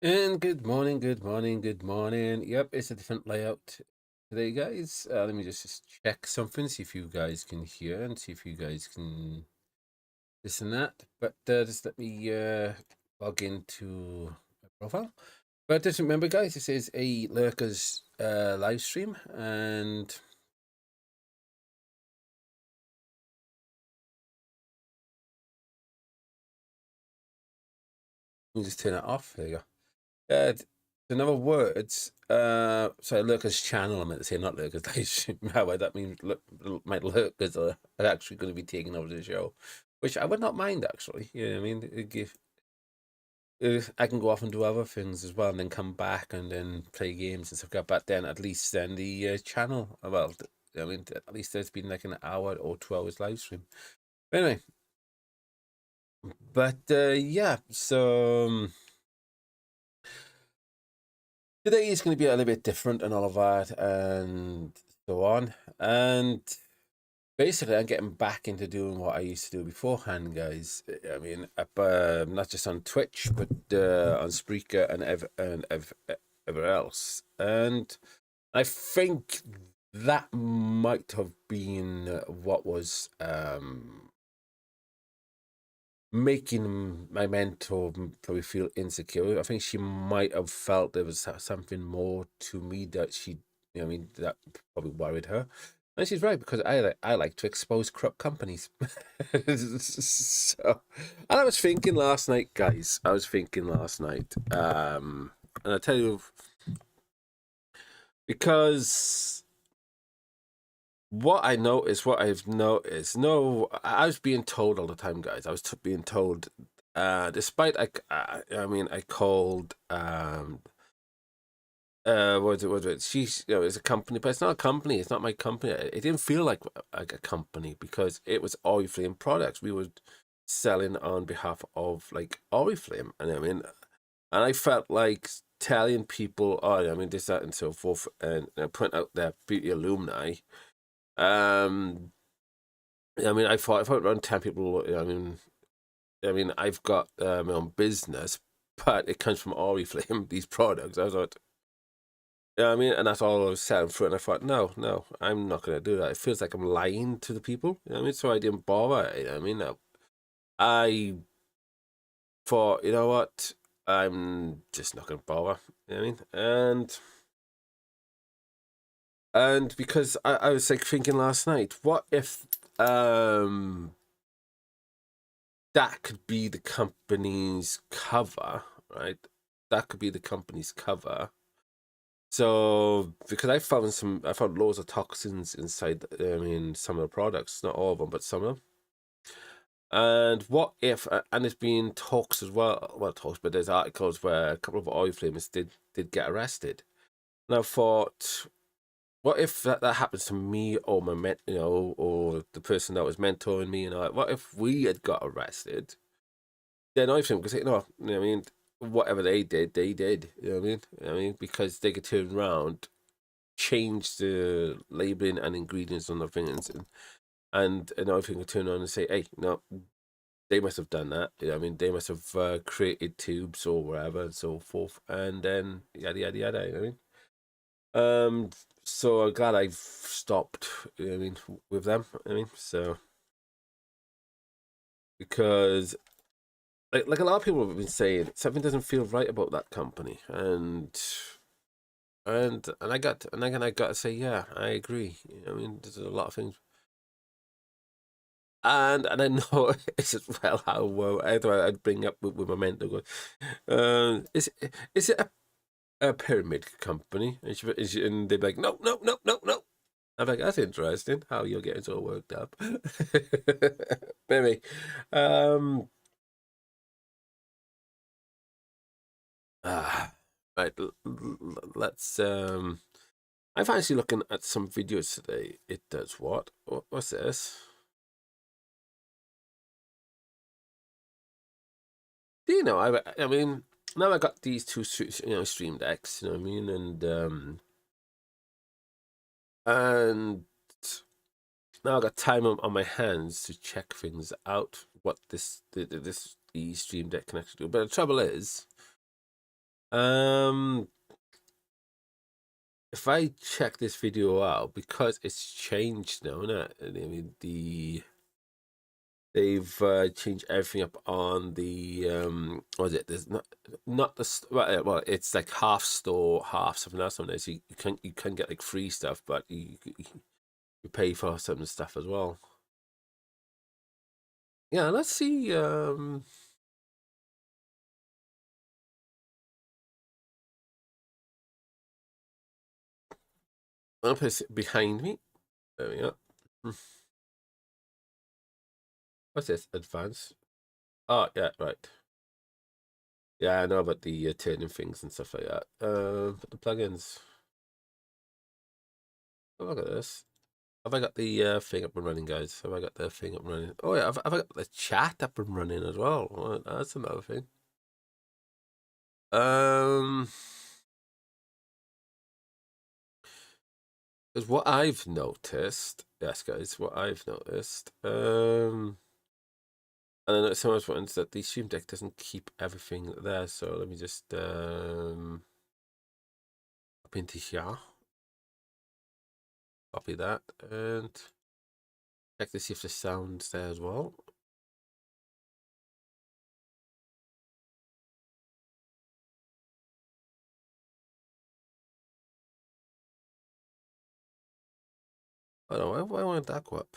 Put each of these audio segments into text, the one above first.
And good morning, good morning, good morning. Yep, it's a different layout today, guys. Let me just check something, see if you guys can hear and see if you guys can this and that. But just let me log into my profile. But just remember, guys, this is a Lurkers live stream, and let me just turn it off. There you go. In other words, sorry, Lurkers channel, I meant to say, not Lurkers live stream. However, that means my Lurkers are actually going to be taking over the show, which I would not mind, actually. You know what I mean? If I can go off and do other things as well, and then come back and then play games and stuff like that. But then at least then the channel, well, I mean, at least there's been like an hour or 2 hours live stream. But anyway, but yeah, so. Today is going to be a little bit different and all of that and so on. And basically, I'm getting back into doing what I used to do beforehand, guys. I mean, not just on Twitch, but on Spreaker and everywhere else. And I think that might have been what was making my mentor probably feel insecure. I think she might have felt there was something more to me that she, I mean, that probably worried her. And she's right, because I like to expose corrupt companies. So, and I was thinking last night, guys. I was thinking last night, and I tell you, because what I've noticed. No, I was being told all the time, guys. I was being told, despite I mean, I called, what was it? She's, it's a company, but it's not a company. It's not my company. It didn't feel like a company because it was Oriflame products. We were selling on behalf of like Oriflame, and I mean, and I felt like telling people, oh, I mean, this, that, and so forth, and putting out their beauty alumni. Um, I mean, I thought around 10 people. I mean, I've got my own business, but it comes from Oriflame. These products. I thought, I mean, and that's all I was selling through. And I thought, no, I'm not going to do that. It feels like I'm lying to the people. I mean, so I didn't bother. I mean, I thought, you know what, I'm just not going to bother. You know what I mean, and because I was like thinking last night, what if that could be the company's cover, right? That could be the company's cover. So, because I found loads of toxins inside, I mean, some of the products, not all of them, but some of them. And what if, and it's been talks as well, talks, but there's articles where a couple of Oriflames did get arrested. And I thought, what if that happens to me or or the person that was mentoring me, what if we had got arrested? Then I think, because no, you know what I mean, whatever they did, they did. You know what I mean? Because they could turn around, change the labeling and ingredients on the things, and I think could turn around and say, hey, no, they must have done that. You know what I mean? They must have created tubes or whatever and so forth, and then yada yada yada. You know what I mean? So I'm glad I've stopped. You know what I mean, with them. So because like a lot of people have been saying, something doesn't feel right about that company, and I got to say, yeah, I agree. I mean, there's a lot of things, and I know as well how I'd bring up with my mentor, going, is it a pyramid company? And they'd be like, no, no, no, no, no. I'm like, that's interesting how you're getting so worked up. Maybe. Ah, right. Let's. I'm actually looking at some videos today. It does what? What's this? Do you know? I mean, now I got these two, stream decks. You know what I mean? And now I got time on my hands to check things out. What this stream deck can actually do. But the trouble is, If I check this video out, because it's changed now, isn't it? I mean, they've changed everything up on the what is it? There's not the well, it's like half store, half something else on there. So you can get like free stuff, but you pay for some stuff as well. Yeah, let's see. I'll put it behind me. There we go. What's this? Advanced. Oh yeah, right. Yeah, I know about the turning things and stuff like that. But the plugins. Oh, look at this. Have I got the thing up and running, guys? Have I got the thing up and running? Oh yeah, have I got the chat up and running as well? Well, that's another thing. Because what I've noticed, yes, guys, what I've noticed, and I know some of ones that the Stream Deck doesn't keep everything there. So let me just up into here, copy that, and check to see if the sound's there as well. Oh no, why won't that go up?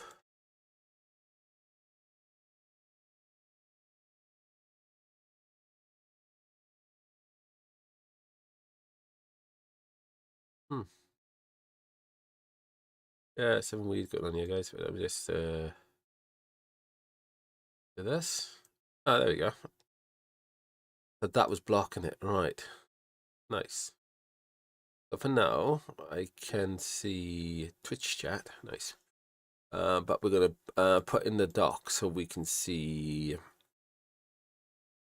Yeah, something weird going on here, guys. But let me just do this. Oh, there we go. But that was blocking it, right? Nice. But for now, I can see Twitch chat. Nice. But we're gonna put in the dock so we can see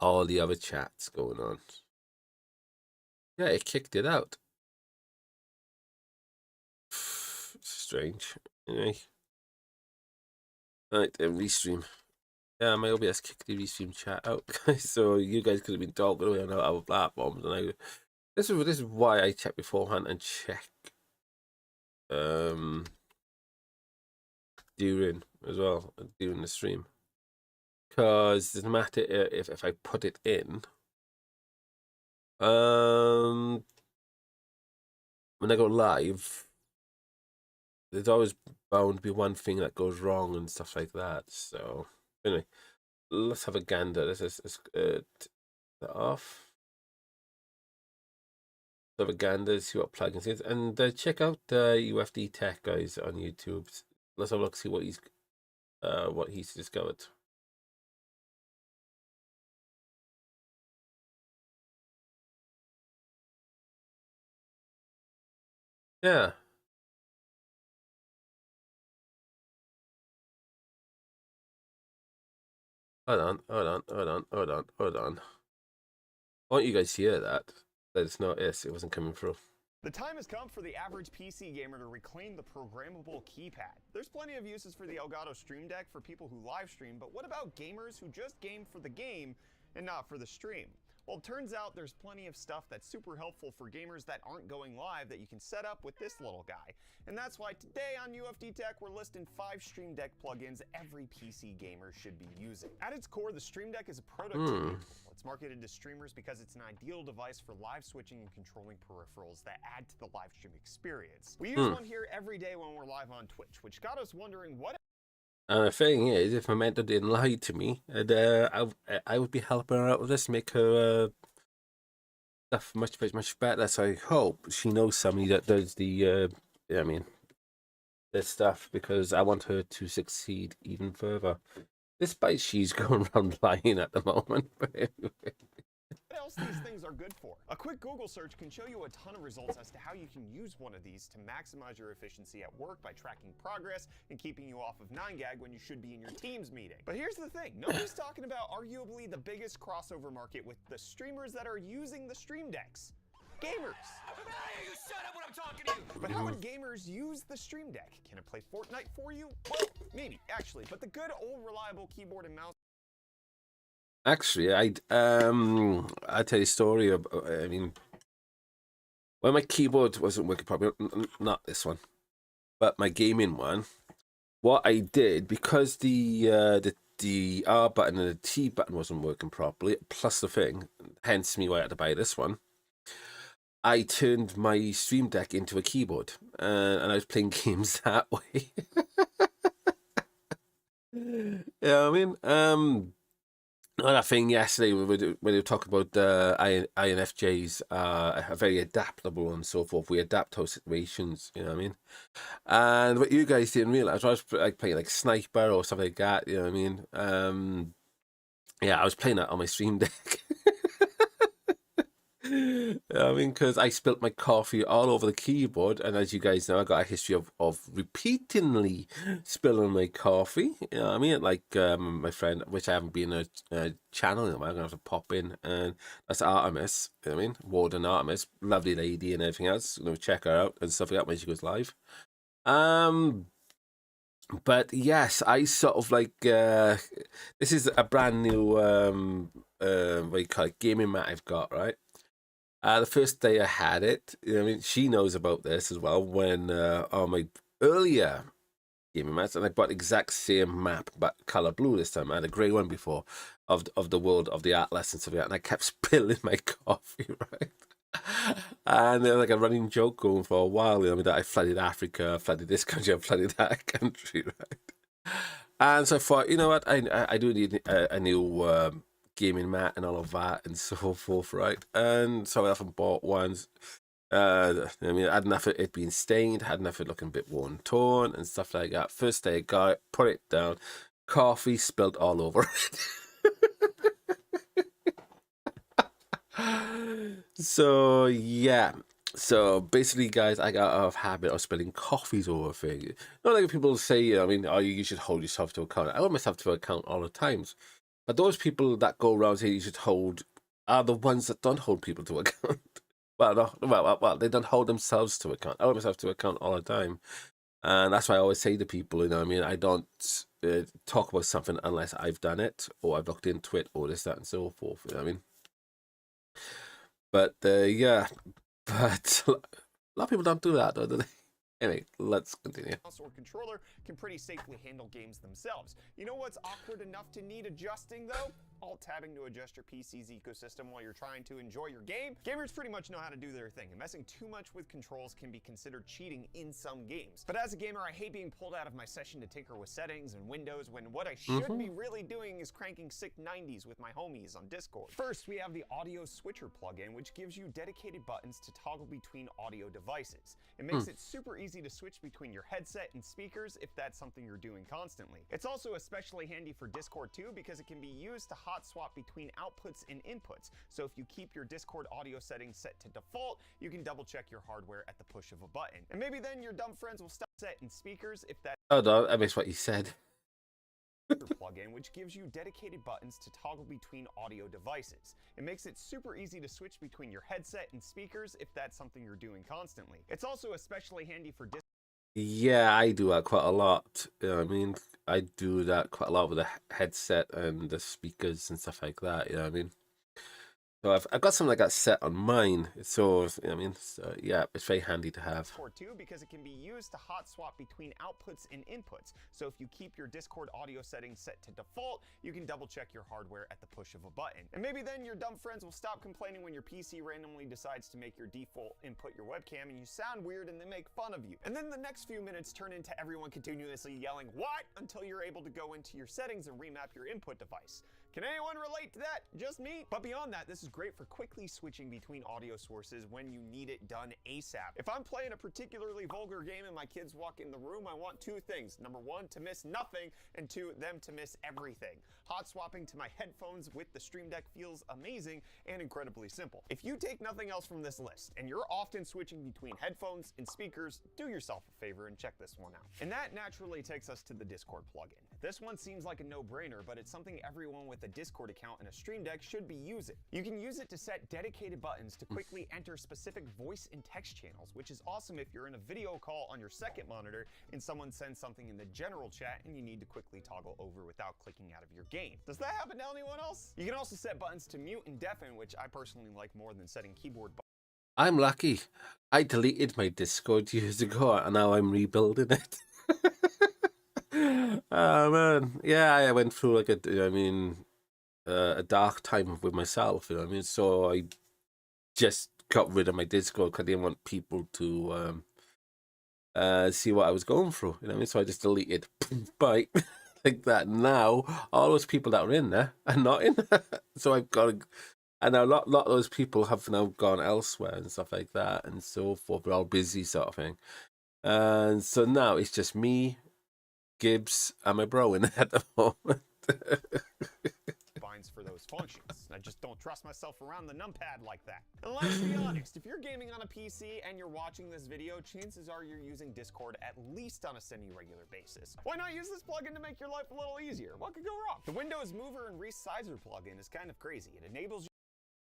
all the other chats going on. Yeah, it kicked it out. Strange. Anyway. Right, then restream. Yeah, my OBS kicked the restream chat out, guys. So you guys could have been talking away on our platforms, and this is why I check beforehand and check during as well, during the stream, because it doesn't matter if I put it in. When I go live, there's always bound to be one thing that goes wrong and stuff like that. So anyway, let's have a gander. Let's that off. Let's have a gander, see what plugins is, and check out UFD Tech guys on YouTube. Let's have a look, see what he's discovered. Yeah. Hold on. I want you guys to hear that. That it's not it wasn't coming through. The time has come for the average PC gamer to reclaim the programmable keypad. There's plenty of uses for the Elgato Stream Deck for people who live stream, but what about gamers who just game for the game and not for the stream? Well, it turns out there's plenty of stuff that's super helpful for gamers that aren't going live that you can set up with this little guy. And that's why today on UFD Tech, we're listing 5 Stream Deck plugins every PC gamer should be using. At its core, the Stream Deck is a productivity tool. It's marketed to streamers because it's an ideal device for live switching and controlling peripherals that add to the live stream experience. We use one here every day when we're live on Twitch, which got us wondering what. And the thing is, if my mentor didn't lie to me, and I would be helping her out with this, make her stuff much better. So I hope she knows somebody that does the this stuff, because I want her to succeed even further. Despite she's going around lying at the moment. What else these things are good for? A quick Google search can show you a ton of results as to how you can use one of these to maximize your efficiency at work by tracking progress and keeping you off of 9gag when you should be in your Teams meeting. But here's the thing, nobody's talking about arguably the biggest crossover market with the streamers that are using the Stream Decks. Gamers! You shut up when I'm talking to you! But how would gamers use the Stream Deck? Can it play Fortnite for you? Well, maybe, actually, but the good old reliable keyboard and mouse Actually, I tell you a story about, I mean, when my keyboard wasn't working properly, not this one, but my gaming one, what I did, because the R button and the T button wasn't working properly, plus the thing, hence me why I had to buy this one. I turned my Stream Deck into a keyboard, and I was playing games that way. Yeah, I mean, another thing yesterday when we were talking about INFJs are very adaptable and so forth. We adapt to situations, you know what I mean? And what you guys didn't realize, I was like playing like Sniper or something like that, you know what I mean? Yeah, I was playing that on my Stream Deck. I mean, because I spilt my coffee all over the keyboard, and as you guys know, I got a history of repeatedly spilling my coffee. You know what I mean? Like my friend, which I haven't been a channel in a while, I'm gonna have to pop in, and that's Artemis. You know what I mean? Warden Artemis, lovely lady, and everything else. You know, check her out and stuff like that when she goes live. But yes, I sort of like this is a brand new what you call it, gaming mat I've got, right? The first day I had it, I mean, she knows about this as well. When on my earlier gaming mats, and I bought the exact same map, but color blue this time. I had a grey one before of the world of the Atlas and stuff like that, and I kept spilling my coffee, right? And there was like a running joke going for a while. You know, I mean, that I flooded Africa, I flooded this country, I flooded that country, right? And so I thought, you know what, I do need a new gaming mat and all of that and so forth, right? And so I often bought ones. I mean, I had enough of it being stained, had enough of it looking a bit worn, torn, and stuff like that. First day I got it, put it down, coffee spilled all over it. So yeah. So basically, guys, I got a habit of spilling coffees over things. Not like people say, I mean, oh, you should hold yourself to account. I hold myself to account all the times. But those people that go around saying you should hold are the ones that don't hold people to account. Well, no, well, they don't hold themselves to account. I hold myself to account all the time. And that's why I always say to people, you know what I mean? I don't talk about something unless I've done it or I've looked into it or this, that, and so forth. You know what I mean? But yeah, but a lot of people don't do that, though, do they? Anyway, let's continue. Mouse or controller can pretty safely handle games themselves. You know what's awkward enough to need adjusting though? Alt-tabbing to adjust your PC's ecosystem while you're trying to enjoy your game. Gamers pretty much know how to do their thing, and messing too much with controls can be considered cheating in some games. But as a gamer, I hate being pulled out of my session to tinker with settings and windows when what I should be really doing is cranking sick 90s with my homies on Discord. First, we have the audio switcher plugin, which gives you dedicated buttons to toggle between audio devices. It makes it super easy to switch between your headset and speakers if that's something you're doing constantly. It's also especially handy for Discord too because it can be used to hot swap between outputs and inputs. So if you keep your Discord audio settings set to default, you can double check your hardware at the push of a button. And maybe then your dumb friends will stop setting speakers if that Hold on, I missed what you said. plugin, which gives you dedicated buttons to toggle between audio devices. It makes it super easy to switch between your headset and speakers if that's something you're doing constantly. It's also especially handy for Yeah, I do that quite a lot. You know what I mean? I do that quite a lot with the headset and the speakers and stuff like that. You know what I mean? So I've got something like that set on mine. So, you know what I mean? So, yeah, it's very handy to have. Discord too because it can be used to hot swap between outputs and inputs. So if you keep your Discord audio settings set to default, you can double check your hardware at the push of a button. And maybe then your dumb friends will stop complaining when your PC randomly decides to make your default input your webcam and you sound weird and they make fun of you. And then the next few minutes turn into everyone continuously yelling, "What?" until you're able to go into your settings and remap your input device. Can anyone relate to that? Just me? But beyond that, this is great for quickly switching between audio sources when you need it done ASAP. If I'm playing a particularly vulgar game and my kids walk in the room, I want two things. Number one, to miss nothing, and two, them to miss everything. Hot swapping to my headphones with the Stream Deck feels amazing and incredibly simple. If you take nothing else from this list, and you're often switching between headphones and speakers, do yourself a favor and check this one out. And that naturally takes us to the Discord plugin. This one seems like a no-brainer, but it's something everyone with a a Discord account and a Stream Deck should be using. You can use it to set dedicated buttons to quickly enter specific voice and text channels, which is awesome if you're in a video call on your second monitor and someone sends something in the general chat and you need to quickly toggle over without clicking out of your game. Does that happen to anyone else? You can also set buttons to mute and deafen, which I personally like more than setting keyboard buttons. I'm lucky. I deleted my Discord years ago, and now I'm rebuilding it. Oh man, yeah, I went through like a dark time with myself. You know what I mean? So I just got rid of my Discord because I didn't want people to see what I was going through. You know what I mean? So I just deleted, bye, like that. Now all those people that are in there are not in there. So I've got to. And a lot of those people have now gone elsewhere and stuff like that and so forth. They're all busy sort of thing. And so now it's just me, Gibbs, and my bro in at the moment. For those functions. I just don't trust myself around the numpad like that. And let's be honest, if you're gaming on a PC and you're watching this video, chances are you're using Discord at least on a semi-regular basis. Why not use this plugin to make your life a little easier? What could go wrong? The Windows Mover and Resizer plugin is kind of crazy. It enables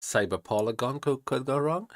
Cyber Polygon could go wrong.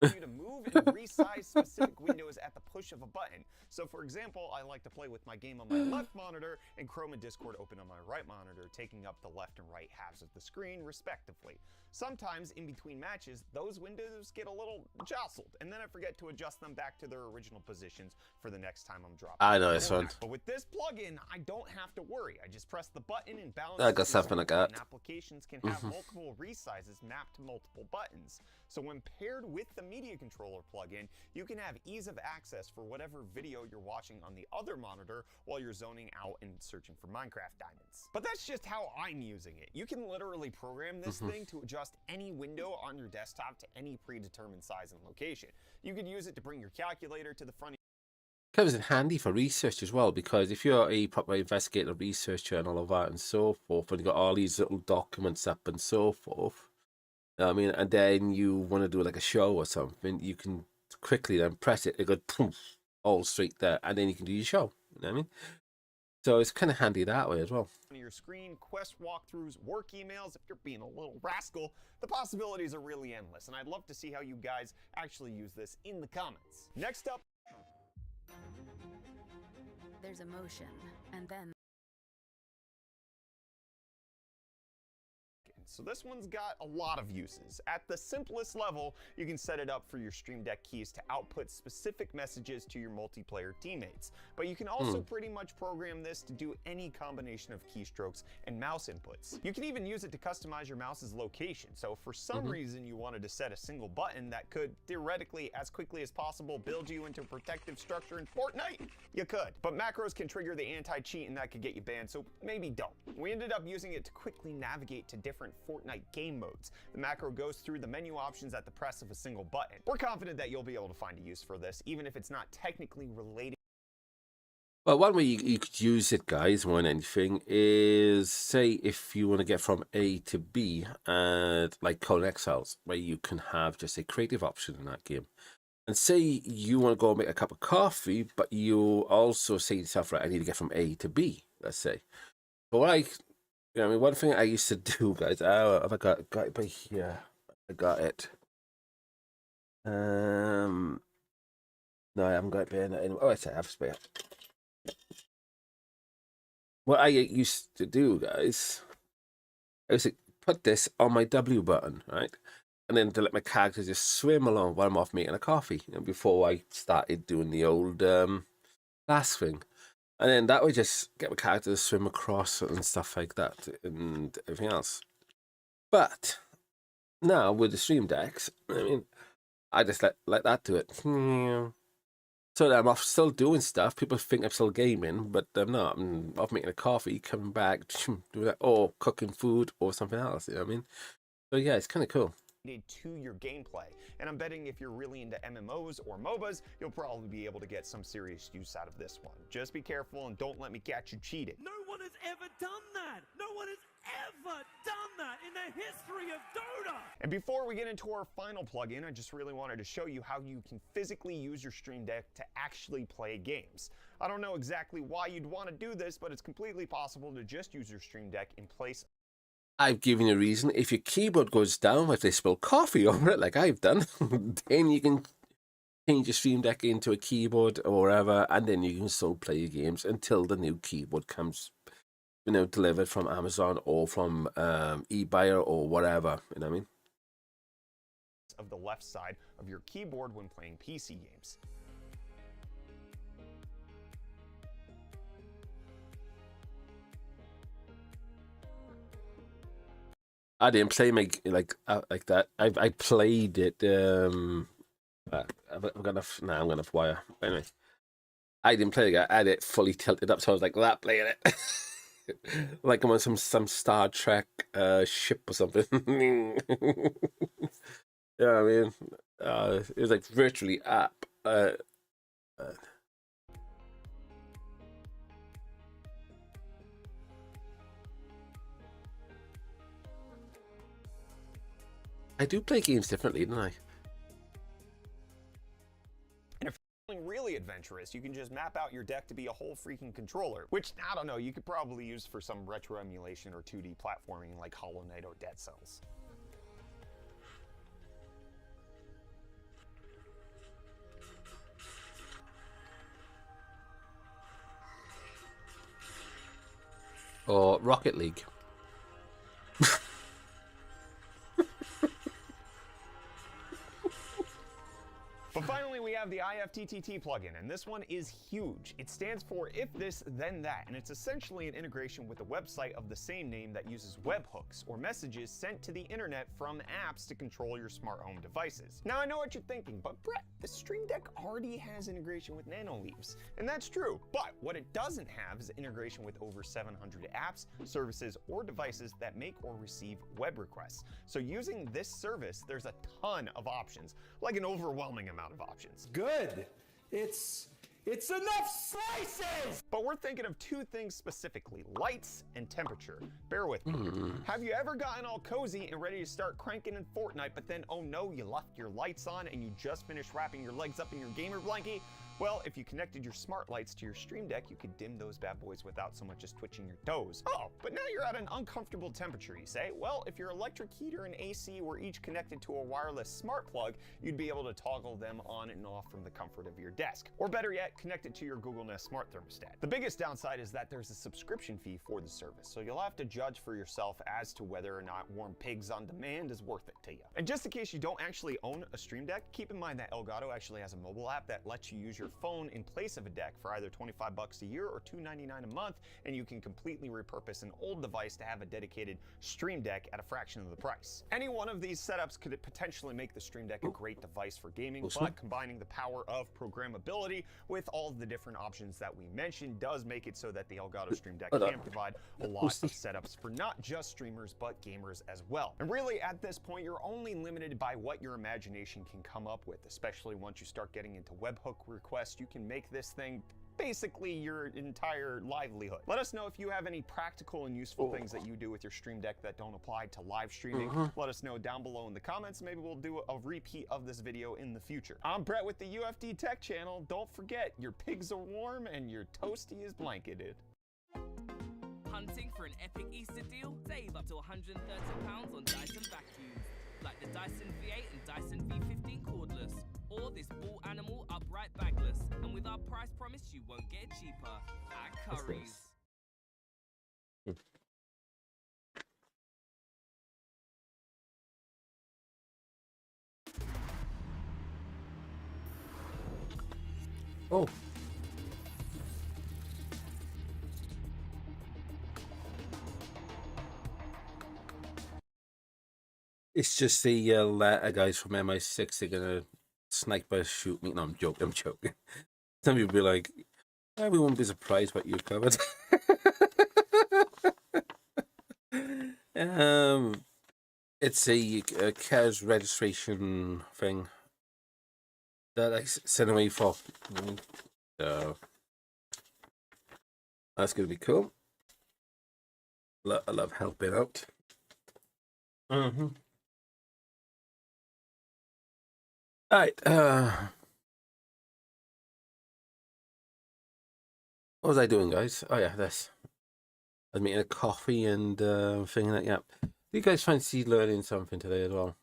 you to move and resize specific windows at the push of a button. So for example, I like to play with my game on my left monitor and Chrome and Discord open on my right monitor, taking up the left and right halves of the screen respectively. Sometimes in between matches, those windows get a little jostled, and then I forget to adjust them back to their original positions for the next time I'm dropping. I know this one. But with this plugin, I don't have to worry. I just press the button and balance. I got something like that. And applications can have multiple resizes mapped to multiple buttons. So when paired with the media controller plugin, you can have ease of access for whatever video you're watching on the other monitor while you're zoning out and searching for Minecraft diamonds. But that's just how I'm using it. You can literally program this thing to adjust any window on your desktop to any predetermined size and location. You could use it to bring your calculator to the front of Comes in handy for research as well, because if you're a proper investigator, researcher and all of that and so forth, and you've got all these little documents up and so forth, I mean, and then you want to do like a show or something, you can quickly then press it, it goes poof, all straight there, and then you can do your show. You know what I mean? So it's kind of handy that way as well. On your screen, quest walkthroughs, work emails, if you're being a little rascal, the possibilities are really endless, and I'd love to see how you guys actually use this in the comments. Next up, there's emotion, and then so this one's got a lot of uses. At the simplest level, you can set it up for your Stream Deck keys to output specific messages to your multiplayer teammates. But you can also pretty much program this to do any combination of keystrokes and mouse inputs. You can even use it to customize your mouse's location. So if for some reason you wanted to set a single button that could theoretically, as quickly as possible, build you into a protective structure in Fortnite, you could. But macros can trigger the anti-cheat and that could get you banned, so maybe don't. We ended up using it to quickly navigate to different Fortnite game modes. The macro goes through the menu options at the press of a single button. We're confident that you'll be able to find a use for this, even if it's not technically related. Well, one way you could use it, guys, more than anything, is say if you want to get from A to B, like Colon Exiles, where you can have just a creative option in that game. And say you want to go make a cup of coffee, but you also say to yourself, right, I need to get from A to B, let's say. But what you know, I mean, one thing I used to do, guys, have I got it by here? I got it. No, I haven't got it by anyway. Oh, I have spare. What I used to do, guys, I used to put this on my W button, right? And then to let my character just swim along while I'm off making a coffee, you know, before I started doing the old last thing. And then that would just get my character to swim across and stuff like that and everything else. But now with the Stream Decks, I mean, I just let that do it. So that I'm off still doing stuff. People think I'm still gaming, but I'm not. I'm off making a coffee, coming back, doing that, or cooking food or something else. You know what I mean? So yeah, it's kind of cool. To your gameplay. And I'm betting if you're really into MMOs or MOBAs, you'll probably be able to get some serious use out of this one. Just be careful and don't let me catch you cheating. No one has ever done that! No one has ever done that in the history of Dota! And before we get into our final plugin, I just really wanted to show you how you can physically use your Stream Deck to actually play games. I don't know exactly why you'd want to do this, but it's completely possible to just use your Stream Deck in place I've given you a reason. If your keyboard goes down, if they spill coffee over it, like I've done, then you can change your Stream Deck into a keyboard or whatever, and then you can still play your games until the new keyboard comes, delivered from Amazon or from eBuyer or whatever. You know what I mean? Of the left side of your keyboard when playing PC games. I didn't play my like that. I played it. I'm gonna I'm gonna wire anyway. I didn't play it. I had it fully tilted up, so I was like that playing it, like I'm on some Star Trek ship or something. Yeah, I mean, it was like virtually up. I do play games differently, don't I? And if you're feeling really adventurous, you can just map out your deck to be a whole freaking controller, which, I don't know, you could probably use for some retro emulation or 2D platforming like Hollow Knight or Dead Cells. Or Rocket League. But finally, we have the IFTTT plugin, and this one is huge. It stands for If This Then That, and it's essentially an integration with a website of the same name that uses webhooks, or messages sent to the internet from apps to control your smart home devices. Now, I know what you're thinking, but Brett, the Stream Deck already has integration with Nanoleaves, and that's true, but what it doesn't have is integration with over 700 apps, services, or devices that make or receive web requests. So using this service, there's a ton of options, like an overwhelming amount of options. Good. It's enough slices! But we're thinking of two things specifically, lights and temperature. Bear with me. Have you ever gotten all cozy and ready to start cranking in Fortnite, but then, oh no, you left your lights on and you just finished wrapping your legs up in your gamer blankie? Well, if you connected your smart lights to your Stream Deck, you could dim those bad boys without so much as twitching your toes. Oh, but now you're at an uncomfortable temperature, you say? Well, if your electric heater and AC were each connected to a wireless smart plug, you'd be able to toggle them on and off from the comfort of your desk. Or better yet, connect it to your Google Nest smart thermostat. The biggest downside is that there's a subscription fee for the service, so you'll have to judge for yourself as to whether or not Warm Pigs on Demand is worth it to you. And just in case you don't actually own a Stream Deck, keep in mind that Elgato actually has a mobile app that lets you use your phone in place of a deck for either $25 a year or $2.99 a month, and you can completely repurpose an old device to have a dedicated Stream Deck at a fraction of the price. Any one of these setups could potentially make the Stream Deck a great device for gaming, but combining the power of programmability with all the different options that we mentioned does make it so that the Elgato Stream Deck can provide a lot of setups for not just streamers, but gamers as well. And really, at this point, you're only limited by what your imagination can come up with, especially once you start getting into webhook requests. You can make this thing basically your entire livelihood. Let us know if you have any practical and useful things that you do with your Stream Deck that don't apply to live streaming. Let us know down below in the comments. Maybe we'll do a repeat of this video in the future. I'm Brett with the UFD Tech Channel. Don't forget, your pigs are warm and your toasty is blanketed. Hunting for an epic Easter deal? Save up to £130 on Dyson vacuums, like the Dyson V8 and Dyson V15 cordless, or this Ball Animal upright bagless. And with our price promise, you won't get it cheaper at Curry's. Oh. It's just the latter guys from MI6. They're gonna sniper shoot me. No, I'm joking. I'm joking. Some people be like, "We won't be surprised what you covered." It's a CARES registration thing that I sent away for. So that's gonna be cool. I love helping out. All right. What was I doing, guys? Oh yeah, this. I was making a coffee and thing like that. Do you guys fancy learning something today as well?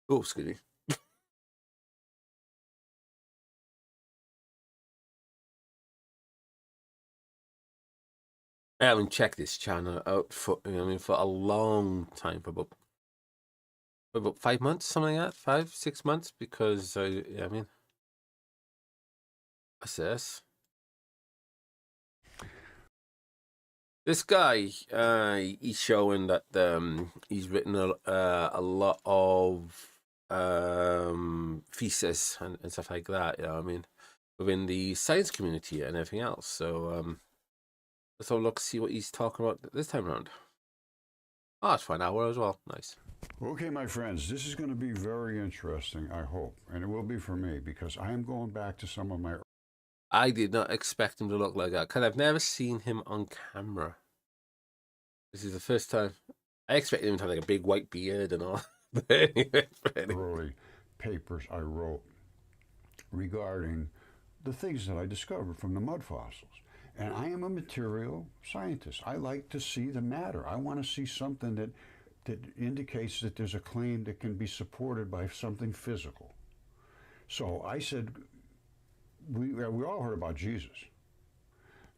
Oh, excuse me. I haven't checked this channel out for for a long time, for about 5 months, something like that, 5, 6 months, because assess this guy. He's showing that he's written a lot of thesis and stuff like that. Within the science community and everything else. So let's have a look, see what he's talking about this time around. Oh, it's for an hour as well. Nice. Okay, my friends, this is going to be very interesting, I hope. And it will be for me because I am going back to some of my... I did not expect him to look like that because I've never seen him on camera. This is the first time. I expected him to have like a big white beard and all. But anyway, early papers I wrote regarding the things that I discovered from the mud fossils. And I am a material scientist. I like to see the matter. I want to see something that indicates that there's a claim that can be supported by something physical. So I said, we all heard about Jesus.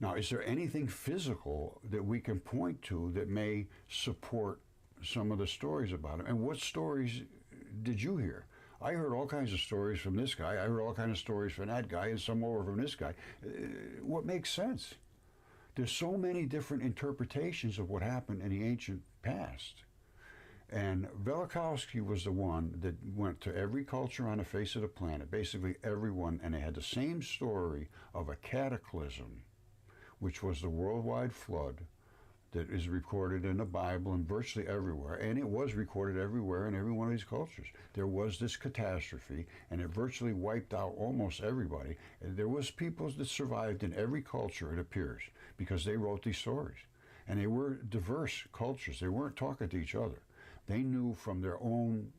Now, is there anything physical that we can point to that may support some of the stories about him? And what stories did you hear? I heard all kinds of stories from this guy. I heard all kinds of stories from that guy and some more from this guy. What makes sense? There's so many different interpretations of what happened in the ancient past. And Velikovsky was the one that went to every culture on the face of the planet, basically everyone, and they had the same story of a cataclysm, which was the worldwide flood that is recorded in the Bible and virtually everywhere. And it was recorded everywhere in every one of these cultures. There was this catastrophe, and it virtually wiped out almost everybody. And there was people that survived in every culture, it appears, because they wrote these stories. And they were diverse cultures. They weren't talking to each other. They knew from their own,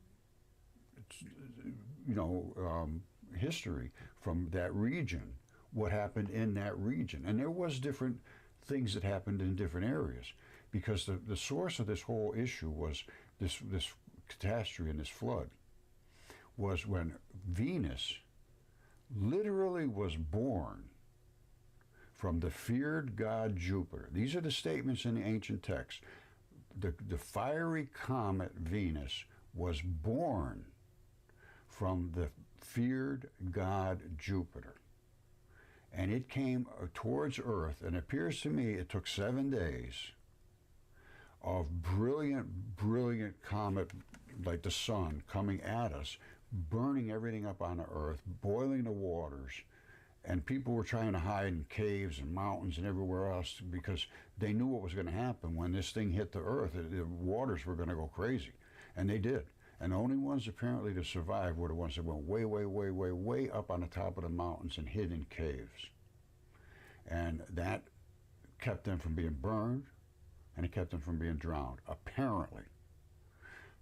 history from that region, what happened in that region. And there was different things that happened in different areas, because the source of this whole issue was this catastrophe and this flood was when Venus literally was born from the feared god Jupiter. These are the statements in the ancient text. The fiery comet Venus was born from the feared god Jupiter. And it came towards Earth, and it appears to me it took 7 days of brilliant, brilliant comet like the sun coming at us, burning everything up on the Earth, boiling the waters, and people were trying to hide in caves and mountains and everywhere else because they knew what was going to happen when this thing hit the Earth. The waters were going to go crazy, and they did. And the only ones apparently to survive were the ones that went way, way, way, way, way up on the top of the mountains and hid in caves. And that kept them from being burned, and it kept them from being drowned, apparently.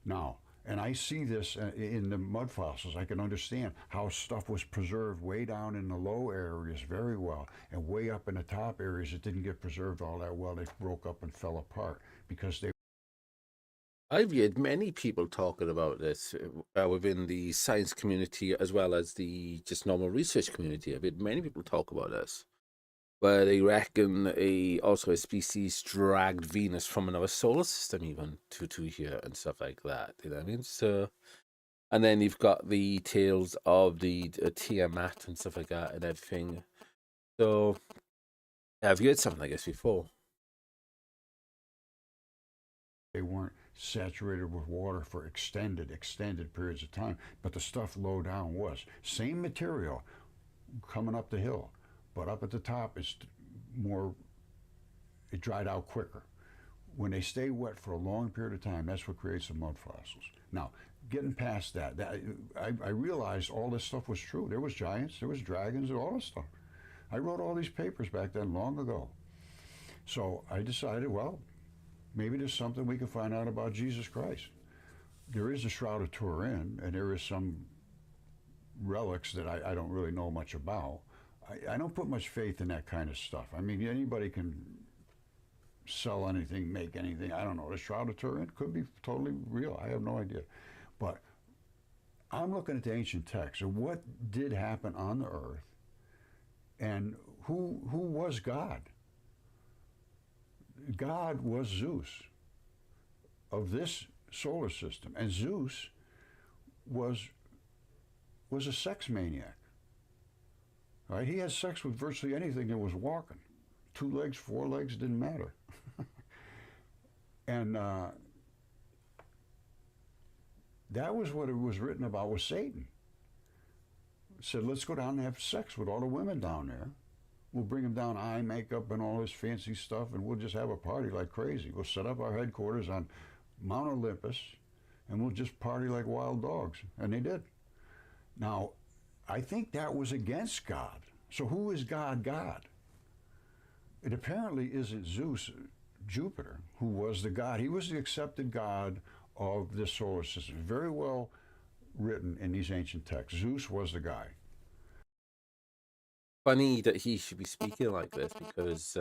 Now, and I see this in the mud fossils. I can understand how stuff was preserved way down in the low areas very well, and way up in the top areas it didn't get preserved all that well. They broke up and fell apart because they... I've heard many people talking about this within the science community as well as the just normal research community. I've heard many people talk about this, where they reckon also a species dragged Venus from another solar system even to here and stuff like that. You know what I mean? So, and then you've got the tales of the Tiamat and stuff like that and everything. So, I've heard something like this before. They weren't saturated with water for extended periods of time, but the stuff low down was. Same material coming up the hill, but up at the top it's more, it dried out quicker. When they stay wet for a long period of time, that's what creates the mud fossils. Now, getting past that I realized all this stuff was true. There was giants, there was dragons, and all this stuff. I wrote all these papers back then long ago. So I decided, well, maybe there's something we can find out about Jesus Christ. There is a Shroud of Turin, and there is some relics that I don't really know much about. I don't put much faith in that kind of stuff. I mean, anybody can sell anything, make anything. I don't know. The Shroud of Turin could be totally real. I have no idea. But I'm looking at the ancient texts of what did happen on the earth and who was God. God was Zeus of this solar system. And Zeus was a sex maniac. Right? He had sex with virtually anything that was walking. 2 legs, 4 legs, didn't matter. And that was what it was written about with Satan. It said, let's go down and have sex with all the women down there. We'll bring them down, eye makeup and all this fancy stuff, and we'll just have a party like crazy. We'll set up our headquarters on Mount Olympus, and we'll just party like wild dogs. And they did. Now, I think that was against God. So who is God? It apparently isn't Zeus, Jupiter, who was the god. He was the accepted god of this solar system. Very well written in these ancient texts. Zeus was the guy. Funny that he should be speaking like this because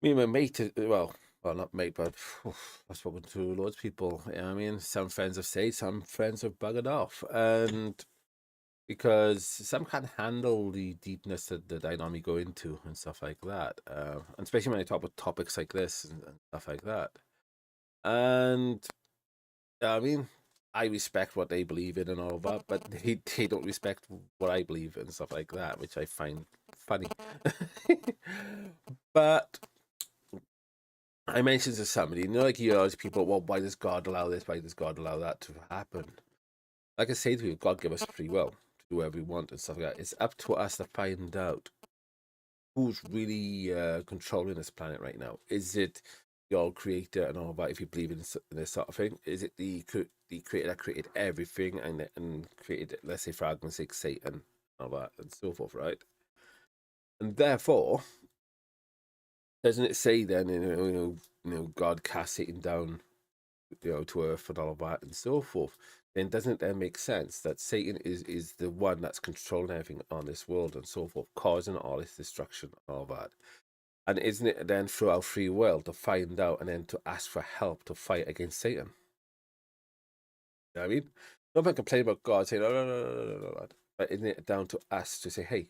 me and my mate, well, not mate, but I've spoken to loads of people. You know what I mean, some friends have stayed, some friends have buggered off, and because some can't handle the deepness that I normally go into and stuff like that, and especially when I talk about topics like this and stuff like that. And I mean, I respect what they believe in and all that, but they don't respect what I believe in and stuff like that, which I find funny. But I mentioned to somebody, you know, like you ask people, well, why does God allow this? Why does God allow that to happen? Like I say to you, God give us free will to do whatever we want and stuff like that. It's up to us to find out who's really controlling this planet right now. Is it the all creator and all that, if you believe in this sort of thing? Is it the creator that created everything and created, let's say for argument's sake, Satan, all that and so forth, right? And therefore, doesn't it say then, you know, God cast Satan down, you know, to earth and all that and so forth? Then doesn't it then make sense that Satan is the one that's controlling everything on this world and so forth, causing all this destruction and all that? And isn't it then through our free will to find out and then to ask for help to fight against Satan? You know what I mean? Nobody complain about God saying, no. But isn't it down to us to say, hey,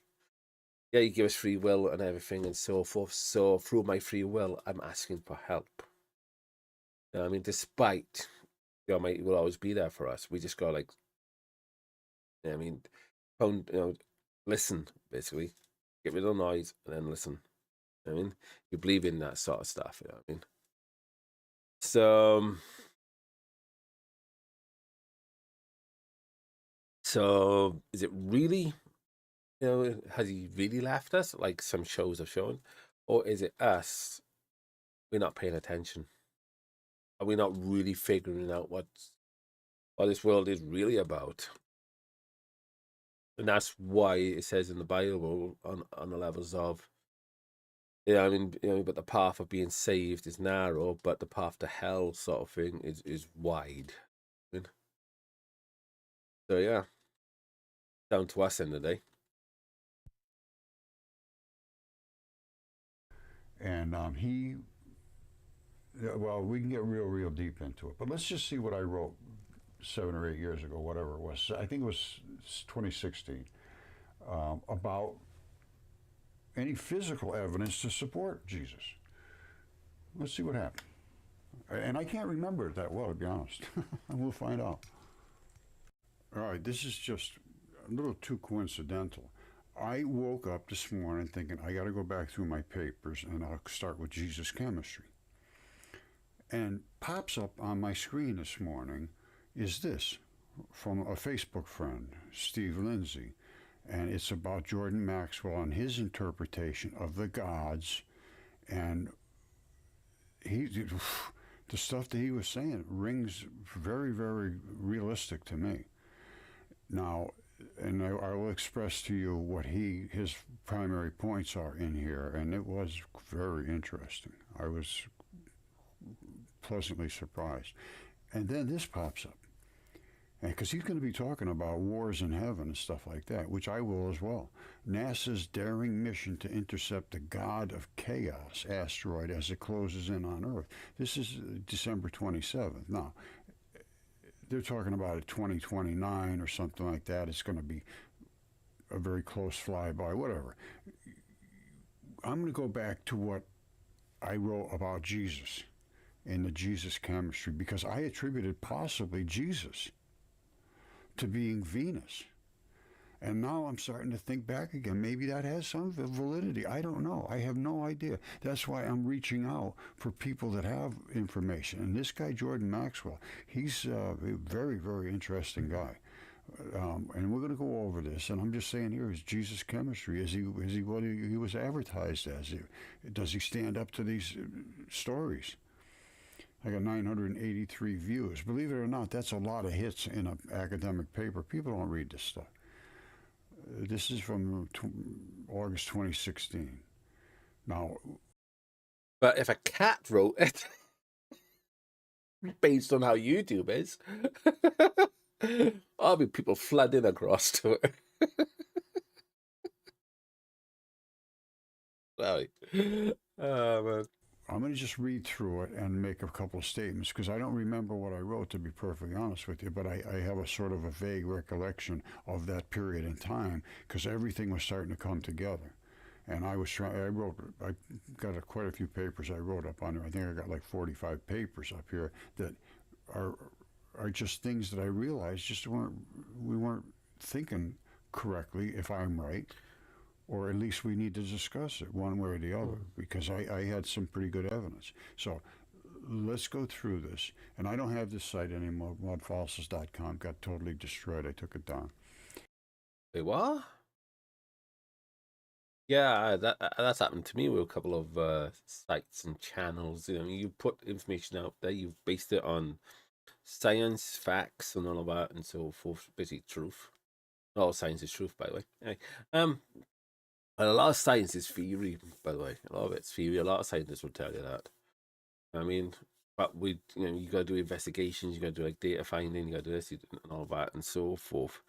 yeah, you give us free will and everything and so forth. So through my free will, I'm asking for help. You know what I mean? Despite the Almighty will always be there for us. We just got like, you know what I mean, listen, basically. Get rid of the noise and then listen. You know what I mean? You believe in that sort of stuff, you know what I mean? So is it really, you know, has he really left us like some shows have shown? Or is it us, we're not paying attention? Are we not really figuring out what this world is really about? And that's why it says in the Bible on the levels of, yeah, I mean, you know, but the path of being saved is narrow, but the path to hell sort of thing is wide. I mean, so yeah, down to us in the day. And well, we can get real deep into it, but let's just see what I wrote 7 or 8 years ago, whatever it was. I think it was 2016, about any physical evidence to support Jesus. Let's see what happened. And I can't remember it that well, to be honest. We'll find out. All right, this is just a little too coincidental. I woke up this morning thinking, I got to go back through my papers and I'll start with Jesus chemistry. And pops up on my screen this morning is this from a Facebook friend, Steve Lindsay. And it's about Jordan Maxwell and his interpretation of the gods. And the stuff that he was saying rings very, very realistic to me. Now, and I will express to you what his primary points are in here, and it was very interesting. I was pleasantly surprised. And then this pops up. because he's going to be talking about wars in heaven and stuff like that, which I will as well. NASA's daring mission to intercept the God of Chaos asteroid as it closes in on Earth. This is December 27th. Now, they're talking about it 2029 or something like that. It's going to be a very close flyby, whatever. I'm going to go back to what I wrote about Jesus and the Jesus chemistry, because I attributed possibly Jesus to being Venus. And now I'm starting to think back again. Maybe that has some validity. I don't know. I have no idea. That's why I'm reaching out for people that have information. And this guy, Jordan Maxwell, he's a very, very interesting guy. And we're going to go over this. And I'm just saying here, is Jesus chemistry? Is he what he was advertised as? Does he stand up to these stories? I got 983 views. Believe it or not, that's a lot of hits in an academic paper. People don't read this stuff. This is from August 2016. Now, But if a cat wrote it, based on how YouTube is, I'll be people flooding across to it. Sorry. Oh, man. I'm going to just read through it and make a couple of statements, because I don't remember what I wrote, to be perfectly honest with you, but I have a sort of a vague recollection of that period in time, because everything was starting to come together. And I got quite a few papers I wrote up on there. I think I got like 45 papers up here that are just things that I realized we weren't thinking correctly, if I'm right. Or at least we need to discuss it one way or the other, because I had some pretty good evidence. So let's go through this. And I don't have this site anymore. Mudfossils.com got totally destroyed. I took it down. Wait, what? Yeah, that's happened to me with a couple of sites and channels. You know, you put information out there, you've based it on science, facts, and all of that, and so forth. Basically, truth. Not all science is truth, by the way. Anyway, and a lot of science is theory, by the way. A lot of it's theory. A lot of scientists will tell you that. I mean, but you got to do investigations, you got to do like data finding, you got to do this and all that and so forth.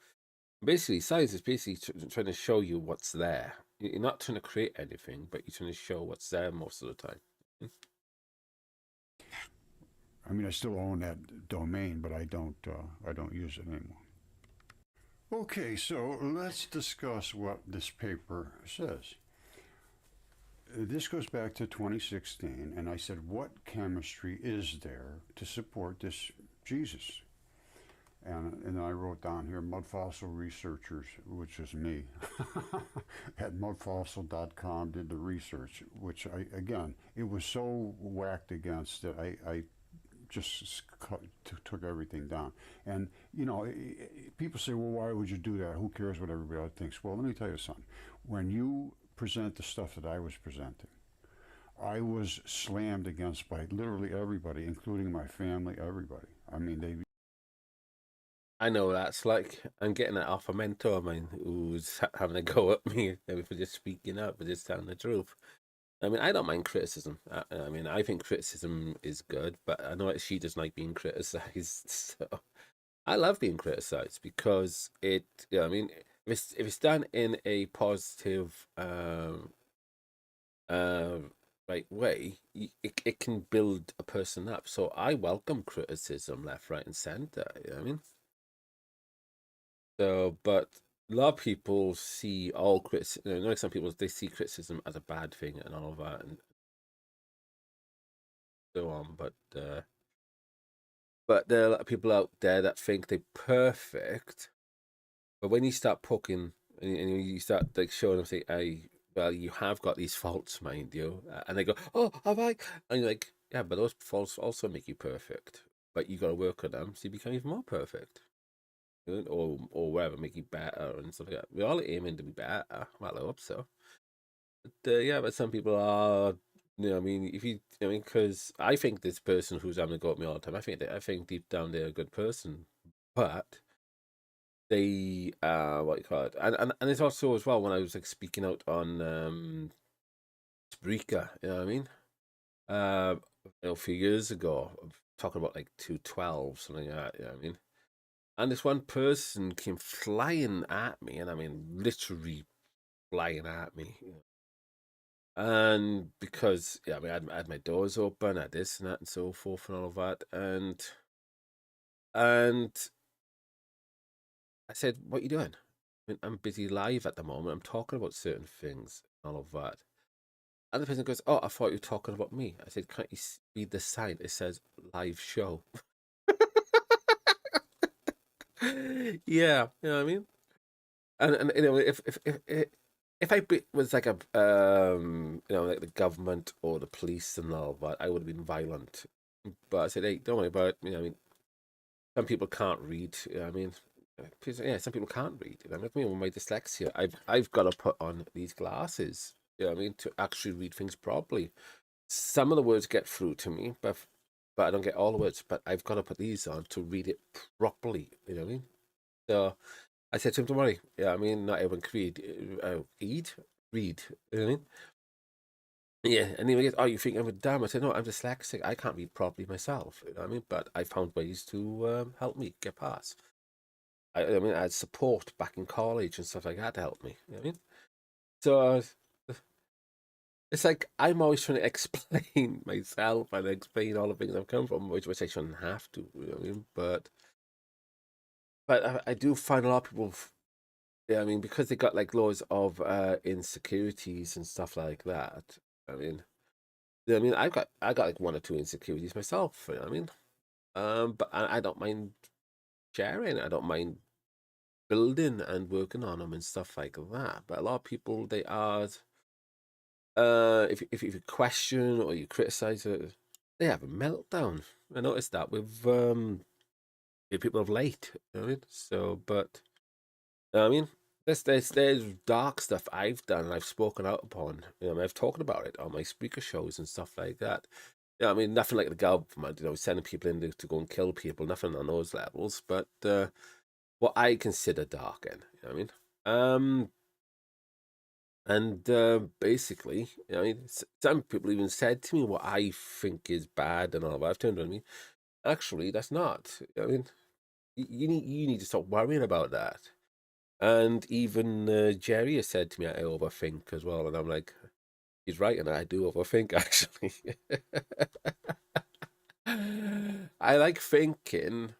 Basically, science is basically trying to show you what's there. You're not trying to create anything, but you're trying to show what's there most of the time. I mean, I still own that domain, but I don't use it anymore. Okay, so let's discuss what this paper says. This goes back to 2016, and I said, what chemistry is there to support this Jesus? And I wrote down here, Mudfossil Researchers, which is me, at mudfossil.com did the research, which it was so whacked against that I just took everything down. And, people say, well, why would you do that? Who cares what everybody else thinks? Well, let me tell you something. When you present the stuff that I was presenting, I was slammed against by literally everybody, including my family, everybody. I mean, I know that's like, I'm getting that off a mentor of mine who's having a go at me for just speaking up, for just telling the truth. I mean, I don't mind criticism. I mean, I think criticism is good, but I know that she doesn't like being criticized. So I love being criticized because it, I mean, if it's done in a positive, right way, it can build a person up. So I welcome criticism left, right, and center. You know what I mean? So, but a lot of people see all criticism, like some people, they see criticism as a bad thing and all of that and so on. But there are a lot of people out there that think they're perfect. But when you start poking and you start like showing them, say, well, you have got these faults, mind you, and they go, oh, have I? And you're like, yeah, but those faults also make you perfect. But you got to work on them so you become even more perfect. Or whatever, make you better and stuff like that. We're all aiming to be better. Well, I hope so. But yeah, but some people are, I mean, because I think this person who's having a go at me all the time, I think deep down they're a good person, but they what you call it, and it's also as well when I was like speaking out on Spreaker, you know what I mean? A few years ago, talking about like 212, something like that, you know what I mean? And this one person came flying at me, and I mean literally flying at me. And because yeah, I mean I had my doors open, I had this and that and so forth and all of that, and I said, "What are you doing?" I mean, I'm busy live at the moment. I'm talking about certain things and all of that. And the person goes, "Oh, I thought you were talking about me." I said, "Can't you read the sign? It says live show." Yeah, you know what I mean. And you know, if was like a you know, like the government or the police and all that, I would have been violent. But I said, "Hey, don't worry about it." You know, I mean, some people can't read. You know what I mean, yeah, some people can't read. You know, with me with my dyslexia, I've got to put on these glasses. You know what I mean, to actually read things properly. Some of the words get through to me, but I don't get all the words. But I've got to put these on to read it properly. You know what I mean? So I said to him, "Don't worry. Yeah, I mean, not everyone can read. Read. You know what I mean?" Yeah, and he goes, "Oh, you think I'm a dumb?" I said, "No, I'm dyslexic. I can't read properly myself. You know what I mean? But I found ways to help me get past. I mean, I had support back in college and stuff like that to help me. You know what I mean? So it's like I'm always trying to explain myself and explain all the things I've come from, which I shouldn't have to. You know what I mean? But I do find a lot of people. Yeah, I mean, because they got like loads of insecurities and stuff like that. I mean, yeah, I mean, I got like one or two insecurities myself. You know what I mean? But I don't mind sharing. I don't mind building and working on them and stuff like that. But a lot of people, they are, if you question or you criticize it, they have a meltdown. I noticed that with people of late. You know what I mean? So, but you know what I mean, there's dark stuff I've done and I've spoken out upon. You know, I mean, I've talked about it on my speaker shows and stuff like that. Yeah, I mean, nothing like the government, you know, sending people in to go and kill people, nothing on those levels, but what I consider dark in, you know what I mean? And basically, you know, I mean, some people even said to me what I think is bad and all that. I've turned on me. Actually, that's not. I mean, you need to stop worrying about that. And even Jerry has said to me I overthink as well, and I'm like, he's right, and I do overthink actually. I like thinking,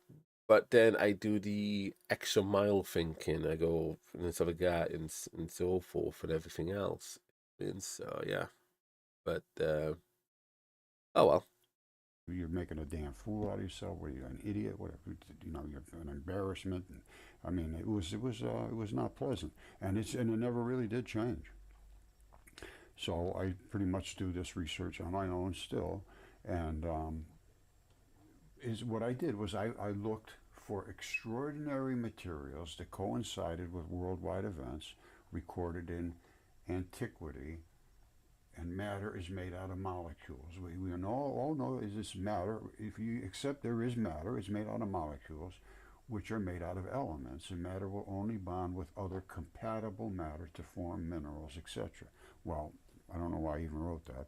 but then I do the extra mile thinking. I go and stuff like that, and so forth, and everything else. And so yeah, but oh well. You're making a damn fool out of yourself. What are you, an idiot? Whatever. You know, you're an embarrassment. And, I mean, it was not pleasant, and it never really did change. So I pretty much do this research on my own still, and is what I did was I looked for extraordinary materials that coincided with worldwide events recorded in antiquity, and matter is made out of molecules. We all know is this matter. If you accept there is matter, it's made out of molecules, which are made out of elements, and matter will only bond with other compatible matter to form minerals, etc. Well, I don't know why I even wrote that,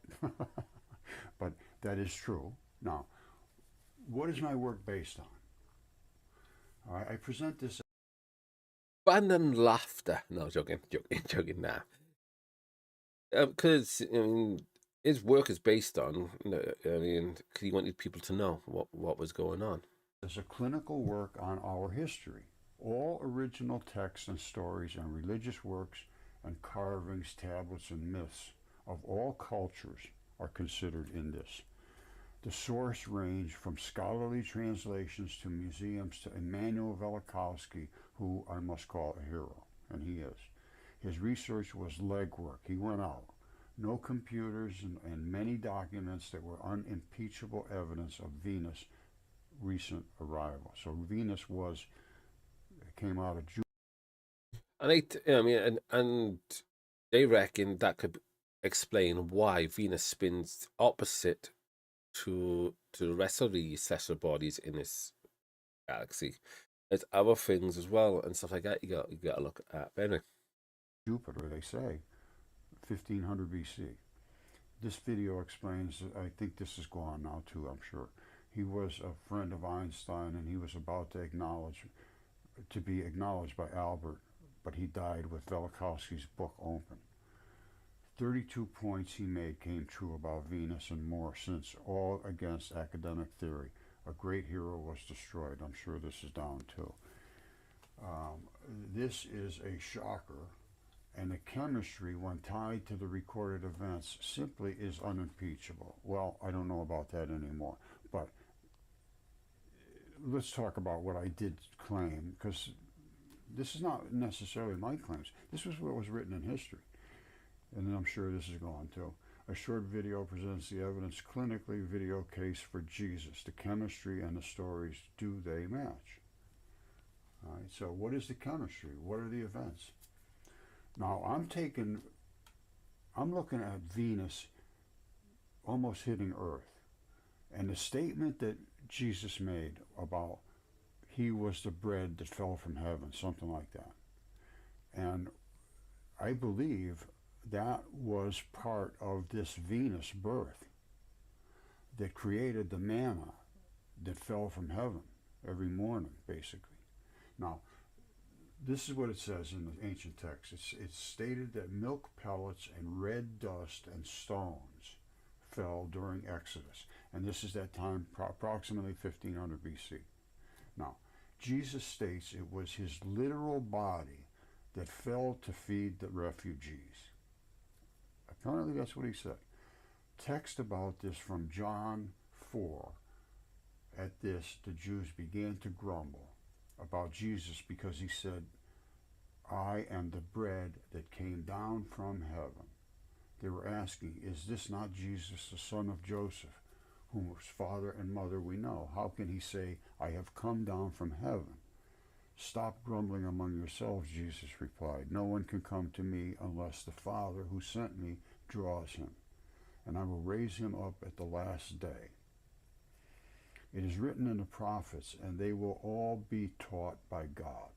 but that is true. Now, what is my work based on? I present this. Abandon laughter. No, joking, joking, joking. Nah, because I mean, his work is based on. You know, I mean, because he wanted people to know what was going on. As a clinical work on our history. All original texts and stories and religious works and carvings, tablets, and myths of all cultures are considered in this. The source range from scholarly translations to museums to Immanuel Velikovsky, who I must call a hero, and he is. His research was legwork. He went out. No computers and many documents that were unimpeachable evidence of Venus' recent arrival. So Venus came out of Jupiter. And I mean, and they reckon that could explain why Venus spins opposite to the rest of the celestial bodies in this galaxy. There's other things as well and stuff like that. You got to look at. But anyway, Jupiter, they say, 1500 BC. This video explains, I think this is gone now too, I'm sure. He was a friend of Einstein and he was about to acknowledge to be acknowledged by Albert, but he died with Velikovsky's book open. 32 points he made came true about Venus and more, since all against academic theory. A great hero was destroyed. I'm sure this is down too. This is a shocker, and the chemistry, when tied to the recorded events, simply is unimpeachable. Well, I don't know about that anymore, but let's talk about what I did claim, because this is not necessarily my claims. This was what was written in history, and I'm sure this is gone too. A short video presents the evidence clinically video case for Jesus. The chemistry and the stories, do they match? All right, so what is the chemistry? What are the events? Now, I'm looking at Venus almost hitting Earth. And the statement that Jesus made about he was the bread that fell from heaven, something like that. And I believe that was part of this Venus birth that created the manna that fell from heaven every morning, basically. Now, this is what it says in the ancient text. It's stated that milk pellets and red dust and stones fell during Exodus. And this is that time, approximately 1500 BC. Now, Jesus states it was his literal body that fell to feed the refugees. Apparently that's what he said. Text about this from John 4. At this, the Jews began to grumble about Jesus because he said, I am the bread that came down from heaven. They were asking, is this not Jesus, the son of Joseph, whose father and mother we know? How can he say, I have come down from heaven? Stop grumbling among yourselves, Jesus replied. No one can come to me unless the Father who sent me draws him, and I will raise him up at the last day. It is written in the prophets, and they will all be taught by God.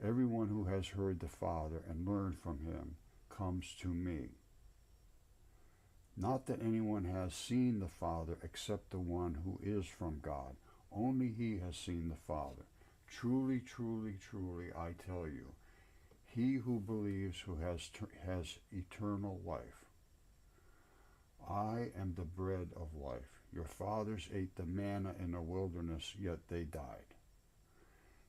Everyone who has heard the Father and learned from him comes to me. Not that anyone has seen the Father except the one who is from God. Only he has seen the Father. Truly, truly, truly, I tell you, he who believes who has eternal life. I am the bread of life. Your fathers ate the manna in the wilderness, yet they died.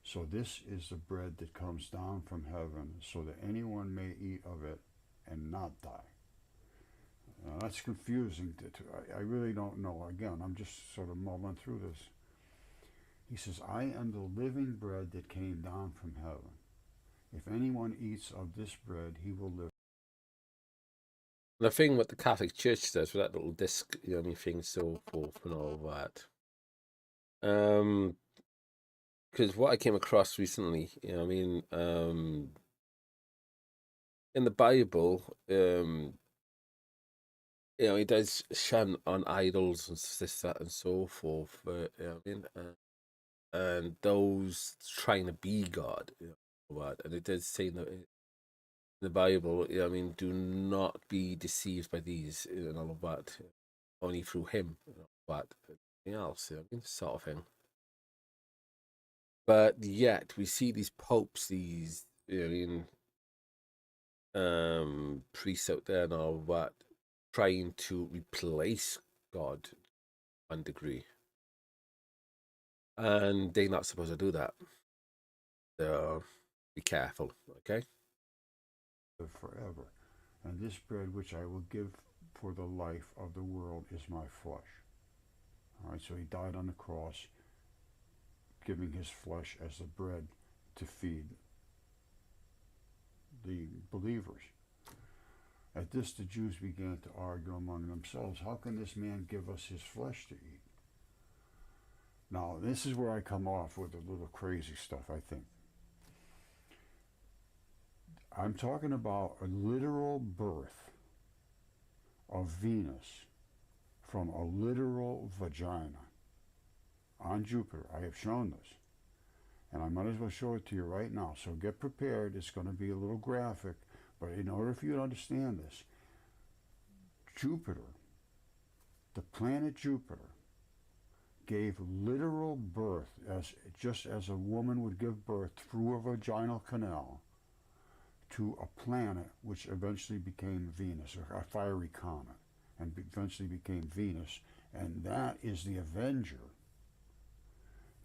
So this is the bread that comes down from heaven, so that anyone may eat of it and not die. Now, that's confusing. I really don't know. Again, I'm just sort of mulling through this. He says, I am the living bread that came down from heaven. If anyone eats of this bread, he will live. The thing what the Catholic Church does with that little disc, you know, I mean, thing, so forth and all that. Because what I came across recently, you know, I mean, in the Bible, you know, he does shun on idols and this, that, and so forth. You know what I mean, and those trying to be God, you know, what, and it does say in the Bible, you know, I mean, do not be deceived by these, and all of that, only through Him, you know, but anything else, you know, I mean, sort of thing. But yet we see these popes, these, you know, priests out there and all that, trying to replace God to one degree, and they're not supposed to do that. So be careful, okay? Forever. And this bread which I will give for the life of the world is my flesh. All right, so he died on the cross, giving his flesh as the bread to feed the believers. At this, the Jews began to argue among themselves, how can this man give us his flesh to eat? Now, this is where I come off with a little crazy stuff, I think. I'm talking about a literal birth of Venus from a literal vagina on Jupiter. I have shown this. And I might as well show it to you right now. So get prepared. It's going to be a little graphic. But in order for you to understand this, Jupiter, the planet Jupiter, gave literal birth, as just as a woman would give birth through a vaginal canal, to a planet which eventually became Venus, a fiery comet, and eventually became Venus. And that is the Avenger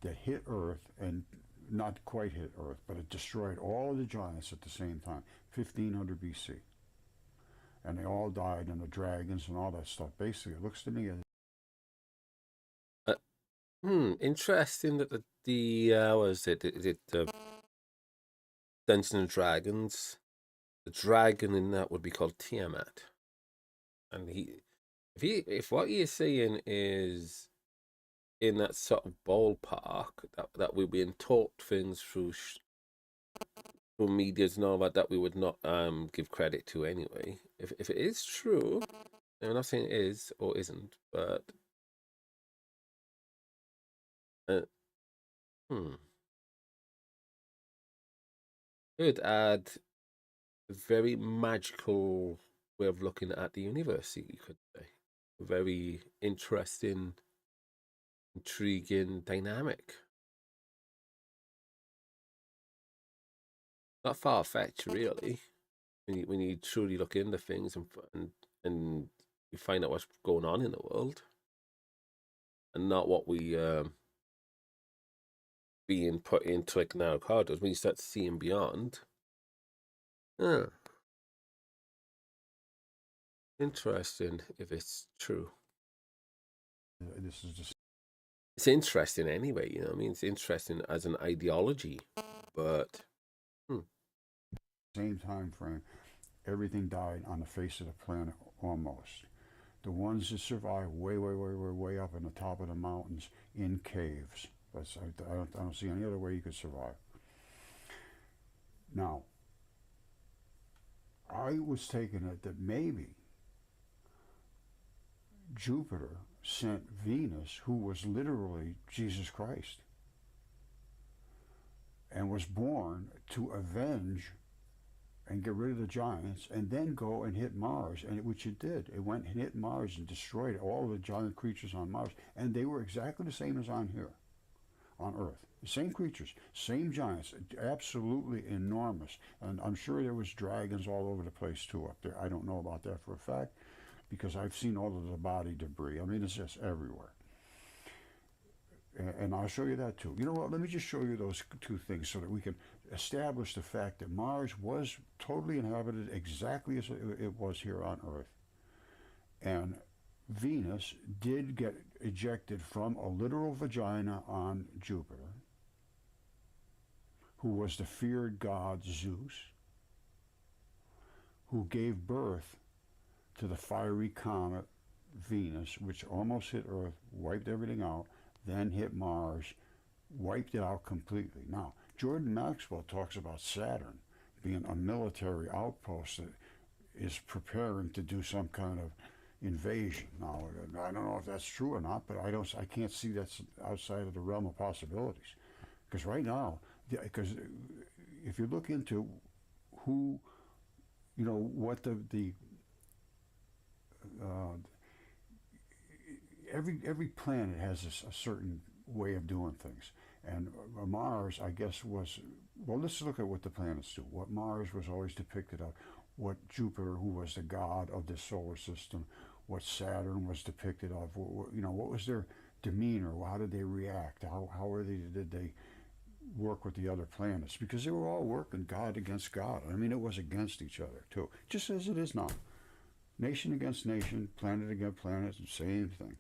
that hit Earth, and not quite hit Earth, but it destroyed all of the giants at the same time, 1500 BC. And they all died, and the dragons and all that stuff. Basically, it looks to me as interesting that the what is it? Is it Dungeons and Dragons? The dragon in that would be called Tiamat, and if what you're saying is in that sort of ballpark, that we're being taught things through medias and all that we would not give credit to anyway. If it is true, and I'm not saying it is or isn't, but it would add a very magical way of looking at the universe, you could say. A very interesting, intriguing dynamic. Not far-fetched, really, when you truly look into things and you find out what's going on in the world, and not what we being put into like narrow corridors. When you start seeing beyond, interesting if it's true. this is just It's interesting anyway, you know what I mean? It's interesting as an ideology, but same time frame. Everything died on the face of the planet almost. The ones that survived way up on the top of the mountains in caves. I don't see any other way you could survive. Now, I was taking it that maybe Jupiter sent Venus, who was literally Jesus Christ, and was born to avenge and get rid of the giants, and then go and hit Mars, which it did. It went and hit Mars and destroyed all the giant creatures on Mars, and they were exactly the same as on here, on Earth. The same creatures, same giants, absolutely enormous. And I'm sure there was dragons all over the place too up there. I don't know about that for a fact, because I've seen all of the body debris. I mean, it's just everywhere. And I'll show you that too. You know what? Let me just show you those two things so that we can establish the fact that Mars was totally inhabited exactly as it was here on Earth. And Venus did get ejected from a literal vagina on Jupiter, who was the feared god Zeus, who gave birth to the fiery comet Venus, which almost hit Earth, wiped everything out, then hit Mars, wiped it out completely. Now, Jordan Maxwell talks about Saturn being a military outpost that is preparing to do some kind of invasion. Now, I don't know if that's true or not, but I can't see that's outside of the realm of possibilities. Because right now, because if you look into who, you know, what every planet has a certain way of doing things. And Mars, I guess, was, well, let's look at what the planets do. What Mars was always depicted of, what Jupiter, who was the god of the solar system, what Saturn was depicted of, you know, what was their demeanor, how did they react, did they work with the other planets, because they were all working God against God. I mean, it was against each other too, just as it is now. Nation against nation, planet against planet, same thing.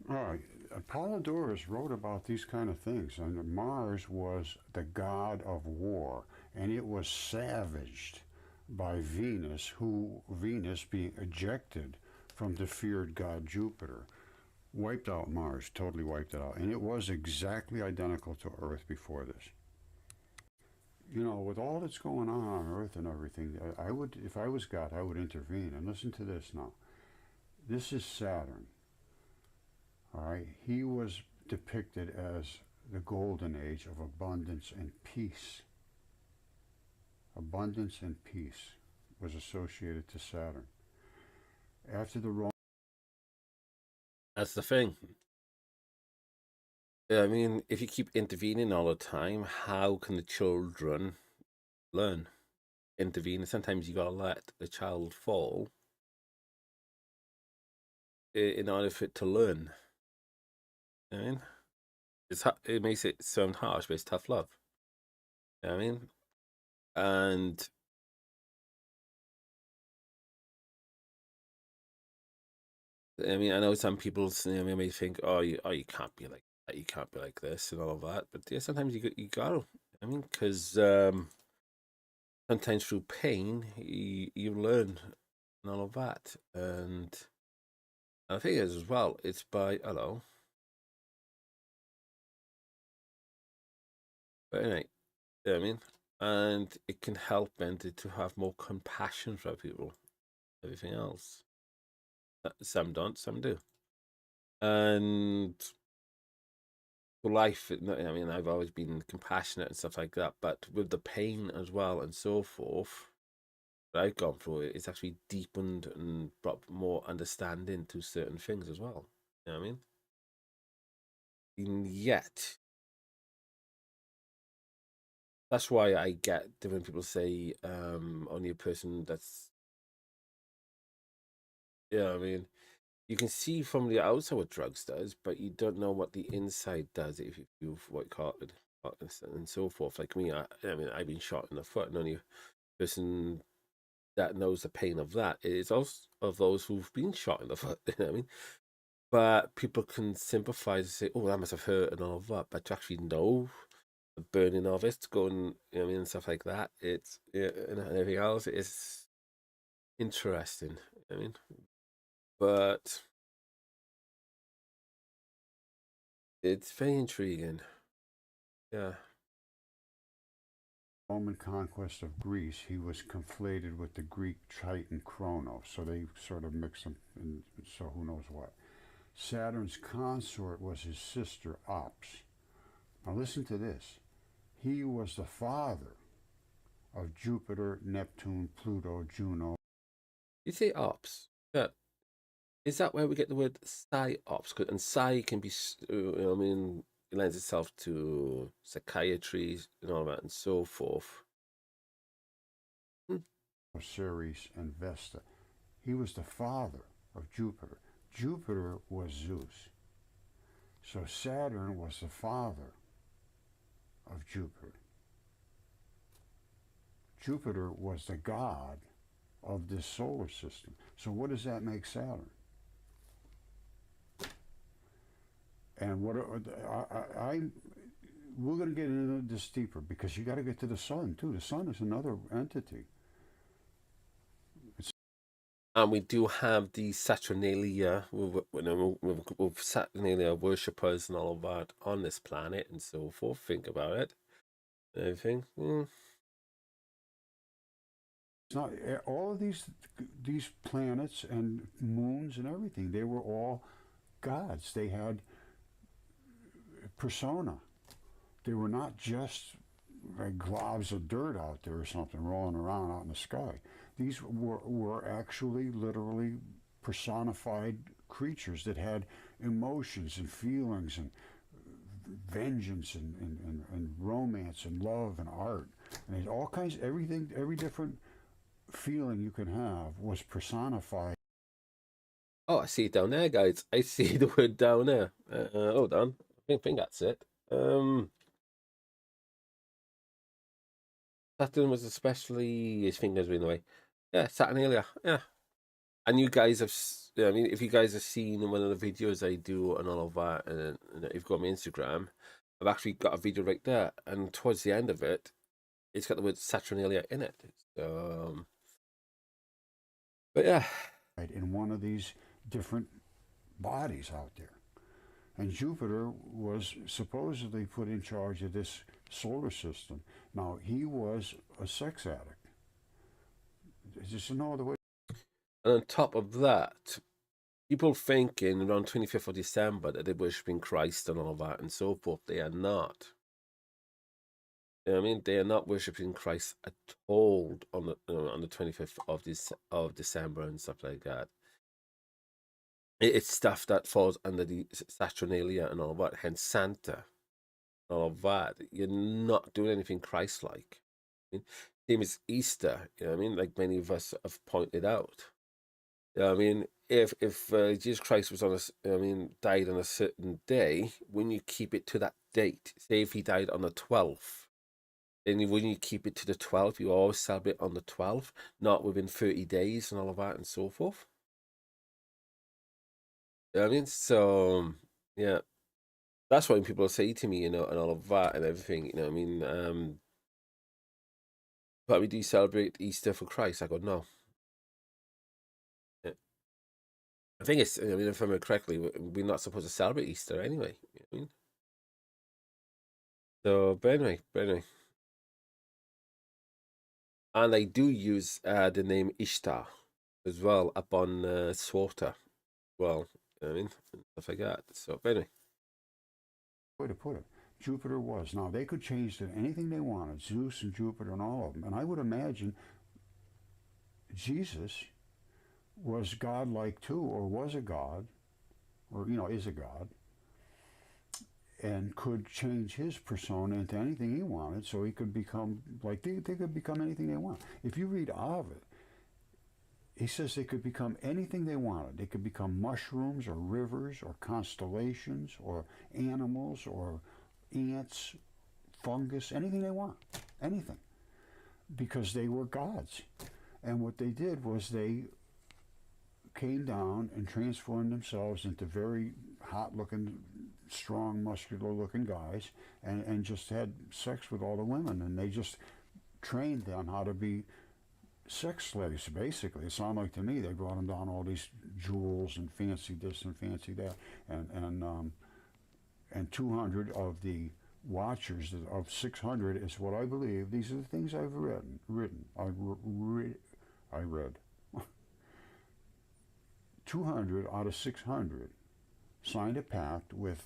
All right, Apollodorus wrote about these kind of things, and Mars was the god of war, and it was savaged by Venus, Venus being ejected from the feared god Jupiter, wiped out Mars, totally wiped it out, and it was exactly identical to Earth before this. You know, with all that's going on Earth and everything, I would, if I was God, I would intervene. And listen to this now. This is Saturn. All right, he was depicted as the golden age of abundance and peace. Abundance and peace was associated to Saturn. After the Roman, that's the thing. I mean, if you keep intervening all the time, how can the children learn? Intervene. Sometimes you gotta let the child fall in order for it to learn. I mean, it makes it sound harsh, but it's tough love. I mean, and I mean, I know some people may think, oh, you can't be like that, you can't be like this, and all of that. But yeah, sometimes you gotta. I mean, because sometimes through pain, you learn and all of that. And I think as well, it's by hello. But anyway, I mean, and it can help Bender to have more compassion for people. Everything else, some don't, some do, and for life. I mean, I've always been compassionate and stuff like that, but with the pain as well and so forth that I've gone through, it's actually deepened and brought more understanding to certain things as well. You know what I mean? And yet, that's why I get different people say, only a person that's, yeah, I mean, you can see from the outside what drugs does, but you don't know what the inside does if you've what you call it and so forth. Like me, I mean, I've been shot in the foot, and only person that knows the pain of that is also of those who've been shot in the foot. You know what I mean? But people can sympathize and say, "Oh, that must have hurt," and all of that. But to actually know the burning of it, going, you know what I mean, and stuff like that, it's yeah, and everything else is interesting. I mean, but it's very intriguing. Yeah. Roman conquest of Greece, he was conflated with the Greek Titan Kronos, so they sort of mix them, and so who knows what. Saturn's consort was his sister Ops. Now listen to this. He was the father of Jupiter, Neptune, Pluto, Juno. You say ops. Yeah. Is that where we get the word psyops? And psy can be, I mean, it lends itself to psychiatry and all that and so forth. Ceres, and Vesta. He was the father of Jupiter. Jupiter was Zeus. So Saturn was the father of Jupiter. Jupiter was the god of this solar system. So what does that make Saturn? And what we're going to get into this deeper because you got to get to the sun too. The sun is another entity. And we do have the Saturnalia with Saturnalia worshippers and all of that on this planet and so forth. Think about it. Everything. It's not all of these planets and moons and everything. They were all gods. They had persona. They were not just like globs of dirt out there or something rolling around out in the sky. These were actually literally personified creatures that had emotions and feelings and vengeance and romance and love and art. And all kinds, everything, every different feeling you can have was personified. Oh, I see it down there, guys. I see the word down there. Hold on. I think that's it. Saturn was especially his fingers were in the way. Yeah, Saturnalia. Yeah, and you guys have. I mean, if you guys have seen one of the videos I do and all of that, and if you've got my Instagram, I've actually got a video right there, and towards the end of it, it's got the word Saturnalia in it. But yeah, in one of these different bodies out there. And Jupiter was supposedly put in charge of this solar system. Now, he was a sex addict. There's just no other way. and on top of that, people thinking around 25th of December that they're worshiping Christ and all of that and so forth. They are not. You know what I mean, they are not worshiping Christ at all on the 25th of December and stuff like that. It's stuff that falls under the Saturnalia and all that, hence Santa and all of that. You're not doing anything Christ-like. I mean, same as Easter, you know what I mean? Like many of us have pointed out. You know what I mean? If Jesus Christ was on died on a certain day, when you keep it to that date, say if he died on the 12th, then when you keep it to the 12th, you always celebrate on the 12th, not within 30 days and all of that and so forth. You know what I mean? So, yeah, that's what people say to me, and all of that and everything, you know what I mean? But we do celebrate Easter for Christ. I go, no. Yeah. I think it's, I mean, if I remember correctly, we're not supposed to celebrate Easter anyway. You know what I mean? So, but anyway. And they do use the name Ishtar as well up on Swater. Well, you know what I mean? And stuff like that. So, but anyway. Way to put it. Jupiter was. Now, they could change to anything they wanted, Zeus and Jupiter and all of them. And I would imagine Jesus was godlike too, or was a god, or, is a god, and could change his persona into anything he wanted, so he could become, like, they could become anything they want. If you read Ovid, he says they could become anything they wanted. They could become mushrooms or rivers or constellations or animals or ants, fungus, anything they want, anything, because they were gods. And what they did was they came down and transformed themselves into very hot-looking, strong, muscular-looking guys, and just had sex with all the women, and they just trained them how to be sex slaves, basically. It sounded like to me they brought them down all these jewels and fancy this and fancy that, and 200 of the watchers of 600 is what I believe. These are the things I've I read. 200 out of 600 signed a pact with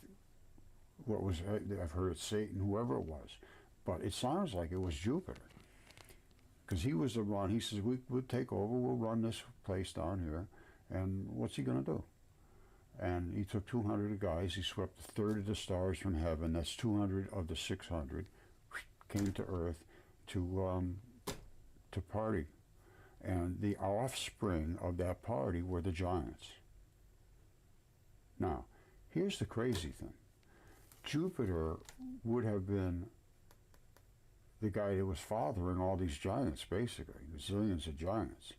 what was, I've heard it's Satan, whoever it was, but it sounds like it was Jupiter, because he was the one. He says, we'll take over, we'll run this place down here, and what's he going to do? And he took 200 guys, he swept a third of the stars from heaven, that's 200 of the 600, came to Earth to party. And the offspring of that party were the giants. Now, here's the crazy thing. Jupiter would have been the guy that was fathering all these giants, basically, zillions of giants.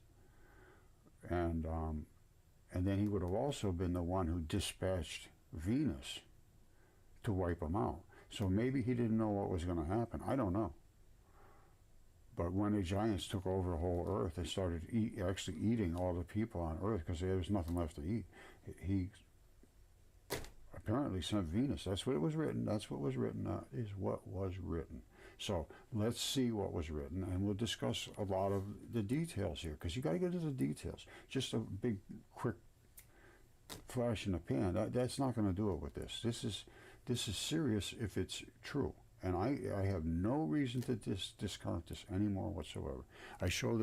And then he would have also been the one who dispatched Venus to wipe them out. So maybe he didn't know what was going to happen. I don't know. But when the giants took over the whole Earth, they started actually eating all the people on Earth because there was nothing left to eat. He apparently sent Venus. That's what it was written. That's what was written. That is what was written. So let's see what was written, and we'll discuss a lot of the details here, because you got to get into the details. Just a big, quick flash in the pan, that's not going to do it with this. This is serious if it's true. And I have no reason to discount this anymore whatsoever. I show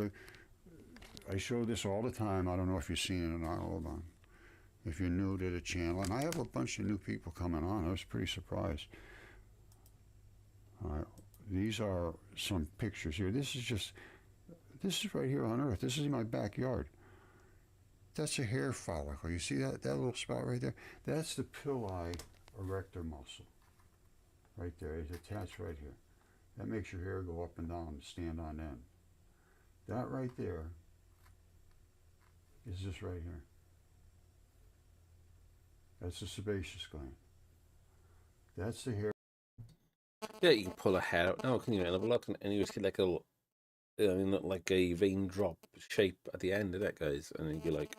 this all the time. I don't know if you've seen it or not. Hold on. If you're new to the channel, and I have a bunch of new people coming on. I was pretty surprised. All right. These are some pictures here. This is right here on Earth. This is my backyard. That's a hair follicle. You see that little spot right there? That's the pili erector muscle. Right there. It's attached right here. That makes your hair go up and down and stand on end. That right there is this right here. That's the sebaceous gland. That's the hair. Yeah, you can pull a hair out now, can you? And a lot, and you just get like a little, I mean, not like a vein drop shape at the end of that, guys. And then you're like,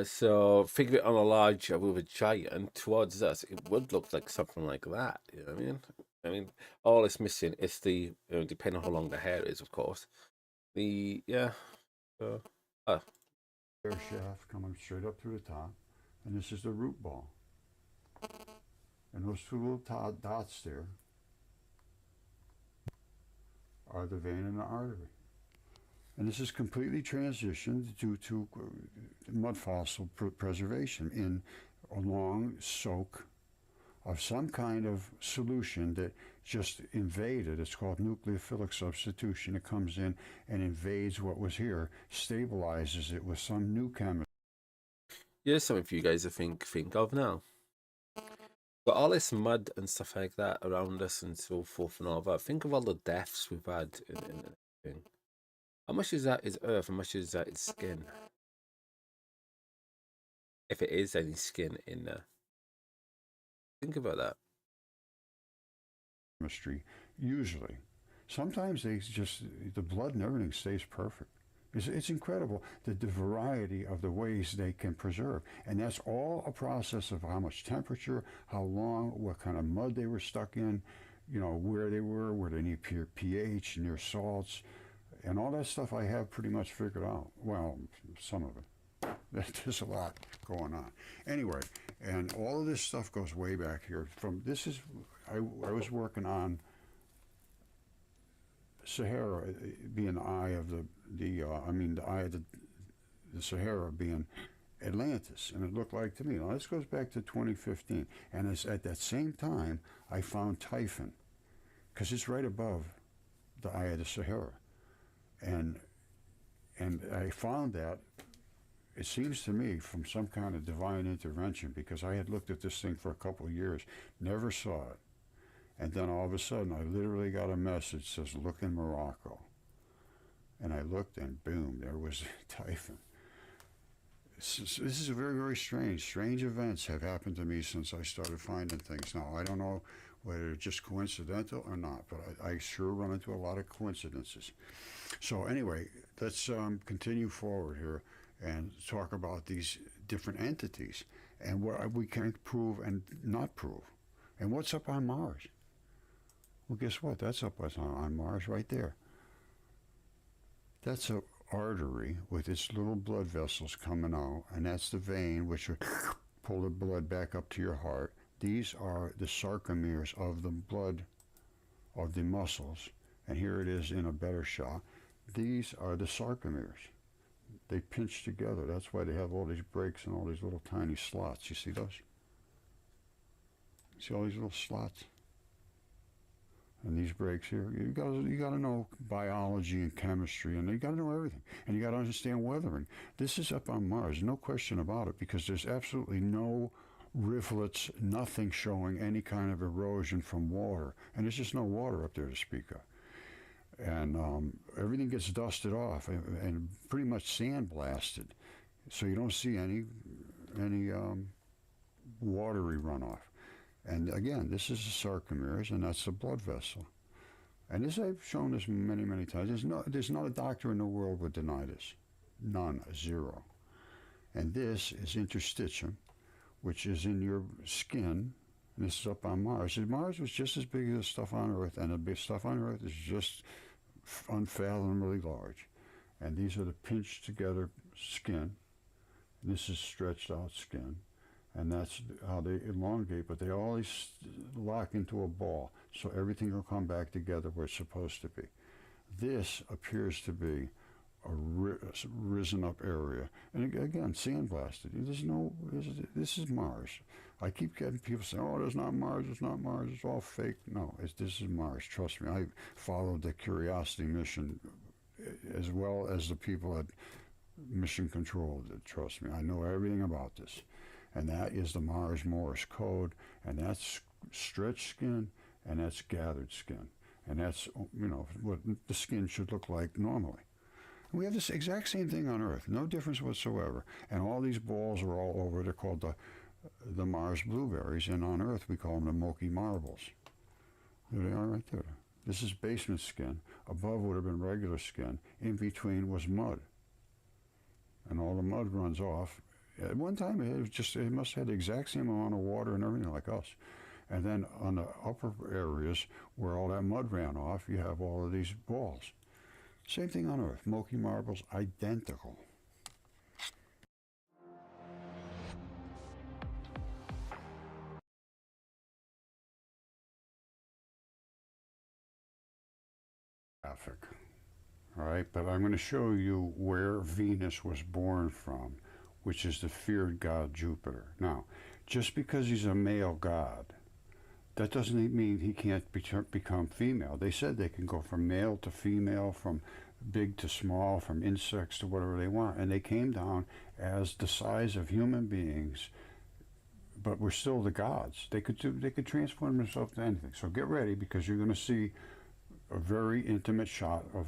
so figure it on a large with a giant towards us, it would look like something like that. You know what I mean? I mean, all it's missing is the, depending on how long the hair is, of course. Hair shaft coming straight up through the top, and this is the root ball. And those two little dots there are the vein and the artery. And this is completely transitioned due to mud fossil preservation in a long soak of some kind of solution that just invaded. It's called nucleophilic substitution. It comes in and invades what was here, stabilizes it with some new chemistry. Here's something for you guys to think of now. Got all this mud and stuff like that around us and so forth and all that. Think of all the deaths we've had in everything. How much is that is earth? How much is that is skin? If it is any skin in there. Think about that. Chemistry, usually. Sometimes they just, the blood and everything stays perfect. It's incredible the variety of the ways they can preserve. And that's all a process of how much temperature, how long, what kind of mud they were stuck in, you know, where they were they need pH, near salts, and all that stuff I have pretty much figured out. Well, some of it. There's a lot going on. Anyway, and all of this stuff goes way back here. I was working on Sahara being the eye of the eye of the Sahara being Atlantis, and it looked like to me. Now this goes back to 2015, and it's at that same time I found Typhon, because it's right above the eye of the Sahara, and I found that it seems to me from some kind of divine intervention, because I had looked at this thing for a couple of years, never saw it. And then all of a sudden, I literally got a message that says, look in Morocco. And I looked, and boom, there was Typhon. This is a very, very strange. Strange events have happened to me since I started finding things. Now, I don't know whether it's just coincidental or not, but I sure run into a lot of coincidences. So anyway, let's continue forward here and talk about these different entities and what we can prove and not prove. And what's up on Mars? Well, guess what? That's up on Mars right there. That's an artery with its little blood vessels coming out, and that's the vein which will pull the blood back up to your heart. These are the sarcomeres of the blood of the muscles, and here it is in a better shot. These are the sarcomeres. They pinch together. That's why they have all these breaks and all these little tiny slots. You see those? See all these little slots? And these breaks here, you got to know biology and chemistry, and you got to know everything, and you got to understand weathering. This is up on Mars, no question about it, because there's absolutely no rivulets, nothing showing any kind of erosion from water, and there's just no water up there to speak of. And everything gets dusted off and pretty much sandblasted, so you don't see any watery runoff. And again, this is the sarcomeres, and that's the blood vessel. And this, I've shown this many, many times. There's not a doctor in the world would deny this. None, zero. And this is interstitium, which is in your skin. And this is up on Mars. And Mars was just as big as the stuff on Earth, and the big stuff on Earth is just unfathomably large. And these are the pinched together skin. And this is stretched out skin. And that's how they elongate, but they always lock into a ball, so everything will come back together where it's supposed to be. This appears to be a risen up area, and again, sandblasted. This is Mars. I keep getting people saying, oh, there's not Mars, it's not Mars, it's all fake. No, this is Mars, trust me. I followed the Curiosity mission as well as the people at Mission Control did, trust me. I know everything about this. And that is the Mars Morse code, and that's stretched skin, and that's gathered skin. And that's, what the skin should look like normally. And we have this exact same thing on Earth, no difference whatsoever. And all these balls are all over. They're called the Mars blueberries, and on Earth we call them the Moki marbles. There they are right there. This is basement skin. Above would have been regular skin. In between was mud. And all the mud runs off. At one time, it must have had the exact same amount of water and everything like us. And then on the upper areas where all that mud ran off, you have all of these balls. Same thing on Earth. Moki marbles, identical. Graphic. All right, but I'm going to show you where Venus was born from, which is the feared god Jupiter. Now, just because he's a male god, that doesn't mean he can't become female. They said they can go from male to female, from big to small, from insects to whatever they want, and they came down as the size of human beings, but we're still the gods. They could transform themselves to anything. So get ready, because you're going to see a very intimate shot of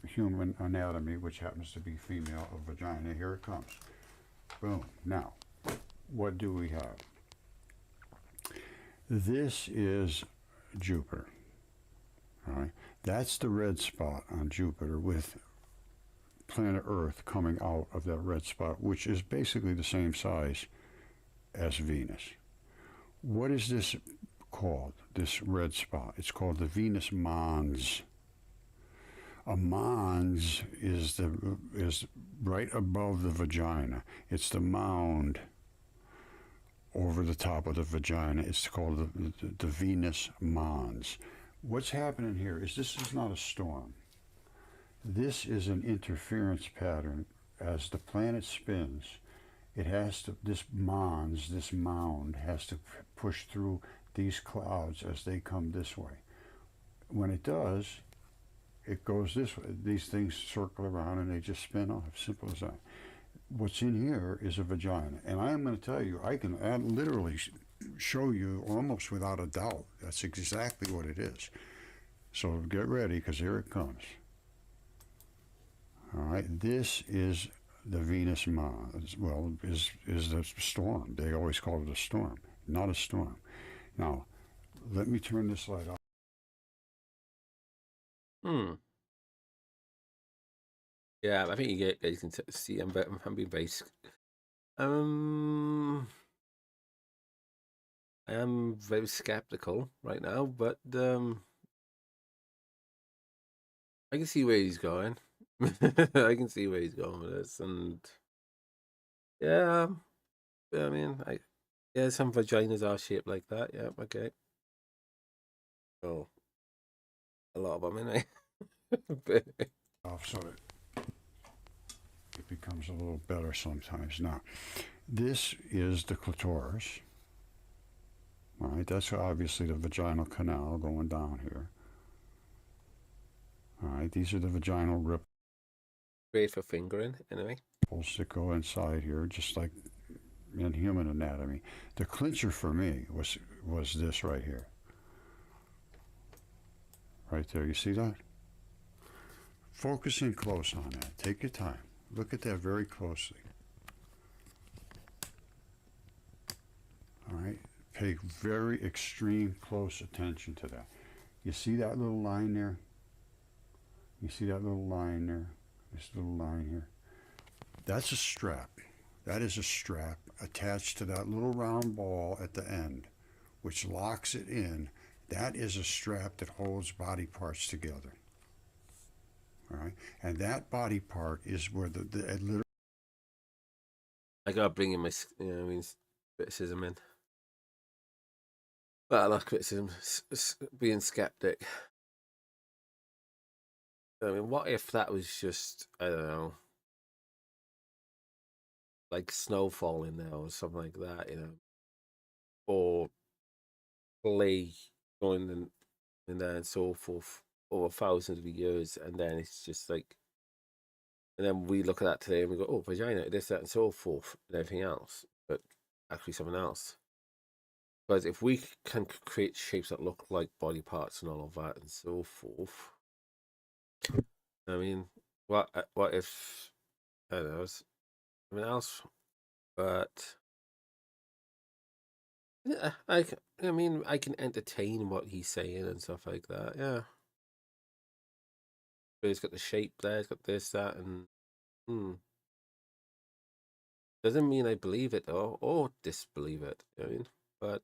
human anatomy, which happens to be female of vagina. Here it comes. Boom. Now, what do we have? This is Jupiter. All right. That's the red spot on Jupiter, with planet Earth coming out of that red spot, which is basically the same size as Venus. What is this called, this red spot? It's called the Venus Mons. A mons is right above the vagina. It's the mound over the top of the vagina. It's called the Venus Mons. What's happening here is this is not a storm. This is an interference pattern. As the planet spins, it has to, this mons, this mound, has to push through these clouds as they come this way. When it does, it goes this way. These things circle around and they just spin off. Simple as that. What's in here is a vagina. And I am going to tell you, I can literally show you almost without a doubt. That's exactly what it is. So get ready, because here it comes. All right, this is the Venus Mons. Well, is the storm. They always call it a storm, not a storm. Now, let me turn this light off. Yeah, I think you can see I'm being very. I am very skeptical right now, but I can see where he's going. I can see where he's going with this, and yeah, I mean, some vaginas are shaped like that. Yeah, okay. Oh, a lot of them, anyway. Off so it becomes a little better sometimes. Now, this is the clitoris. All right, that's obviously the vaginal canal going down here. All right, these are the vaginal ripples. Great for fingering, anyway. That go inside here, just like in human anatomy. The clincher for me was this right here. Right there, you see that? Focus in close on that. Take your time. Look at that very closely. All right, pay very extreme close attention to that. You see that little line there? You see that little line there? This little line here? That's a strap. That is a strap attached to that little round ball at the end, which locks it in. That is a strap that holds body parts together. All right, and that body part is where the literally. I gotta bring in my, criticism in. Well, not criticism, being skeptic. I mean, what if that was just, I don't know, like snow falling there or something like that, or clay going in there and so forth over thousands of years, and then it's just like, and then we look at that today and we go, oh, vagina, this, that, and so forth, and everything else, but actually something else. But if we can create shapes that look like body parts and all of that and so forth, I mean, what if, I don't know, something else? But yeah, I mean, I can entertain what he's saying and stuff like that. Yeah, but it's got the shape there. It's got this, that, and doesn't mean I believe it or disbelieve it. I mean, but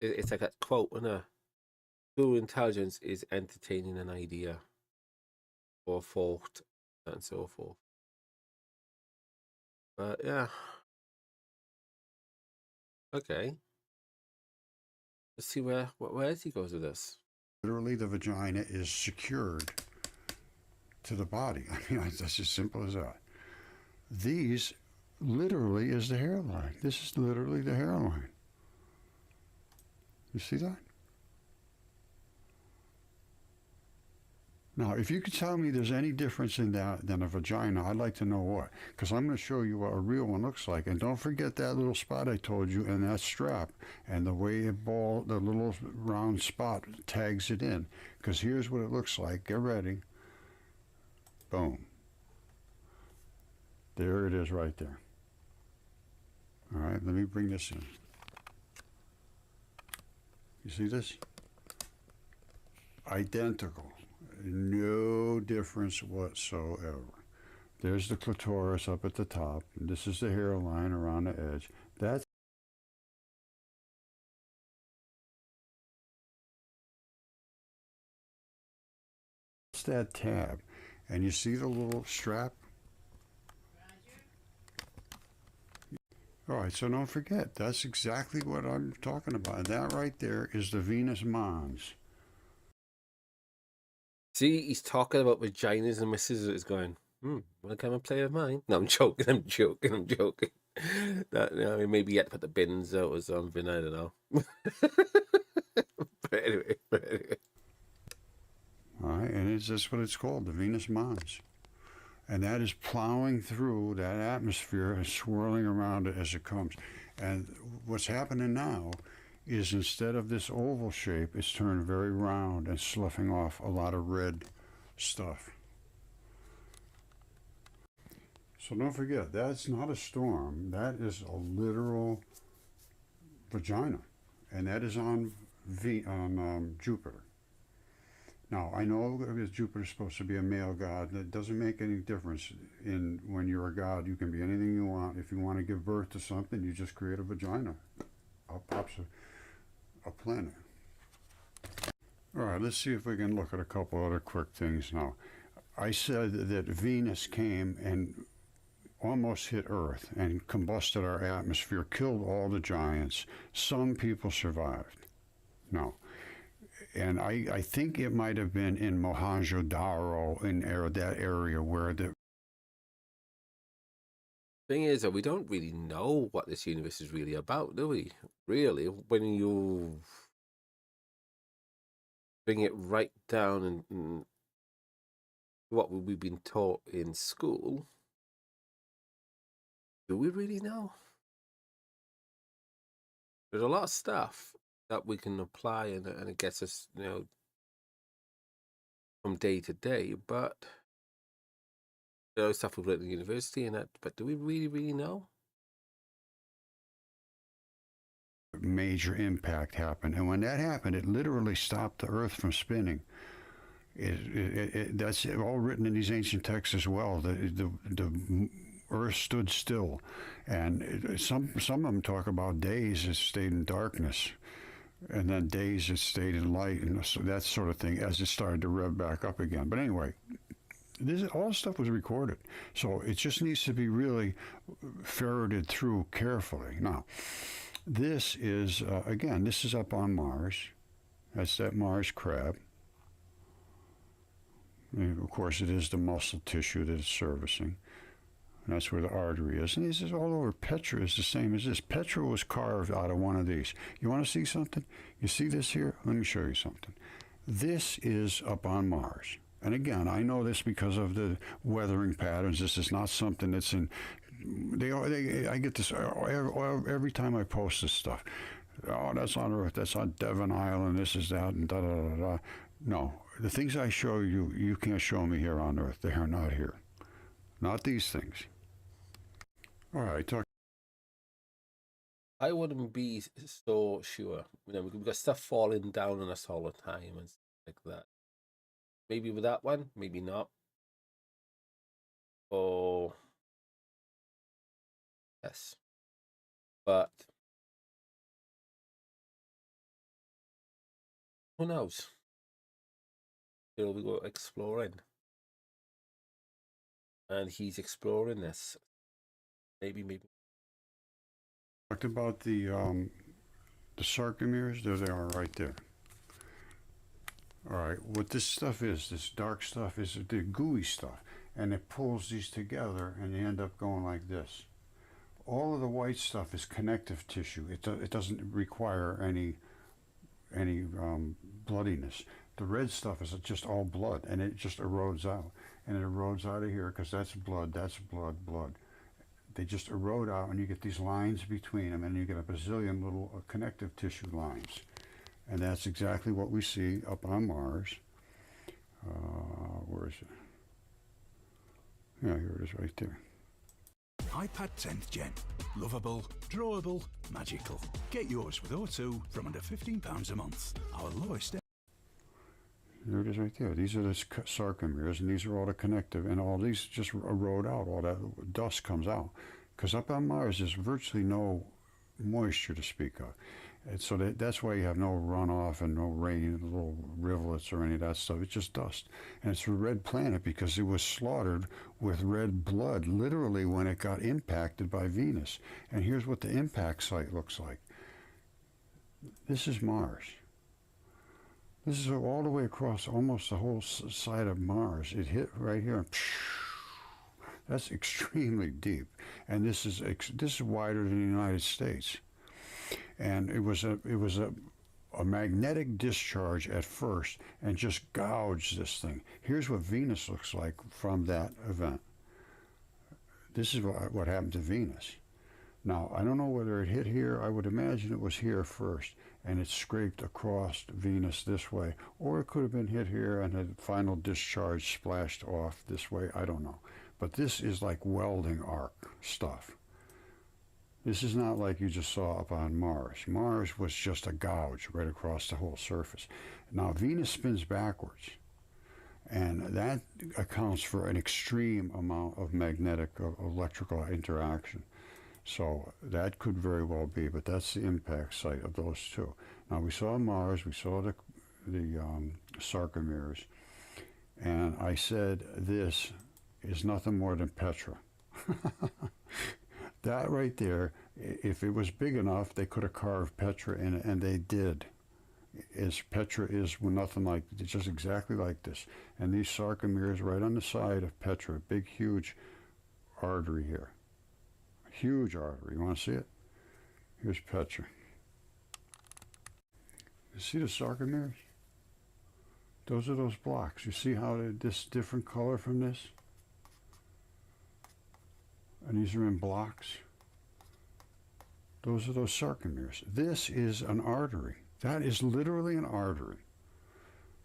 it's like that quote, true intelligence is entertaining an idea or thought and so forth. But yeah. Okay. Let's see where he goes with this. literally the vagina is secured to the body. I mean, that's as simple as that. These literally is the hairline. This is literally the hairline. You see that? Now, if you could tell me there's any difference in that than a vagina, I'd like to know what. Because I'm going to show you what a real one looks like. And don't forget that little spot I told you and that strap and the way the little round spot tags it in. Because here's what it looks like. Get ready. Boom. There it is right there. All right, let me bring this in. You see this? Identical. No difference whatsoever. There's the clitoris up at the top. And this is the hairline around the edge. That's that tab. And you see the little strap? All right, so don't forget, that's exactly what I'm talking about. That right there is the Venus Mons. See, he's talking about vaginas and Mrs. is going, want to come and play with mine? No, I'm joking, I'm joking. That, you know, maybe yet put the bins out or something, I don't know. but anyway. All right, and it's just what it's called, the Venus Mons. And that is plowing through that atmosphere and swirling around it as it comes. And what's happening now is instead of this oval shape, it's turned very round and sloughing off a lot of red stuff. So don't forget, that's not a storm. That is a literal vagina. And that is on Jupiter. Now, I know that Jupiter's supposed to be a male god. That doesn't make any difference. When you're a god, you can be anything you want. If you want to give birth to something, you just create a vagina. Out pops a planet. All right, let's see if we can look at a couple other quick things now. I said that Venus came and almost hit Earth and combusted our atmosphere, killed all the giants. Some people survived. No. And I think it might have been in Mohenjo-Daro, in that area where the Thing is that we don't really know what this universe is really about, do we? Really, when you bring it right down and what we've been taught in school, do we really know? There's a lot of stuff that we can apply and it gets us, you know, from day to day, but stuff we've learned in university and that, but do we really know? major impact happened. And when that happened, it literally stopped the Earth from spinning. That's all written in these ancient texts as well. The Earth stood still. And some of them talk about days it stayed in darkness, and then days it stayed in light, and so that sort of thing as it started to rev back up again. But anyway, all stuff was recorded. So it just needs to be really ferreted through carefully. Now, this is, again, this is up on Mars. That's that Mars crab. And of course, it is the muscle tissue that it's servicing. And that's where the artery is. And this is all over. Petra is the same as this. Petra was carved out of one of these. You want to see something? You see this here? Let me show you something. This is up on Mars. And again, I know this because of the weathering patterns. This is not something that's in... I get this every time I post this stuff. Oh, that's on Earth. That's on Devon Island. This is that, and da-da-da-da. No. The things I show you, you can't show me here on Earth. They are not here. Not these things. All right, I wouldn't be so sure. You know, we've got stuff falling down on us all the time and stuff like that. Maybe with that one, maybe not. Oh, yes. But who knows? Till we go exploring. And he's exploring this. Maybe. talked about the sarcomeres. There they are right there. All right, what this stuff is, this dark stuff, is the gooey stuff, and it pulls these together, and you end up going like this. All of the white stuff is connective tissue. It doesn't require any bloodiness. The red stuff is just all blood, and it just erodes out, and it erodes out of here because that's blood, blood. They just erode out, and you get these lines between them, and you get a bazillion little connective tissue lines. And that's exactly what we see up on Mars. Where is it? Yeah, here it is right there. iPad 10th Gen. Lovable, drawable, magical. Get yours with O2 from under £15 a month. Our lowest. There it is right there. These are the sarcomeres, and these are all the connective, and all these just erode out. All that dust comes out. Because up on Mars, there's virtually no moisture to speak of. And so that's why you have no runoff and no rain, little rivulets or any of that stuff. It's just dust. And it's a red planet because it was slaughtered with red blood, literally when it got impacted by Venus. And here's what the impact site looks like. This is Mars. This is all the way across almost the whole side of Mars. It hit right here. That's extremely deep. And this is wider than the United States. And it was a magnetic discharge at first and just gouged this thing. Here's what Venus looks like from that event. This is what happened to Venus. Now, I don't know whether it hit here. I would imagine it was here first, and it scraped across Venus this way. Or it could have been hit here and the final discharge splashed off this way. I don't know. But this is like welding arc stuff. This is not like you just saw up on Mars. Mars was just a gouge right across the whole surface. Now, Venus spins backwards, and that accounts for an extreme amount of magnetic, electrical interaction. So that could very well be, but that's the impact site of those two. Now, we saw Mars, we saw the sarcomeres, and I said this is nothing more than Petra. That right there, if it was big enough, they could have carved Petra in it, and they did. Petra is nothing like, it's just exactly like this. And these sarcomeres right on the side of Petra, big, huge artery here. Huge artery. You want to see it? Here's Petra. You see the sarcomeres? Those are those blocks. You see how this different color from this? And these are in blocks. Those are those sarcomeres. This is an artery. That is literally an artery.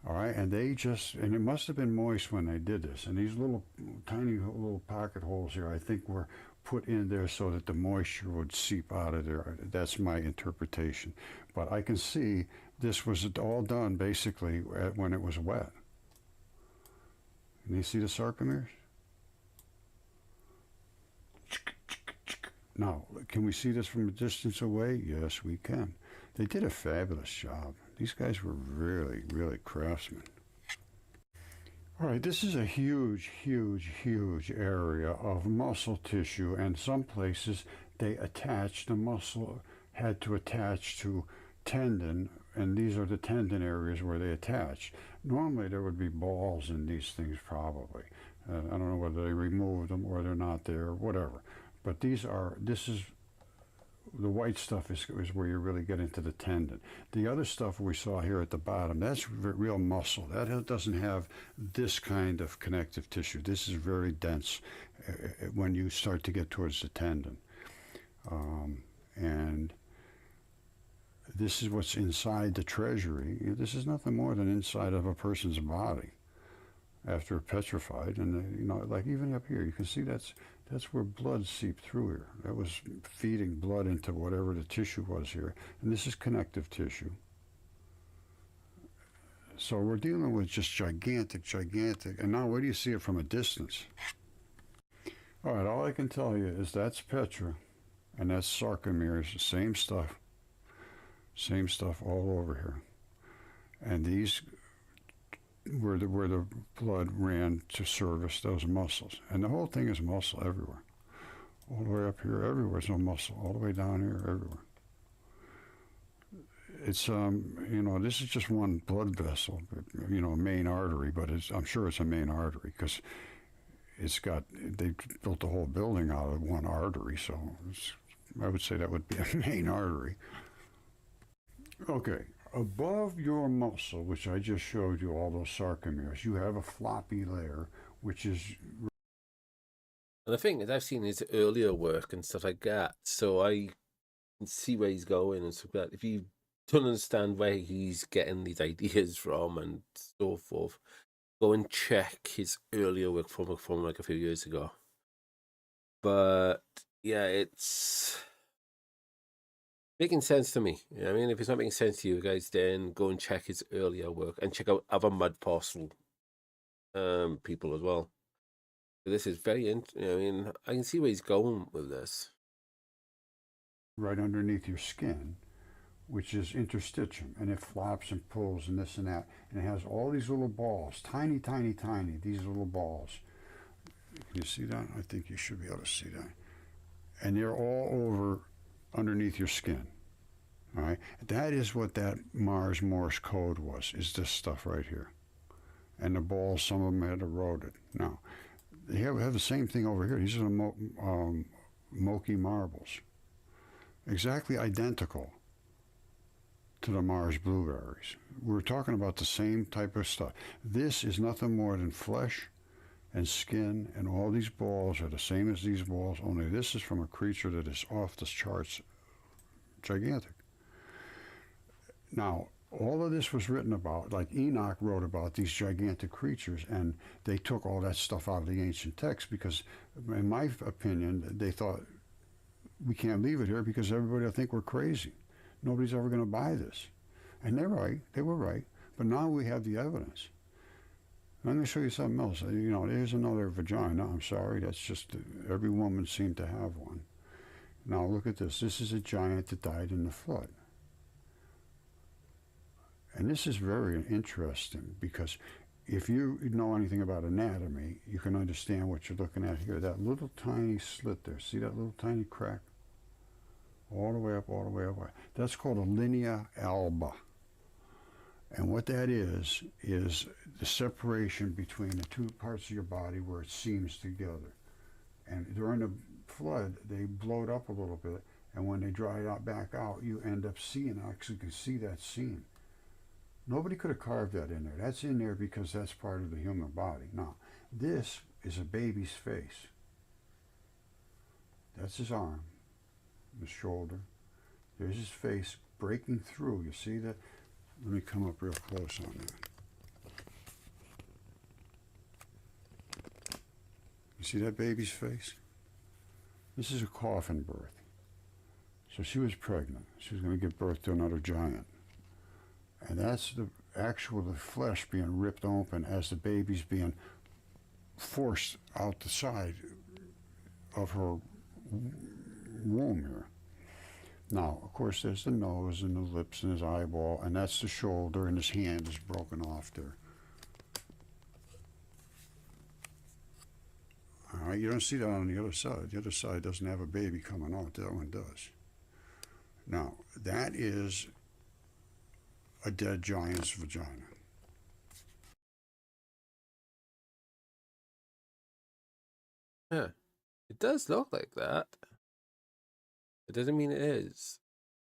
All right, and it must have been moist when they did this. And these little, tiny little pocket holes here, I think were put in there so that the moisture would seep out of there. That's my interpretation. But I can see this was all done basically when it was wet. And you see the sarcomeres? Now, can we see this from a distance away? Yes, we can. They did a fabulous job. These guys were really, really craftsmen. All right, this is a huge, huge, huge area of muscle tissue, and some places they attached, the muscle had to attach to tendon, and these are the tendon areas where they attach. Normally there would be balls in these things probably. I don't know whether they removed them or they're not there or whatever. But this is, the white stuff is where you really get into the tendon. The other stuff we saw here at the bottom, that's real muscle. That doesn't have this kind of connective tissue. This is very dense when you start to get towards the tendon. And this is what's inside the treasury. This is nothing more than inside of a person's body after petrified. And, like even up here, you can see that's where blood seeped through here. That was feeding blood into whatever the tissue was here. And this is connective tissue. So we're dealing with just gigantic, gigantic. And now where do you see it from a distance? All right, all I can tell you is that's Petra, and that's sarcomeres, the same stuff. Same stuff all over here. And these where the blood ran to service those muscles. And the whole thing is muscle everywhere. All the way up here, everywhere is no muscle. All the way down here, everywhere. it's you know, this is just one blood vessel, you know, main artery, but I'm sure it's a main artery because they built the whole building out of one artery, so I would say that would be a main artery. Okay, above your muscle, which I just showed you, all those sarcomeres, you have a floppy layer, which is... And the thing is, I've seen his earlier work and stuff like that, so I can see where he's going and stuff like that. If you don't understand where he's getting these ideas from and so forth, go and check his earlier work from like a few years ago. But yeah, it's making sense to me. You know what I mean? If it's not making sense to you guys, then go and check his earlier work and check out other mud parcel people as well. This is very interesting. I mean, I can see where he's going with this. Right underneath your skin, which is interstitium, and it flaps and pulls and this and that, and it has all these little balls, tiny, tiny, tiny, these little balls. Can you see that? I think you should be able to see that. And they're all over underneath your skin. All right? That is what that Mars Morse code was, is this stuff right here. And the balls, some of them had eroded. Now, they have the same thing over here. These are the Moki marbles. Exactly identical to the Mars blueberries. We're talking about the same type of stuff. This is nothing more than flesh and skin, and all these balls are the same as these balls, only this is from a creature that is off the charts gigantic. Now, all of this was written about, like Enoch wrote about these gigantic creatures, and they took all that stuff out of the ancient text because, in my opinion, they thought, we can't leave it here because everybody will think we're crazy. Nobody's ever going to buy this. And they're right. They were right. But now we have the evidence. I'm going to show you something else. You know, there's another vagina. I'm sorry. That's just, every woman seemed to have one. Now look at this. This is a giant that died in the flood. And this is very interesting because if you know anything about anatomy, you can understand what you're looking at here. That little tiny slit there. See that little tiny crack? All the way up, all the way up. That's called a linea alba. And what that is the separation between the two parts of your body where it seams together. And during the flood, they blowed up a little bit, and when they dried out back out, you end up seeing, actually can see that seam. Nobody could have carved that in there. That's in there because that's part of the human body. Now, this is a baby's face. That's his arm, his shoulder. There's his face breaking through. You see that? Let me come up real close on that. You see that baby's face? This is a coffin birth. So she was pregnant. She was going to give birth to another giant. And that's the flesh being ripped open as the baby's being forced out the side of her womb here. Now, of course, there's the nose and the lips and his eyeball, and that's the shoulder, and his hand is broken off there. All right, you don't see that on the other side. The other side doesn't have a baby coming out. That one does. Now, that is a dead giant's vagina. Yeah, it does look like that. It doesn't mean it is.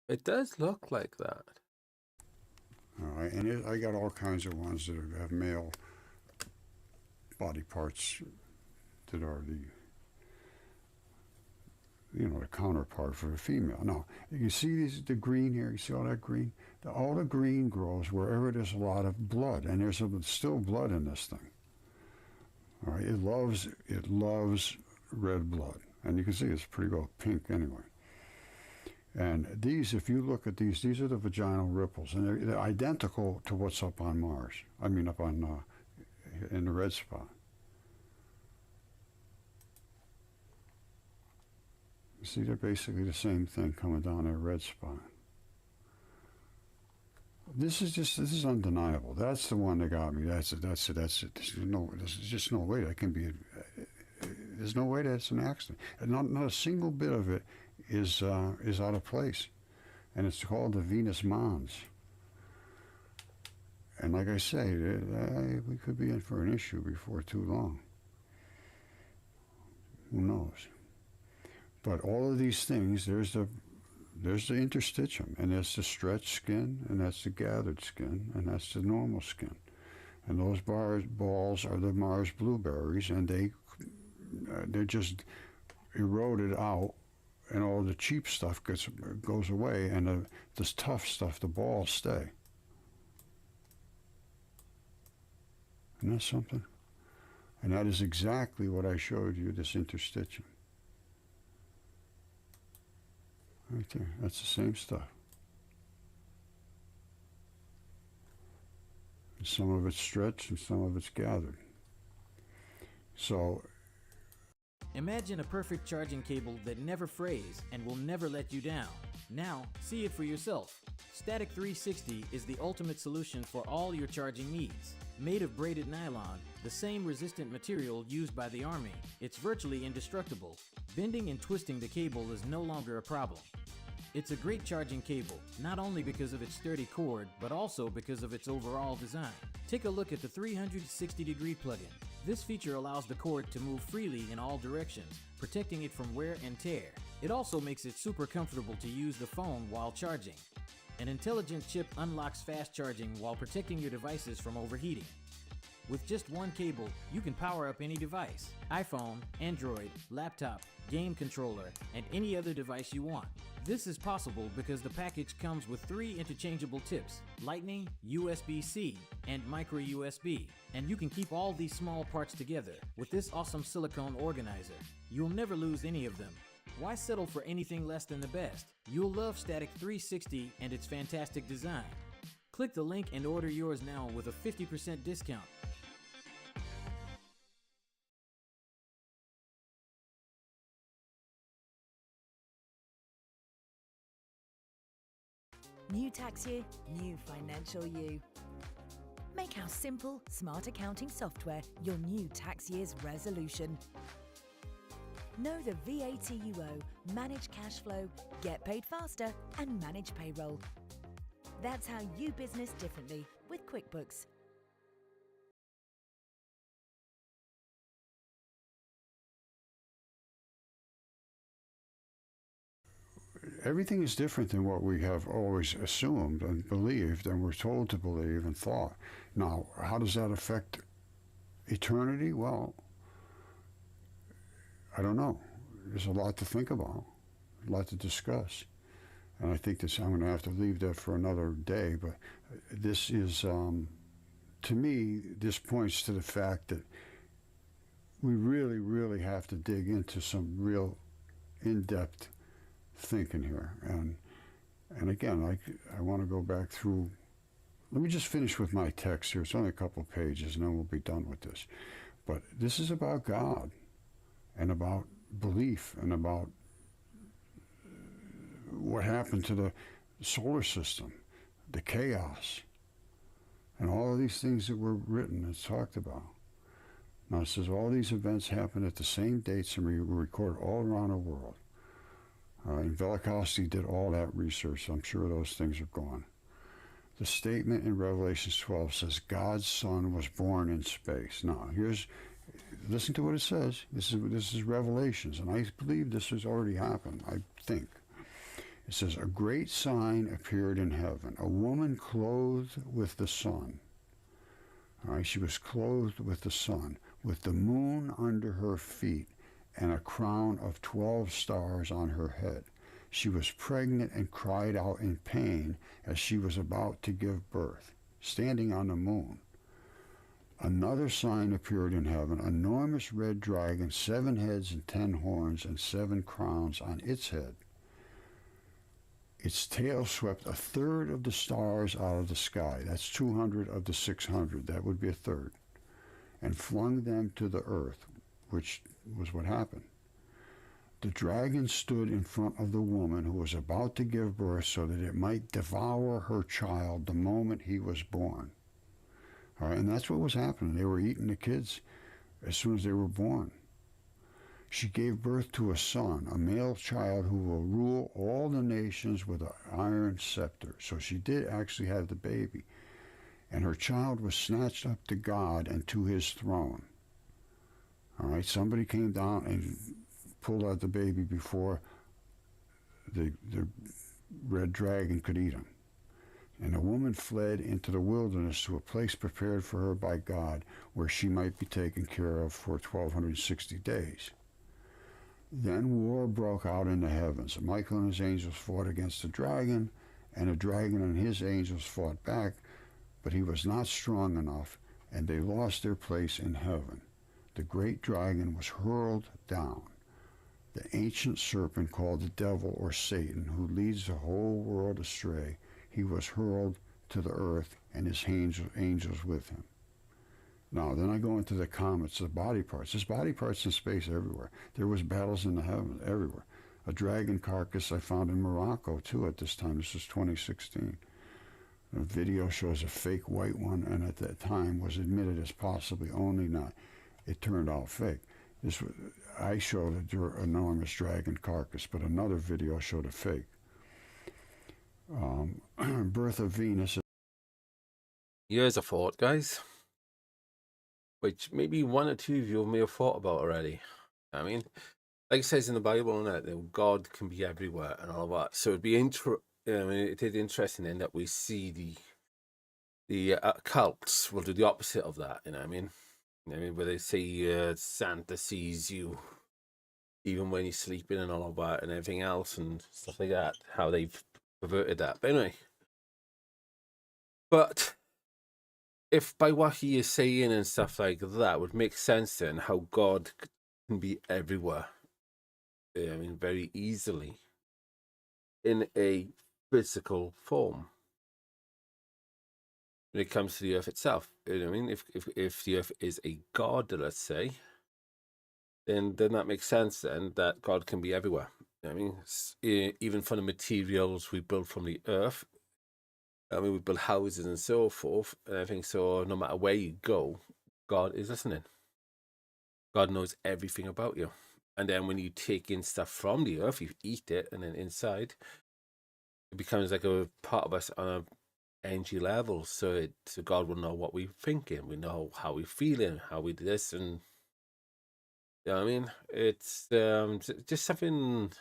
It does look like that. All right, and I got all kinds of ones that have male body parts that are the counterpart for a female. Now, you see the green here? You see all that green? All the green grows wherever there's a lot of blood, and there's still blood in this thing. All right, it loves red blood, and you can see it's pretty well pink anyway. And these, if you look at these are the vaginal ripples, and they're identical to what's up on Mars. I mean, up on in the red spot. You see, they're basically the same thing coming down that red spot. This is undeniable. That's the one that got me. That's it. There's just no way that can be. There's no way that's an accident. And not a single bit of it is out of place. and it's called the Venus Mons. And like I say, we could be in for an issue before too long. Who knows? But all of these things, there's the interstitium, and there's the stretched skin, and that's the gathered skin, and that's the normal skin. And those balls are the Mars blueberries, and they're just eroded out, and all the cheap stuff goes away, and this tough stuff, the balls stay. Isn't that something? And that is exactly what I showed you, this interstitium. Right there, that's the same stuff. And some of it's stretched and some of it's gathered. So, imagine a perfect charging cable that never frays and will never let you down. Now, see it for yourself. Static 360 is the ultimate solution for all your charging needs. Made of braided nylon, the same resistant material used by the Army, it's virtually indestructible. Bending and twisting the cable is no longer a problem. It's a great charging cable, not only because of its sturdy cord, but also because of its overall design. Take a look at the 360-degree plug-in. This feature allows the cord to move freely in all directions, protecting it from wear and tear. It also makes it super comfortable to use the phone while charging. An intelligent chip unlocks fast charging while protecting your devices from overheating. With just one cable, you can power up any device: iPhone, Android, laptop, game controller, and any other device you want. This is possible because the package comes with 3 interchangeable tips: Lightning, USB-C, and micro USB. And you can keep all these small parts together with this awesome silicone organizer. You'll never lose any of them. Why settle for anything less than the best? You'll love Static 360 and its fantastic design. Click the link and order yours now with a 50% discount. New tax year, new financial you. Make our simple, smart accounting software your new tax year's resolution. Know the VAT you owe, manage cash flow, get paid faster, and manage payroll. That's how you business differently with QuickBooks. everything is different than what we have always assumed and believed and were told to believe and thought. Now, how does that affect eternity? Well, I don't know. There's a lot to think about, a lot to discuss. And I think this, I'm going to have to leave that for another day, but this is, to me, this points to the fact that we really, really have to dig into some real in-depth thinking here. And again, I want to go back through, let me just finish with my text here. It's only a couple of pages and then we'll be done with this. But this is about God and about belief and about what happened to the solar system, the chaos, and all of these things that were written and talked about. Now it says all these events happen at the same dates and were recorded all around the world. And Velikovsky did all that research. So I'm sure those things are gone. The statement in Revelation 12 says God's Son was born in space. Now listen to what it says. This is Revelations, and I believe this has already happened, I think. It says, a great sign appeared in heaven, a woman clothed with the sun. All right, she was clothed with the sun, with the moon under her feet, and a crown of 12 stars on her head. She was pregnant and cried out in pain as she was about to give birth, standing on the moon. Another sign appeared in heaven, an enormous red dragon, 7 heads and 10 horns, and 7 crowns on its head. Its tail swept a third of the stars out of the sky. That's 200 of the 600. That would be a third. And flung them to the earth, which was what happened. The dragon stood in front of the woman who was about to give birth so that it might devour her child the moment he was born. All right, and that's what was happening. They were eating the kids as soon as they were born. She gave birth to a son, a male child who will rule all the nations with an iron scepter. So she did actually have the baby. And her child was snatched up to God and to his throne. All right, somebody came down and pulled out the baby before the red dragon could eat him. And the woman fled into the wilderness to a place prepared for her by God, where she might be taken care of for 1,260 days. Then war broke out in the heavens. Michael and his angels fought against the dragon, and the dragon and his angels fought back, but he was not strong enough, and they lost their place in heaven. The great dragon was hurled down, the ancient serpent called the devil or Satan, who leads the whole world astray. He was hurled to the earth, and his angels with him. Now, then I go into the comets, the body parts. There's body parts in space everywhere. There was battles in the heavens everywhere. A dragon carcass I found in Morocco, too, at this time. This was 2016. A video shows a fake white one, and at that time was admitted as possibly only not. It turned out fake. I showed an enormous dragon carcass, but another video showed a fake. Birth of Venus. Here's a thought, guys, which maybe one or two of you may have thought about already. I mean, like it says in the Bible, that God can be everywhere and all that. So it'd be it is interesting then that we see the cults will do the opposite of that. You know what I mean? Where they say Santa sees you even when you're sleeping and all of that and everything else and stuff like that. How they've perverted that. But anyway, but if by what he is saying and stuff like that would make sense, then how God can be everywhere. I mean, very easily in a physical form. When it comes to the earth itself, you know what I mean? If the earth is a god, let's say, then that makes sense then that God can be everywhere. You know what I mean? Even from the materials we build from the earth, I mean, we build houses and so forth, and everything. So no matter where you go, God is listening. God knows everything about you. And then when you take in stuff from the earth, you eat it, and then inside, it becomes like a part of us on a energy level, so God will know what we're thinking. We know how we're feeling, how we do this, and you know what I mean. It's just something.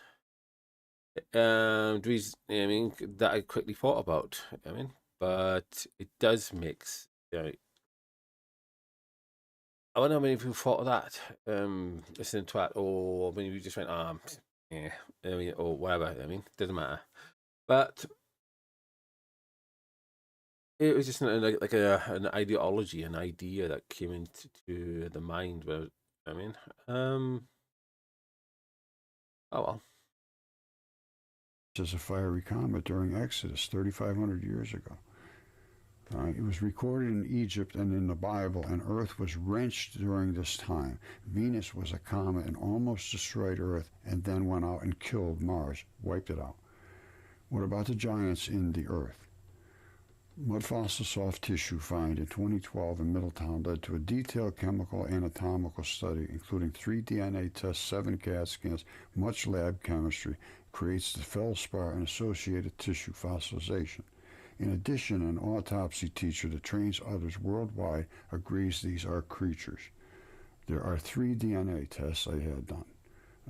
I mean, that I quickly thought about. I mean, but it does mix. I wonder how many people thought of that. Listening to that, or when you just went, yeah, I mean, or whatever. I mean, doesn't matter. But it was just like an ideology, an idea that came into the mind. Where I mean, oh well. As a fiery comet during Exodus 3,500 years ago. It was recorded in Egypt and in the Bible, and Earth was wrenched during this time. Venus was a comet and almost destroyed Earth, and then went out and killed Mars, wiped it out. What about the giants in the Earth? Mud fossil soft tissue find in 2012 in Middletown led to a detailed chemical anatomical study, including 3 DNA tests, 7 CAT scans, much lab chemistry, creates the feldspar and associated tissue fossilization. In addition, an autopsy teacher that trains others worldwide agrees these are creatures. There are 3 DNA tests I had done.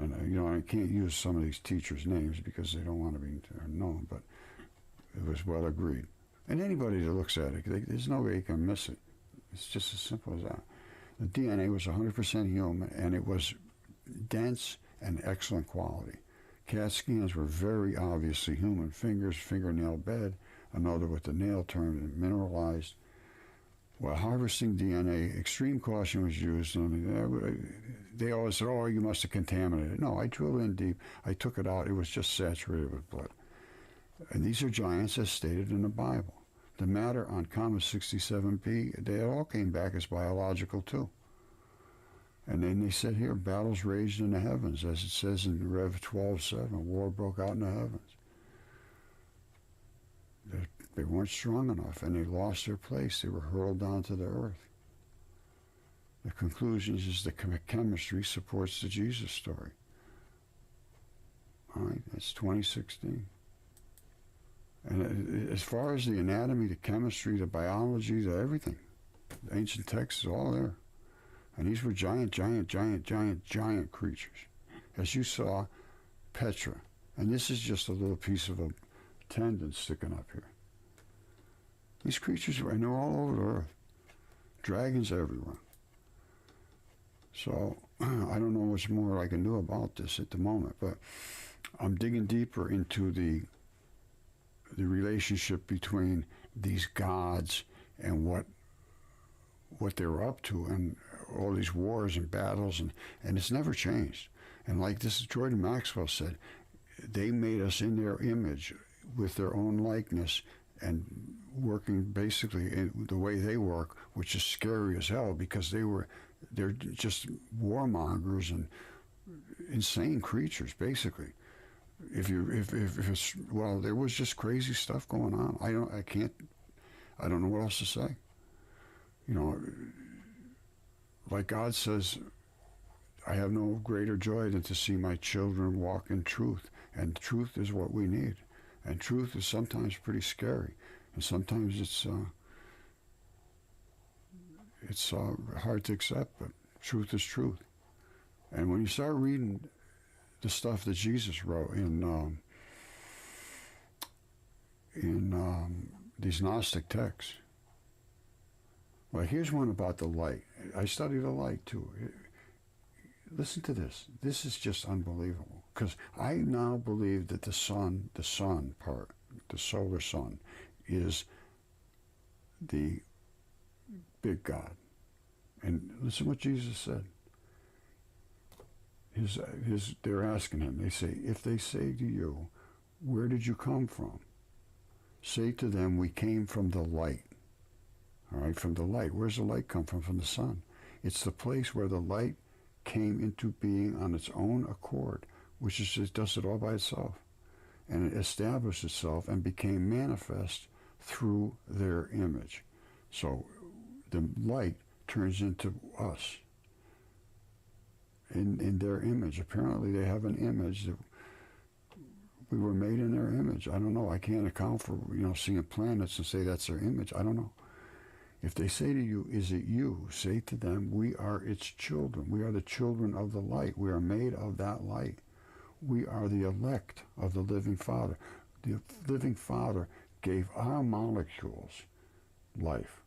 And, I can't use some of these teachers' names because they don't want to be known, but it was well agreed. And anybody that looks at it, there's no way you can miss it. It's just as simple as that. The DNA was 100% human, and it was dense and excellent quality. CAT scans were very obviously human fingers, fingernail bed, another with the nail turned and mineralized. While harvesting DNA, extreme caution was used. They always said, oh, you must have contaminated it. No, I drilled in deep. I took it out. It was just saturated with blood. And these are giants as stated in the Bible. The matter on Comet 67b, they all came back as biological too. And then they said here, battles raged in the heavens, as it says in Rev 12:7, war broke out in the heavens. They weren't strong enough, and they lost their place. They were hurled down to the earth. The conclusion is the chemistry supports the Jesus story. All right, that's 2016. And as far as the anatomy, the chemistry, the biology, the everything, the ancient texts is all there. And these were giant creatures. As you saw, Petra. And this is just a little piece of a tendon sticking up here. These creatures, and they're all over the earth. Dragons everywhere. So, I don't know much more I can do about this at the moment, but I'm digging deeper into the relationship between these gods and what they were up to, and all these wars and battles, and it's never changed. And like this, Jordan Maxwell said, they made us in their image with their own likeness and working basically in the way they work, which is scary as hell because they're just warmongers and insane creatures, basically. If it's, well, there was just crazy stuff going on. I don't know what else to say. You know, like God says, I have no greater joy than to see my children walk in truth. And truth is what we need. And truth is sometimes pretty scary. And sometimes it's hard to accept, but truth is truth. And when you start reading the stuff that Jesus wrote in these Gnostic texts, well, here's one about the light. I study the light too. Listen to this. This is just unbelievable. Because I now believe that the sun part, the solar sun, is the big God. And listen what Jesus said. They're asking him, they say, if they say to you, where did you come from? Say to them, we came from the light. All right, from the light. Where's the light come from? From the sun. It's the place where the light came into being on its own accord, which is it does it all by itself. And it established itself and became manifest through their image. So the light turns into us in their image. Apparently they have an image that we were made in their image. I don't know. I can't account for, seeing planets and say that's their image. I don't know. If they say to you, is it you? Say to them, we are its children. We are the children of the light. We are made of that light. We are the elect of the living Father. The living Father gave our molecules life.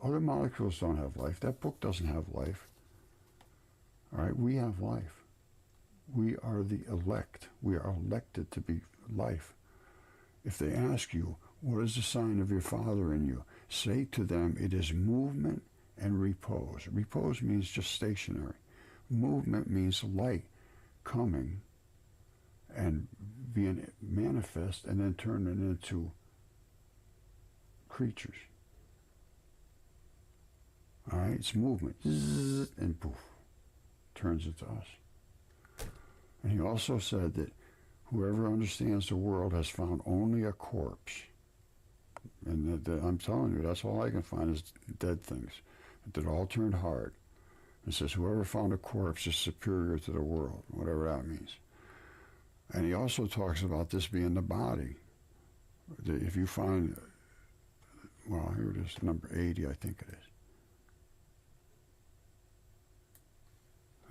Other molecules don't have life. That book doesn't have life. All right, we have life. We are the elect. We are elected to be life. If they ask you, what is the sign of your Father in you? Say to them, it is movement and repose. Repose means just stationary. Movement means light coming and being manifest and then turning into creatures. All right, it's movement. Zzz, and poof, turns into us. And he also said that whoever understands the world has found only a corpse. And I'm telling you, that's all I can find is dead things that all turned hard. It says, whoever found a corpse is superior to the world, whatever that means. And he also talks about this being the body. If you find, well, here it is, number 80, I think it is.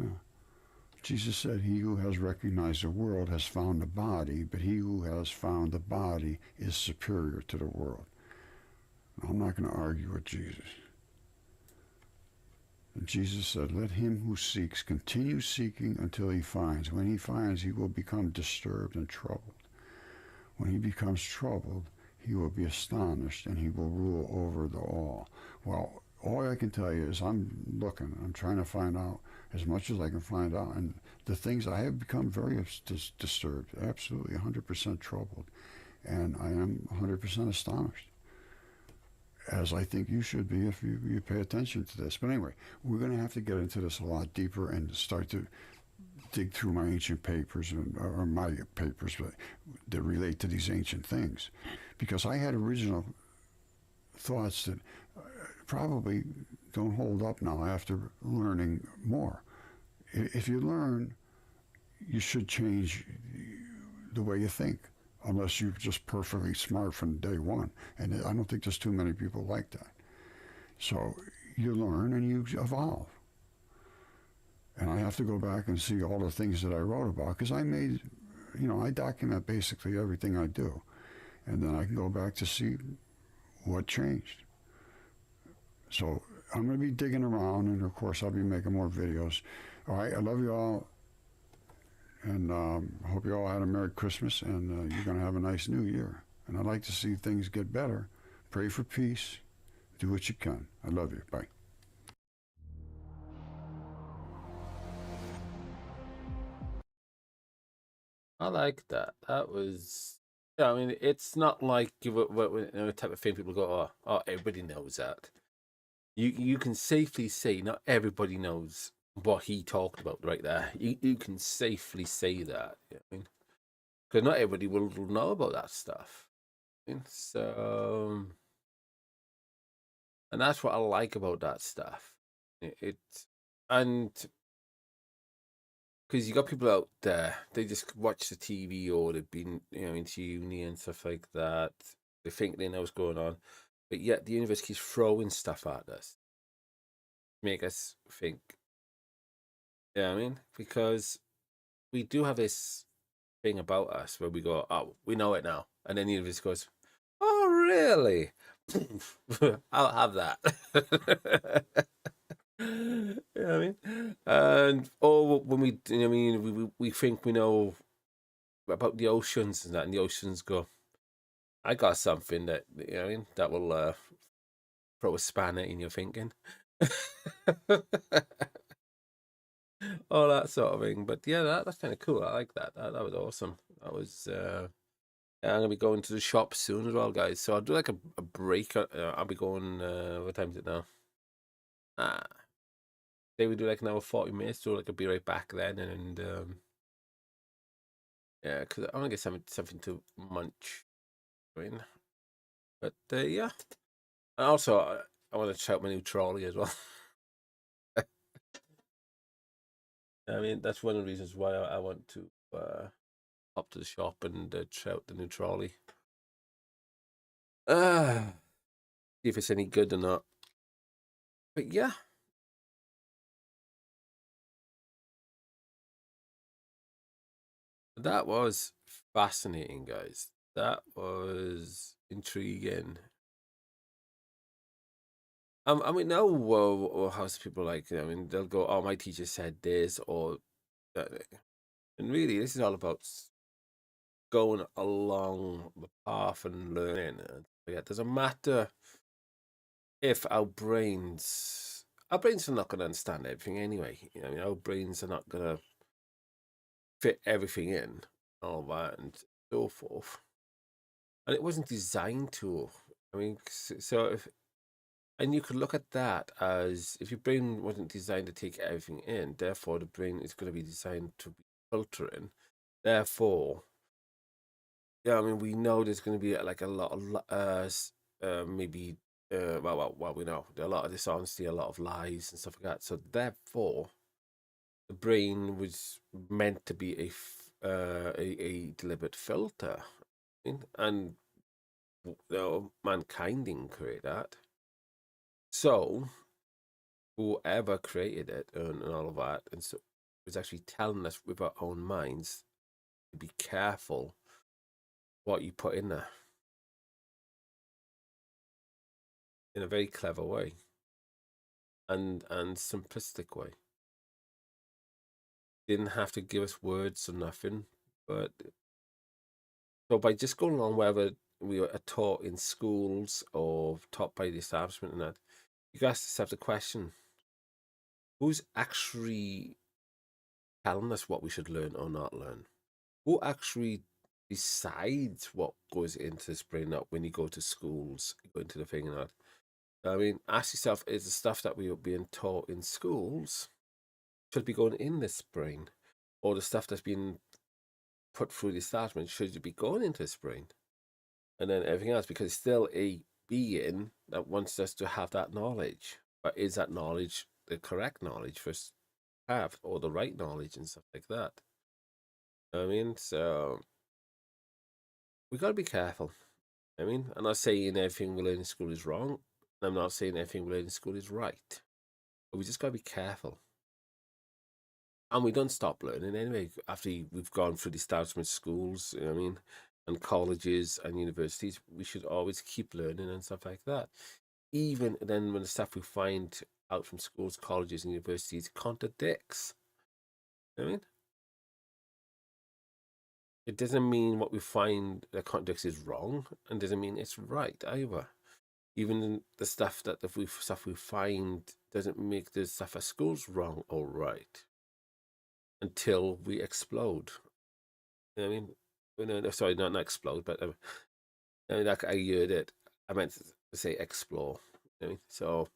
Huh. Jesus said, he who has recognized the world has found the body, but he who has found the body is superior to the world. I'm not going to argue with Jesus. And Jesus said, let him who seeks continue seeking until he finds. When he finds, he will become disturbed and troubled. When he becomes troubled, he will be astonished and he will rule over the all. Well, all I can tell you is I'm looking. I'm trying to find out as much as I can find out. And the things I have become very disturbed, absolutely 100% troubled. And I am 100% astonished, as I think you should be if you pay attention to this. But anyway, we're going to have to get into this a lot deeper and start to dig through my ancient papers, or my papers that relate to these ancient things. Because I had original thoughts that probably don't hold up now after learning more. If you learn, you should change the way you think, unless you're just perfectly smart from day one. And I don't think there's too many people like that. So you learn and you evolve. And I have to go back and see all the things that I wrote about, because I made, I document basically everything I do. And then I can go back to see what changed. So I'm going to be digging around, and of course I'll be making more videos. All right, I love you all, and I hope you all had a Merry Christmas, and you're going to have a nice New Year. And I'd like to see things get better. Pray for peace. Do what you can. I love you. Bye. I like that. That was, yeah. I mean, it's not like the type of thing people go, oh, everybody knows that. You can safely say not everybody knows what he talked about right there. You can safely say that. You know what I mean, because not everybody will know about that stuff. So, and that's what I like about that stuff. And because you got people out there, they just watch the TV, or they've been, into uni and stuff like that. They think they know what's going on, but yet the universe keeps throwing stuff at us, make us think. Yeah, I mean, because we do have this thing about us where we go, oh, we know it now, and then the universe goes, oh, really? I'll have that. You know what I mean? And when we think we know about the oceans and that, and the oceans go, I got something that, that will throw a spanner in your thinking. All that sort of thing. But yeah, that's kind of cool. I like that. That was awesome. That was I'm gonna be going to the shop soon as well, guys. So I'll do like a break. I'll be going. What time is it now? Say we do like another 40 minutes, so like I'll be right back then, and yeah, because I want to get something to munch. But yeah, and also I want to check out my new trolley as well. I mean, that's one of the reasons why I want to hop to the shop and check out the new trolley. See if it's any good or not. But yeah. That was fascinating, guys. That was intriguing. I mean, now, how's people like? I mean, they'll go, "Oh, my teacher said this," or, and really, this is all about going along the path and learning. And yeah, it doesn't matter if our brains are not going to understand everything anyway. I mean, our brains are not going to fit everything in, all that, and so forth. And it wasn't designed to. I mean, so if, and you could look at that as, if your brain wasn't designed to take everything in, therefore the brain is going to be designed to be filtering. Therefore, yeah, I mean, we know there's going to be like a lot of maybe well, we know there are a lot of dishonesty, a lot of lies and stuff like that. So therefore, the brain was meant to be a deliberate filter, and mankind didn't create that. So whoever created it and all of that, and so was actually telling us with our own minds to be careful what you put in there, in a very clever way and simplistic way. Didn't have to give us words or nothing, but so by just going along wherever we are taught in schools or taught by the establishment and that, you guys just have to question, who's actually telling us what we should learn or not learn? Who actually decides what goes into this brain up when you go to schools, go into the thing and that? I mean, ask yourself, is the stuff that we are being taught in schools should be going in this brain? Or the stuff that's been put through the establishment, should it be going into this brain? And then everything else, because it's still a being that wants us to have that knowledge. but is that knowledge the correct knowledge for us to have, or the right knowledge and stuff like that? I mean, so we got to be careful. I mean, I'm not saying everything we learn in school is wrong. I'm not saying everything we learn in school is right. But we just got to be careful. And we don't stop learning anyway after we've gone through the establishment schools, you know what I mean, and colleges and universities. We should always keep learning and stuff like that. Even then, when the stuff we find out from schools, colleges, and universities contradicts. You know what I mean, it doesn't mean what we find that contradicts is wrong, and doesn't mean it's right either. Even the stuff that stuff we find doesn't make the stuff at school's wrong or right until we explode. You know what I mean? No, sorry, not explode, but I mean, like I heard it. I meant to say explore. You know what I mean? So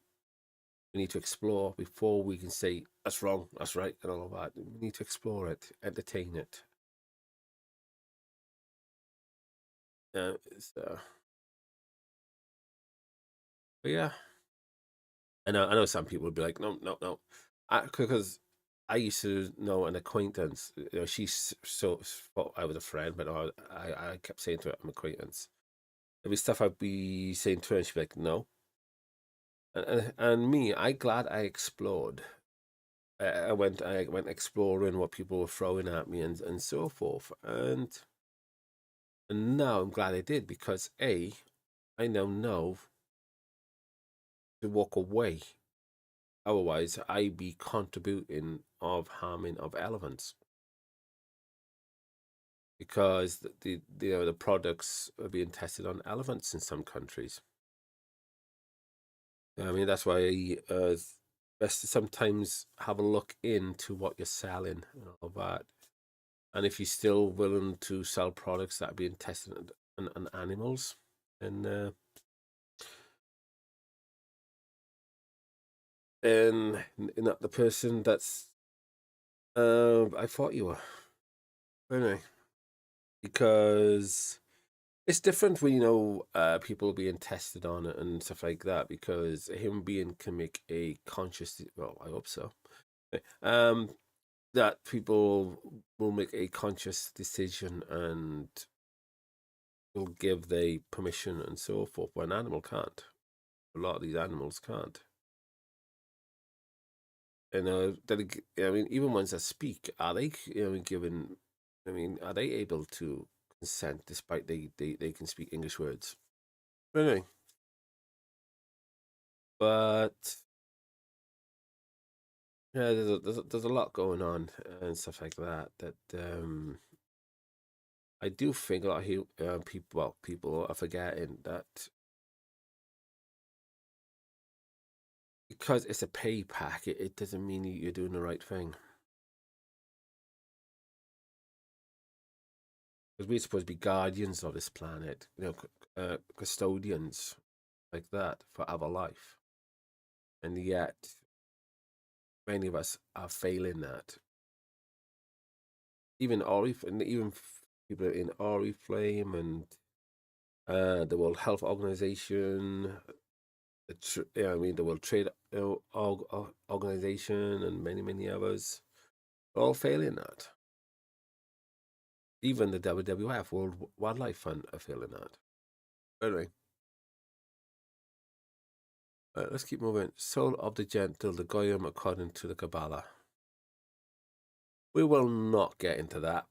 we need to explore before we can say that's wrong, that's right, and all of that. We need to explore it, entertain it. So, but yeah, I know some people would be like, no, no, no, because I used to know an acquaintance. You know, she so thought I was a friend, but no, I kept saying to her, I'm an acquaintance. There'd be stuff I'd be saying to her, and she'd be like, no. And me, I glad I explored. I went exploring what people were throwing at me and so forth, and now I'm glad I did, because I now know to walk away. Otherwise, I be contributing of harming of elephants, because the products are being tested on elephants in some countries. I mean, that's why best to sometimes have a look into what you're selling and all that. And if you're still willing to sell products that are being tested on animals, and not the person that's I thought you were. Anyway, because it's different when people being tested on it and stuff like that, because a human being can make a conscious, well, I hope so, that people will make a conscious decision and will give the permission and so forth, when an animal can't. A lot of these animals can't. And I mean, even ones that speak, are they given? I mean, are they able to consent despite they can speak English words? Anyway, but yeah, there's a lot going on and stuff like that. I do think a lot of people are forgetting that because it's a pay packet, it doesn't mean you're doing the right thing. Because we're supposed to be guardians of this planet, custodians like that for our life, and yet many of us are failing that. Even even people in Oriflame and the World Health Organization, the World Trade Organization, and many others are all failing that. Even the WWF, World Wildlife Fund, are failing that. Anyway, let's keep moving. Soul of the Gentle, the Goyim according to the Kabbalah. We will not get into that.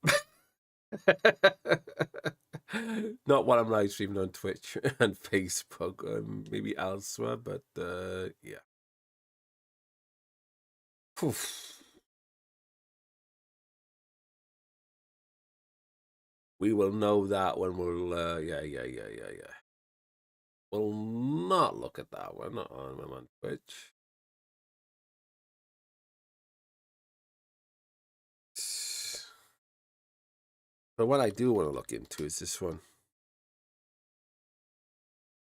Not while I'm live streaming on Twitch and Facebook, maybe elsewhere, but yeah. Oof. We will know that when we'll yeah. We'll not look at that one on Twitch. But what I do want to look into is this one.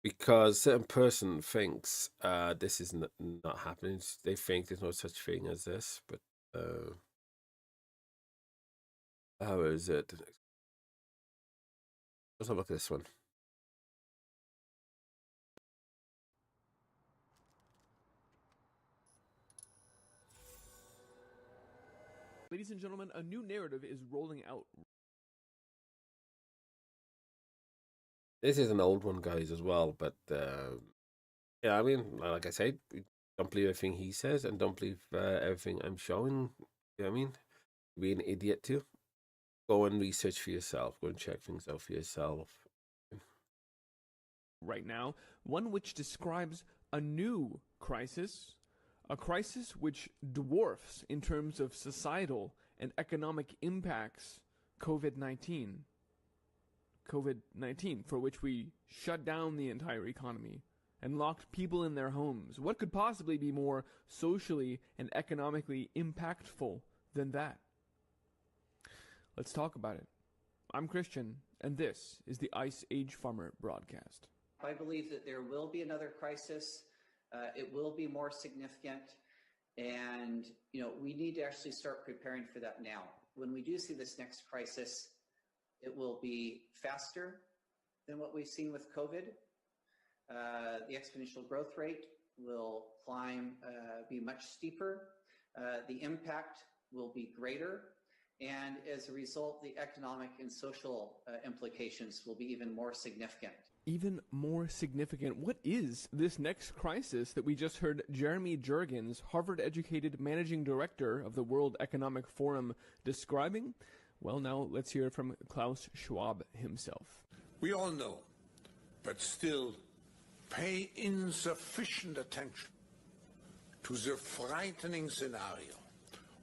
Because a certain person thinks this is not happening. They think there's no such thing as this, but how is it? Let's have a look at this one. Ladies and gentlemen, a new narrative is rolling out. This is an old one, guys, as well. But yeah, I mean, like I said, don't believe everything he says, and don't believe everything I'm showing. You know what I mean? Be an idiot too. Go and research for yourself. Go and check things out for yourself. Right now, one which describes a new crisis, a crisis which dwarfs in terms of societal and economic impacts COVID-19. COVID-19, for which we shut down the entire economy and locked people in their homes. What could possibly be more socially and economically impactful than that? Let's talk about it. I'm Christian, and this is the Ice Age Farmer broadcast. I believe that there will be another crisis. It will be more significant. And, we need to actually start preparing for that now. When we do see this next crisis, it will be faster than what we've seen with COVID. The exponential growth rate will climb, be much steeper. The impact will be greater. And as a result, the economic and social implications will be even more significant. Even more significant. What is this next crisis that we just heard Jeremy Jurgens, Harvard-educated managing director of the World Economic Forum, describing? Well, now let's hear from Klaus Schwab himself. We all know, but still pay insufficient attention to the frightening scenario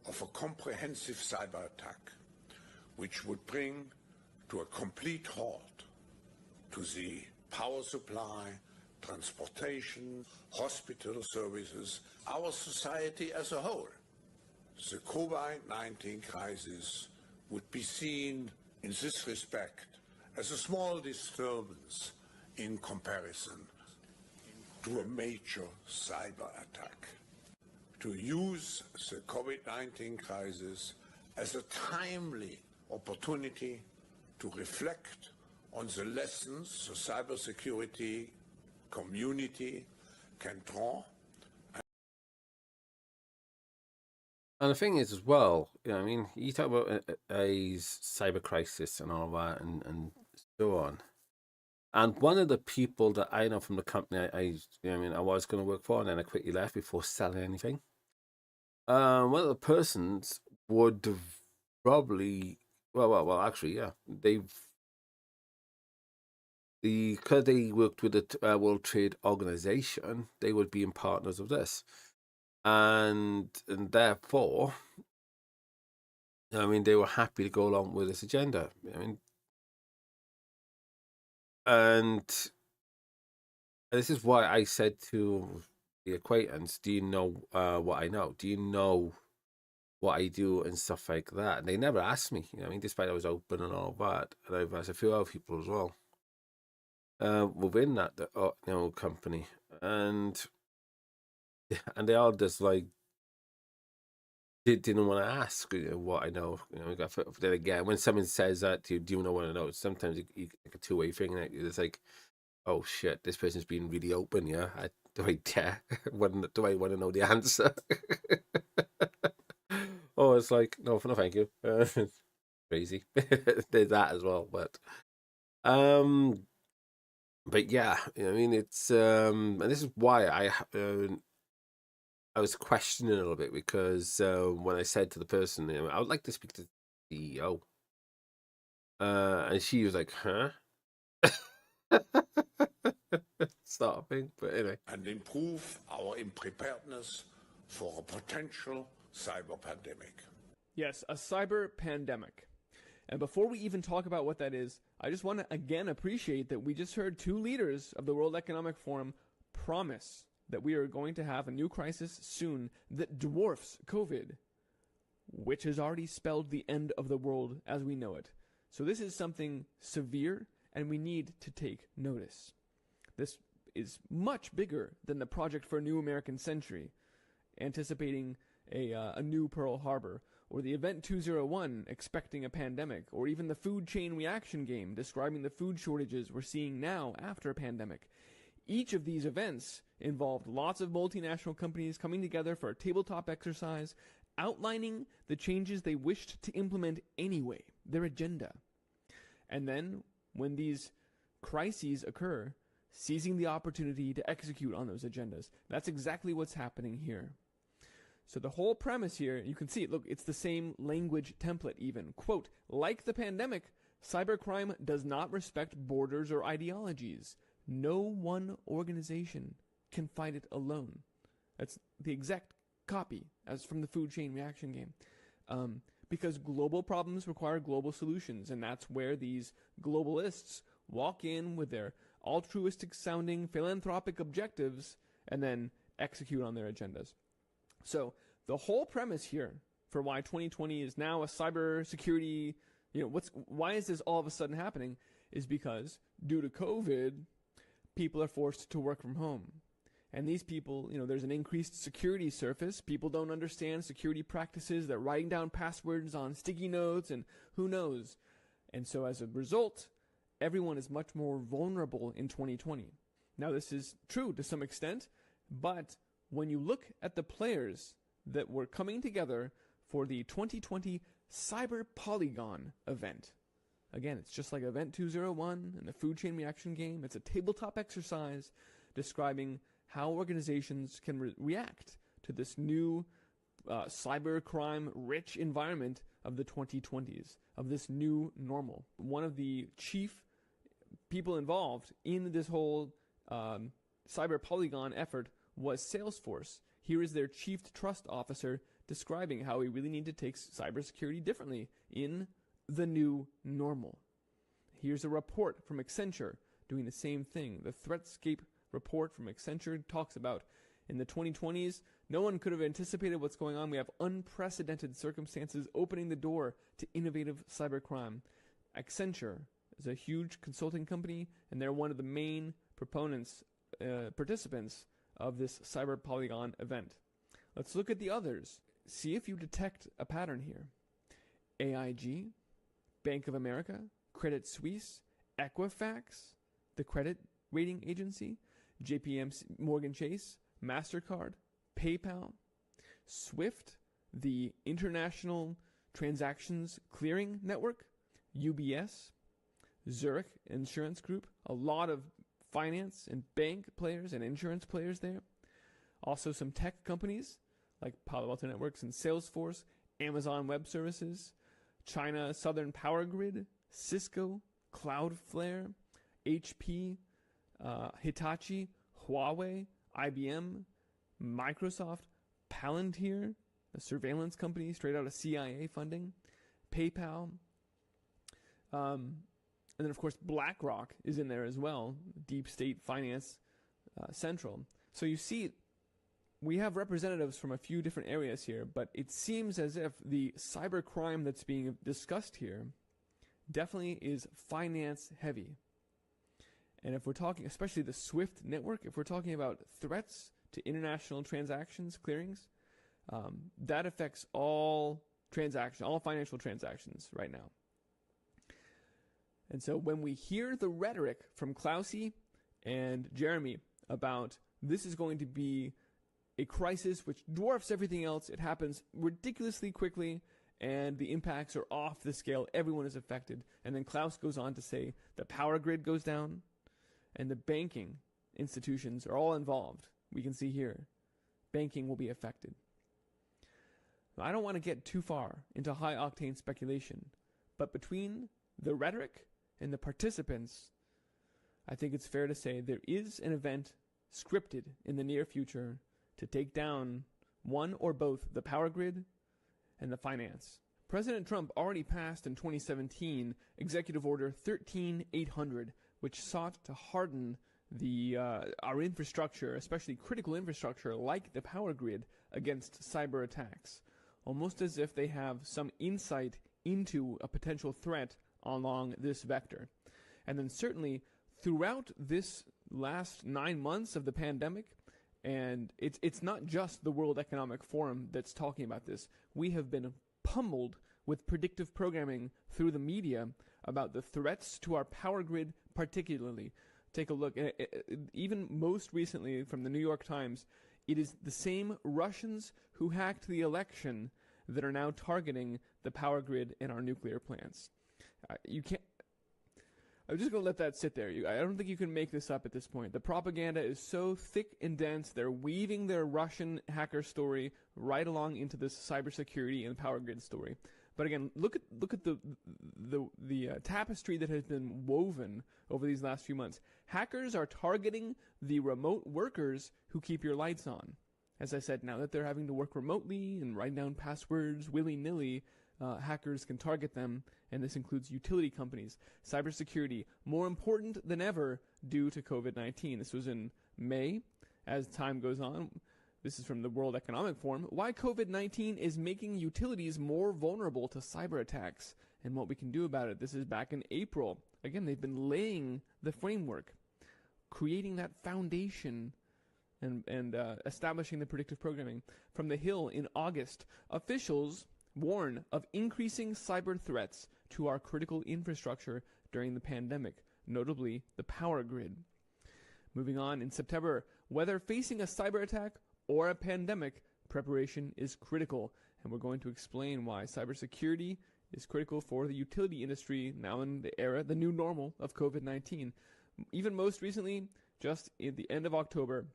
of a comprehensive cyber attack, which would bring to a complete halt to the power supply, transportation, hospital services, our society as a whole. The COVID-19 crisis would be seen in this respect as a small disturbance in comparison to a major cyber attack. To use the COVID-19 crisis as a timely opportunity to reflect on the lessons the cybersecurity community can draw. And the thing is, as well, I mean, you talk about a cyber crisis and all that, and so on. And one of the people that I know from the company I was going to work for, and then I quickly left before selling anything. One of the persons would have probably, actually, yeah, because they worked with the World Trade Organization, they would be in partners of this, and therefore, they were happy to go along with this agenda. And this is why I said to the acquaintance, do you know what I know? Do you know what I do and stuff like that? And they never asked me, despite I was open and all that. And I've asked a few other people as well within that company. And they all just didn't want to ask what I know. Then again, when someone says that to you, do you know what I know? Sometimes you like a two-way thing. It's like, oh shit, this person's being really open. Yeah, do I care? Do I want to know the answer? Oh, it's like no, thank you. Crazy. There's that as well, but yeah, it's and this is why I was questioning a little bit, because when I said to the person, I would like to speak to the CEO, and she was like, huh? Stopping, but anyway. And improve our preparedness for a potential cyber pandemic. Yes, a cyber pandemic. And before we even talk about what that is, I just want to again appreciate that we just heard two leaders of the World Economic Forum promise that we are going to have a new crisis soon that dwarfs COVID, which has already spelled the end of the world as we know it. So this is something severe, and we need to take notice. This is much bigger than the Project for a New American Century, anticipating a new Pearl Harbor, or the Event 201 expecting a pandemic, or even the food chain reaction game describing the food shortages we're seeing now after a pandemic. Each of these events involved lots of multinational companies coming together for a tabletop exercise outlining the changes they wished to implement anyway, their agenda. And then, when these crises occur, seizing the opportunity to execute on those agendas. That's exactly what's happening here. So the whole premise here, you can see it, look, it's the same language template even. Quote, like the pandemic, cybercrime does not respect borders or ideologies. No one organization can fight it alone. That's the exact copy as from the food chain reaction game. Because global problems require global solutions, and that's where these globalists walk in with their altruistic sounding philanthropic objectives and then execute on their agendas. So the whole premise here for why 2020 is now a cybersecurity, why is this all of a sudden happening, is because due to COVID, people are forced to work from home. And these people, there's an increased security surface. People don't understand security practices. They're writing down passwords on sticky notes and who knows. And so as a result, everyone is much more vulnerable in 2020. Now, this is true to some extent, but when you look at the players that were coming together for the 2020 Cyber Polygon event, again, it's just like Event 201 and the food chain reaction game. It's a tabletop exercise describing how organizations can react to this new cybercrime-rich environment of the 2020s, of this new normal. One of the chief people involved in this whole cyber polygon effort was Salesforce. Here is their chief trust officer describing how we really need to take cybersecurity differently in the new normal. Here's a report from Accenture doing the same thing. The Threatscape report from Accenture talks about in the 2020s, no one could have anticipated what's going on. We have unprecedented circumstances opening the door to innovative cybercrime. Accenture is a huge consulting company, and they're one of the main participants of this Cyber Polygon event. Let's look at the others. See if you detect a pattern here. AIG, Bank of America, Credit Suisse, Equifax, the credit rating agency, Morgan Chase, MasterCard, PayPal, SWIFT, the International Transactions Clearing Network, UBS, Zurich Insurance Group, a lot of finance and bank players and insurance players there. Also some tech companies like Palo Alto Networks and Salesforce, Amazon Web Services, China Southern Power Grid, Cisco, Cloudflare, HP, Hitachi, Huawei, IBM, Microsoft, Palantir, a surveillance company straight out of CIA funding, PayPal, and then of course BlackRock is in there as well, Deep State Finance Central. So you see, we have representatives from a few different areas here, but it seems as if the cybercrime that's being discussed here definitely is finance heavy. And if we're talking, especially the SWIFT network, if we're talking about threats to international transactions, clearings, that affects all financial transactions right now. And so when we hear the rhetoric from Klausy and Jeremy about this is going to be a crisis which dwarfs everything else, it happens ridiculously quickly, and the impacts are off the scale, everyone is affected. And then Klaus goes on to say the power grid goes down, and the banking institutions are all involved. We can see here, banking will be affected. I don't want to get too far into high-octane speculation, but between the rhetoric and the participants, I think it's fair to say there is an event scripted in the near future to take down one or both the power grid and the finance. President Trump already passed in 2017 Executive Order 13800, which sought to harden our infrastructure, especially critical infrastructure like the power grid, against cyber attacks, almost as if they have some insight into a potential threat along this vector. And then certainly throughout this last 9 months of the pandemic, and it's not just the World Economic Forum that's talking about this. We have been pummeled with predictive programming through the media about the threats to our power grid particularly. Take a look, even most recently from the New York Times, it is the same Russians who hacked the election that are now targeting the power grid in our nuclear plants. You can't. I'm just going to let that sit there. I don't think you can make this up at this point. The propaganda is so thick and dense. They're weaving their Russian hacker story right along into this cybersecurity and power grid story. But again, look at the tapestry that has been woven over these last few months. Hackers are targeting the remote workers who keep your lights on. As I said, now that they're having to work remotely and write down passwords willy-nilly, hackers can target them, and this includes utility companies. Cybersecurity, more important than ever due to COVID-19. This was in May. As time goes on, this is from the World Economic Forum, why COVID-19 is making utilities more vulnerable to cyber attacks and what we can do about it. This is back in April. Again, they've been laying the framework, creating that foundation and establishing the predictive programming. From the Hill in August, officials warn of increasing cyber threats to our critical infrastructure during the pandemic, notably the power grid. Moving on, in September, whether facing a cyber attack or a pandemic, preparation is critical, and we're going to explain why cybersecurity is critical for the utility industry now in the new normal of COVID-19. Even most recently, just at the end of October,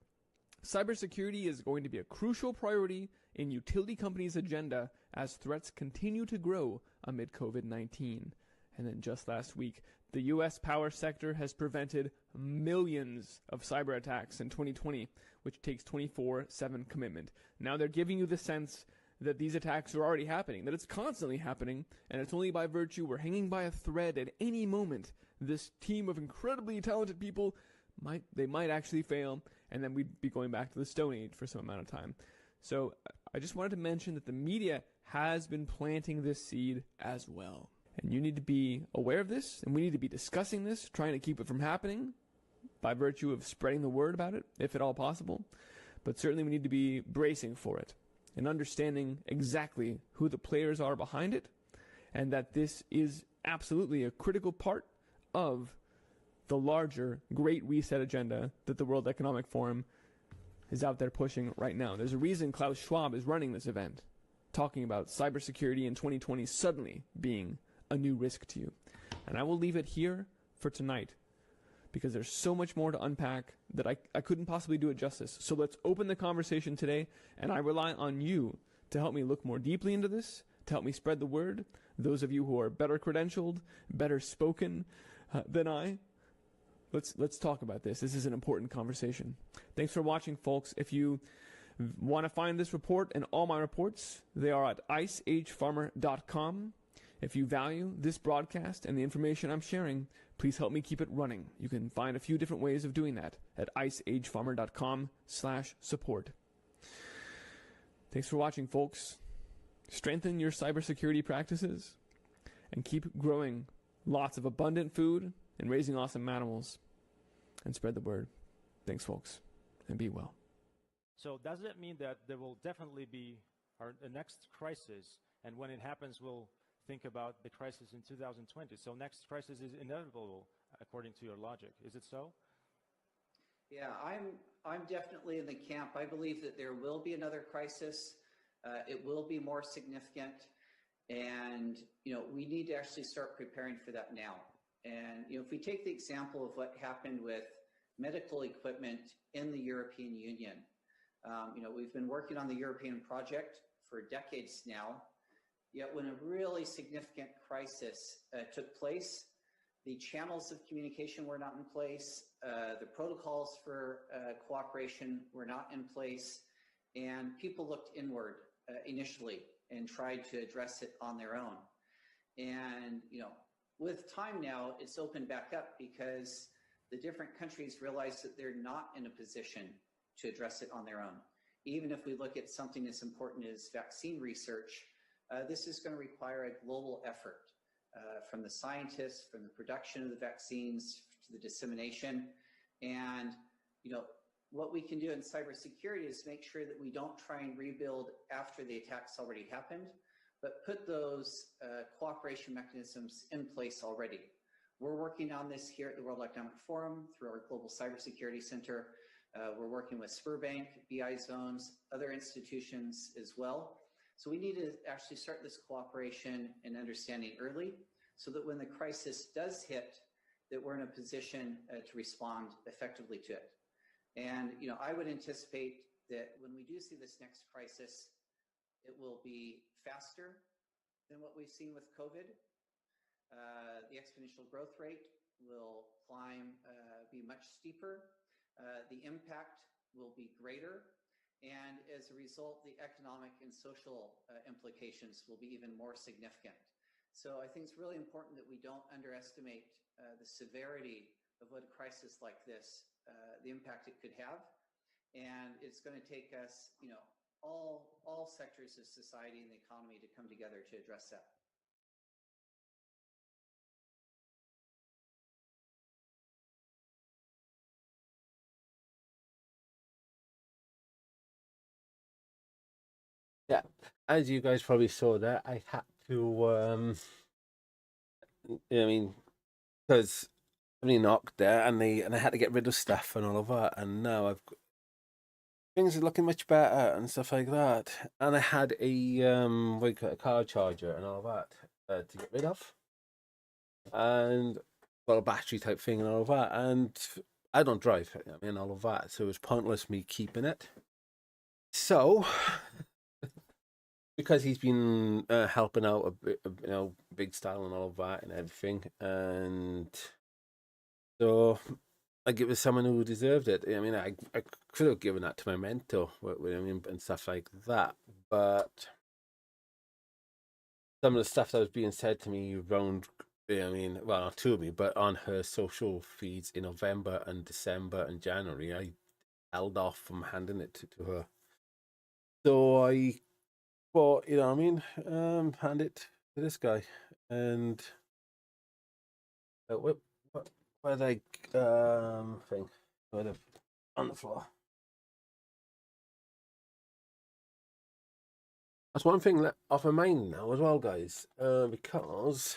cybersecurity is going to be a crucial priority in utility companies' agenda as threats continue to grow amid COVID-19. And then just last week, the U.S. power sector has prevented millions of cyber attacks in 2020, which takes 24/7 commitment. Now they're giving you the sense that these attacks are already happening, that it's constantly happening, and it's only by virtue we're hanging by a thread at any moment. This team of incredibly talented people might actually fail, and then we'd be going back to the Stone Age for some amount of time. So I just wanted to mention that the media has been planting this seed as well. And you need to be aware of this, and we need to be discussing this, trying to keep it from happening by virtue of spreading the word about it, if at all possible. But certainly we need to be bracing for it and understanding exactly who the players are behind it, and that this is absolutely a critical part of the larger Great Reset agenda that the World Economic Forum is out there pushing right now. There's a reason Klaus Schwab is running this event, talking about cybersecurity in 2020 suddenly being a new risk to you. And I will leave it here for tonight because there's so much more to unpack that I couldn't possibly do it justice. So let's open the conversation today, and I rely on you to help me look more deeply into this, to help me spread the word. Those of you who are better credentialed, better spoken than I, let's talk about this. This is an important conversation. Thanks for watching, folks. If you want to find this report and all my reports, they are at iceagefarmer.com. If you value this broadcast and the information I'm sharing, please help me keep it running. You can find a few different ways of doing that at iceagefarmer.com/support. Thanks for watching, folks. Strengthen your cybersecurity practices and keep growing lots of abundant food and raising awesome animals, and spread the word. Thanks, folks, and be well. So does that mean that there will definitely be the next crisis, and when it happens, we'll think about the crisis in 2020? So next crisis is inevitable, according to your logic. Is it so? Yeah, I'm definitely in the camp. I believe that there will be another crisis. It will be more significant, and we need to actually start preparing for that now. And if we take the example of what happened with medical equipment in the European Union, we've been working on the European project for decades now. Yet when a really significant crisis took place, the channels of communication were not in place, the protocols for cooperation were not in place, and people looked inward initially and tried to address it on their own. And with time now, it's opened back up because the different countries realize that they're not in a position to address it on their own. Even if we look at something as important as vaccine research, this is going to require a global effort from the scientists, from the production of the vaccines to the dissemination. And what we can do in cybersecurity is make sure that we don't try and rebuild after the attack's already happened, but put those cooperation mechanisms in place already. We're working on this here at the World Economic Forum through our Global Cybersecurity Center. We're working with Sberbank, BI Zones, other institutions as well. So we need to actually start this cooperation and understanding early so that when the crisis does hit, that we're in a position to respond effectively to it. And, I would anticipate that when we do see this next crisis, it will be faster than what we've seen with COVID. The exponential growth rate will climb, be much steeper. The impact will be greater. And as a result, the economic and social implications will be even more significant. So I think it's really important that we don't underestimate the severity of what a crisis like this, the impact it could have. And it's going to take us, all sectors of society and the economy to come together to address that. Yeah, as you guys probably saw there, I had to, because I've been knocked there, and I had to get rid of stuff and all of that, and now things are looking much better and stuff like that. And I had a car charger and all that to get rid of, and well, a battery type thing and all of that. And I don't drive, all of that, so it was pointless me keeping it. So. Because he's been helping out a bit, big style and all of that and everything, and so I give it to someone who deserved it. I could have given that to my mentor, and stuff like that, but some of the stuff that was being said to me around, well, not to me, but on her social feeds in November and December and January, I held off from handing it to her. So I. But hand it to this guy, and where they thing on the floor. That's one thing that off my mind now as well, guys, because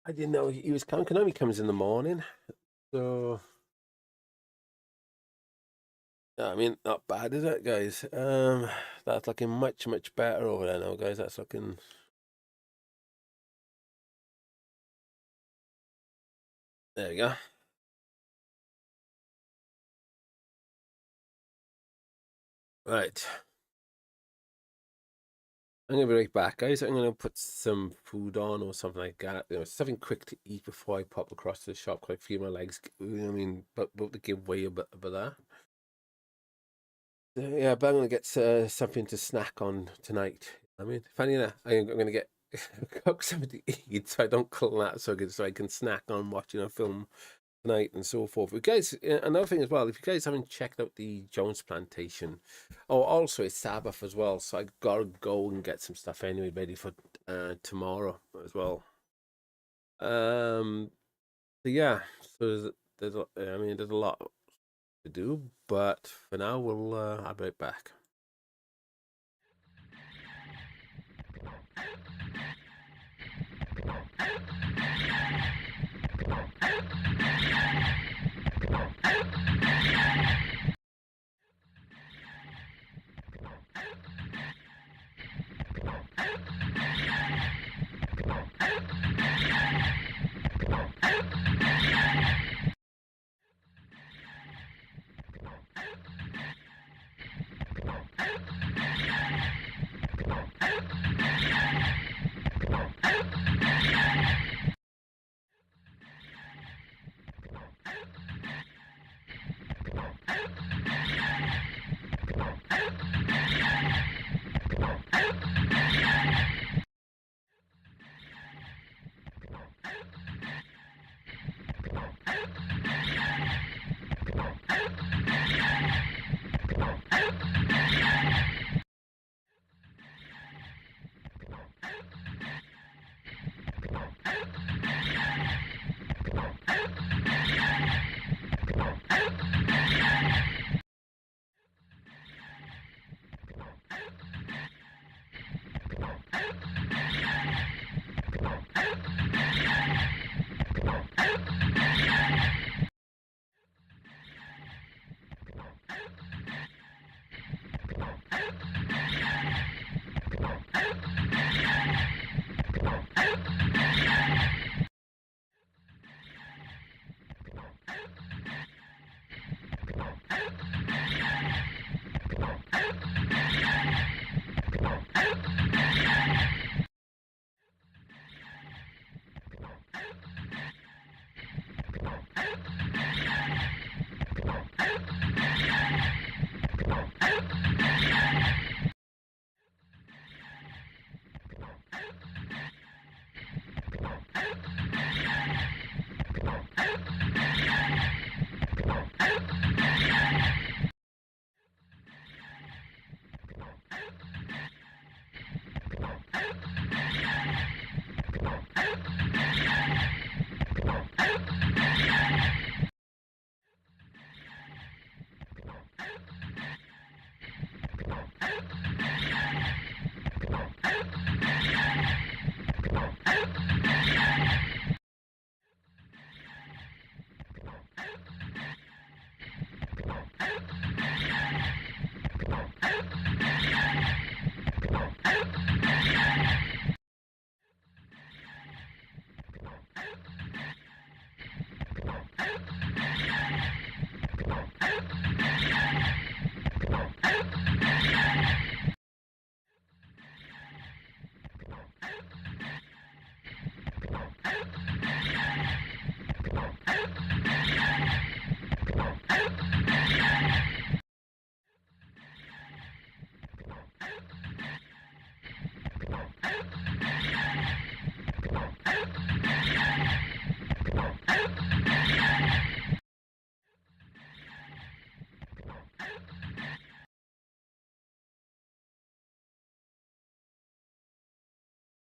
I didn't know he was coming. Konami comes in the morning, so. Not bad, is it, guys? That's looking much, much better over there now, guys. That's looking... There we go. Right. I'm going to be right back, guys. I'm going to put some food on or something like that. Something quick to eat before I pop across to the shop. Quite feel my legs, but to give way a bit of that. Yeah, but I'm going to get something to snack on tonight. Funny enough, I'm going to get cook something to eat so I don't collapse, so I can snack on watching a film tonight and so forth. But guys, another thing as well, if you guys haven't checked out the Jones Plantation, also it's Sabbath as well, so I gotta go and get some stuff anyway ready for tomorrow as well. So yeah, so there's a lot to do, but for now I'll be right back.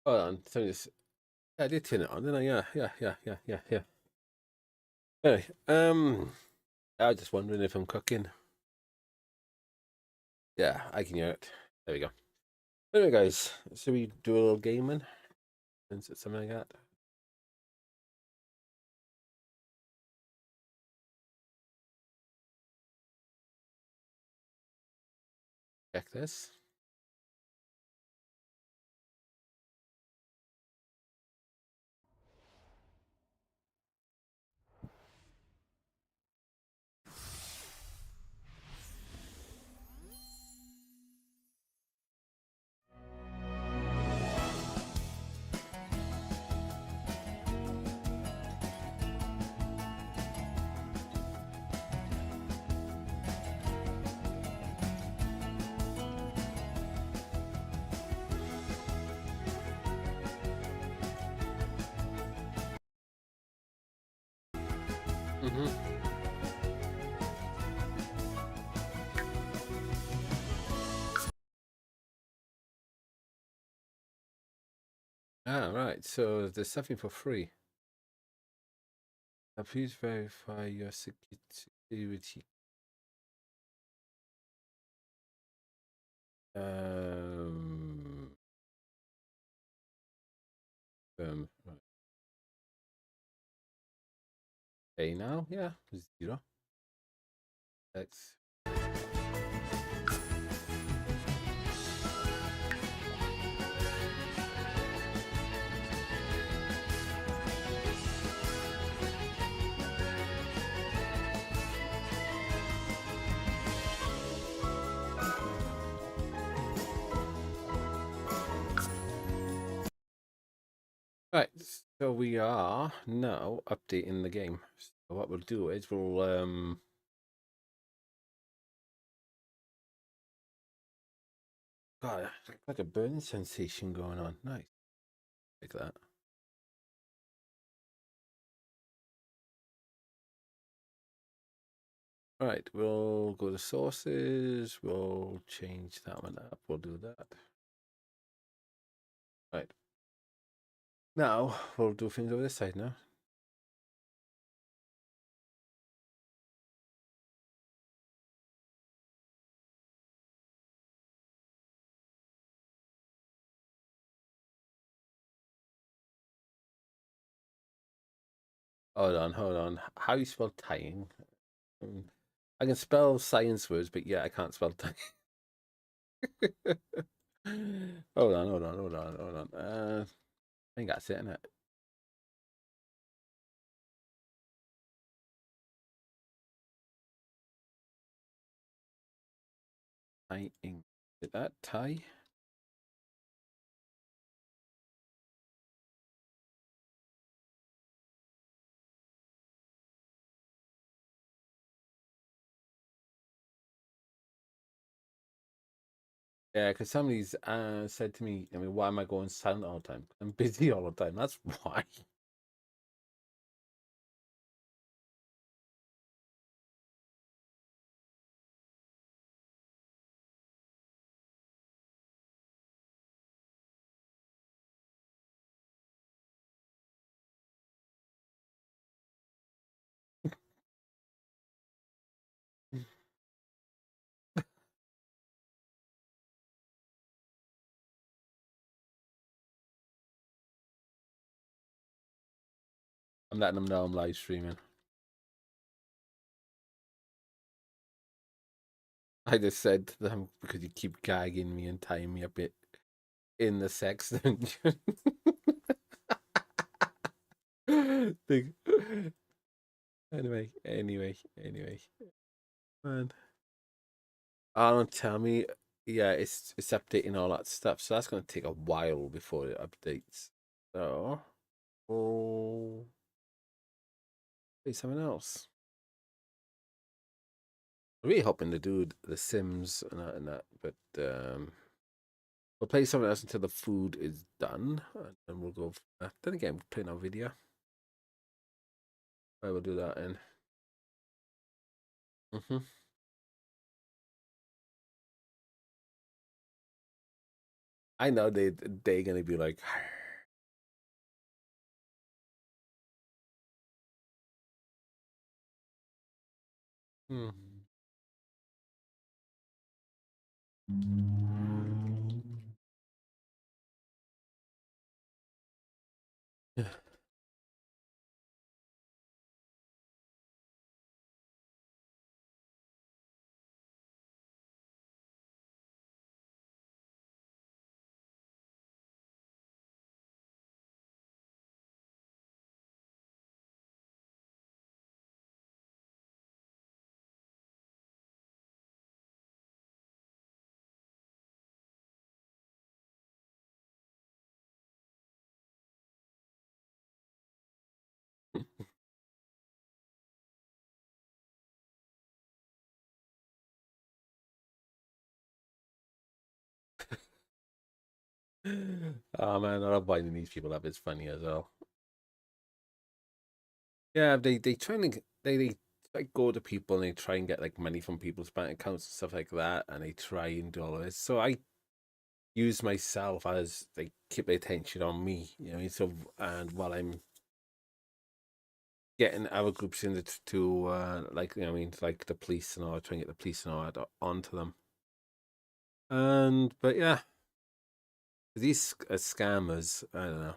Hold on. So just, yeah, I did turn it on, didn't I? Yeah. Anyway, I was just wondering if I'm cooking. Yeah, I can hear it. There we go. Anyway, guys, should we do a little gaming? Since it's something like that. Check this. Ah, right. So there's something for free. Now, please verify your security. Right. Pay now? Yeah, 0. X. Right, so we are now updating the game. So what we'll do is we'll God, like a burning sensation going on. Nice. Like that. Right, we'll go to sources, we'll change that one up, we'll do that. Right. Now we'll do things over this side now. Hold on. How you spell tying? I can spell science words, but yeah, I can't spell tying. Hold on. I think that's it, isn't it? Tying. Did that tie? Yeah, because somebody's said to me, I mean, why am I going silent all the time? I'm busy all the time. That's why. I'm letting them know I'm live streaming. I just said to them because you keep gagging me and tying me up in the sex dungeon. Anyway. Man. Oh, don't tell me. Yeah, it's updating all that stuff. So that's gonna take a while before it updates. So oh play something else. I'm really hoping to do the Sims and that, but we'll play something else until the food is done, and then we'll go. Then again, we'll play our video. I will do that in. Mm-hmm. I know they're gonna be like, hmm. Oh man, I love winding these people up. It's funny as well. Yeah, they try and they like go to people and they try and get like money from people's bank accounts and stuff like that, and they try and do all of this. So I use myself as they keep their attention on me, you know. So and while I'm getting our groups in to like, you know, I mean, like the police and all, trying to get the police and all that onto them. And but yeah, these scammers, I don't know.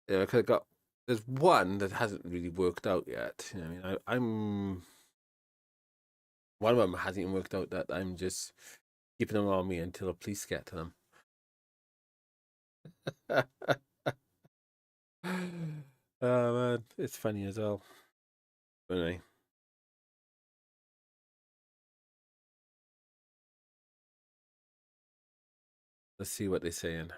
Yeah, I could have got. There's one that hasn't really worked out yet. You know, I mean, I'm one of them hasn't even worked out. That I'm just keeping them on me until the police get to them. Oh man, it's funny as well. But anyway, let's see what they're saying.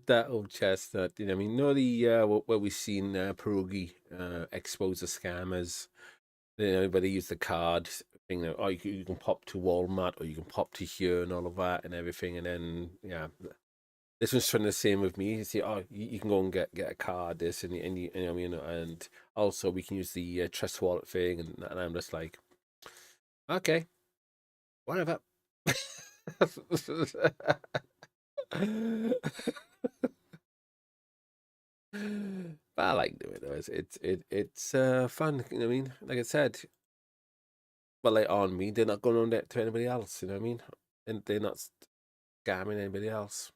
That old chestnut, you know, I mean, the what we've seen Pierogi expose the scammers. You know, but they use the card thing. Oh, you can pop to Walmart or you can pop to here and all of that and everything. And then yeah, this one's trying the same with me. You see, oh, you can go and get a card, this and you know, I mean, and also we can use the Trust Wallet thing, and I'm just like, okay, whatever. But I like doing it though. It's fun. You know what I mean? Like I said, well, they on me. They're not going on that to anybody else. You know what I mean? And they're not scamming anybody else.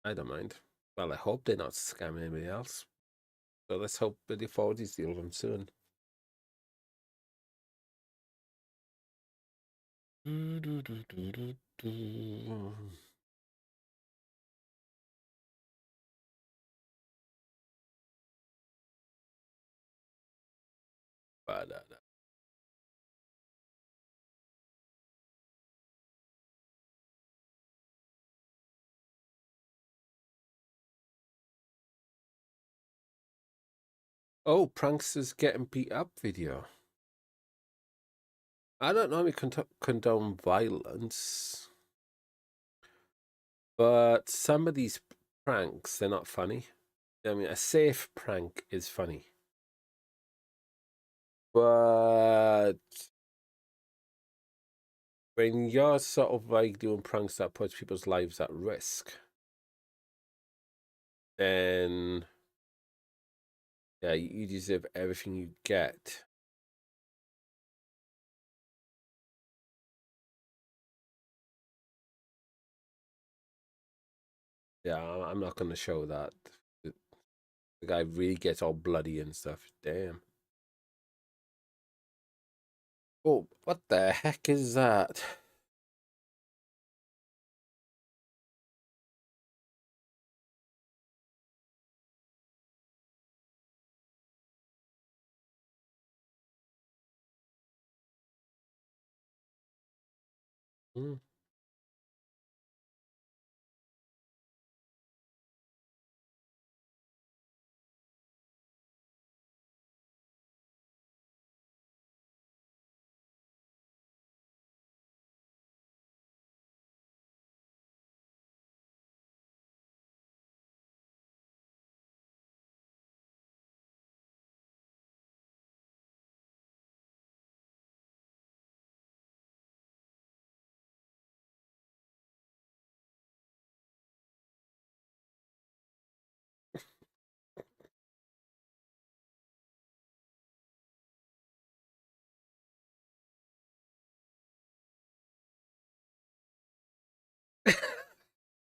I don't mind. Well, I hope they're not scamming anybody else. So let's hope that they forward these deals them soon. Ba-da-da. Oh, pranksters getting beat up video. I don't normally condone violence, but some of these pranks, they're not funny. I mean, a safe prank is funny. But when you're sort of like doing pranks that puts people's lives at risk, then yeah, you deserve everything you get. Yeah, I'm not going to show that. The guy really gets all bloody and stuff. Damn. Oh, what the heck is that? Hmm.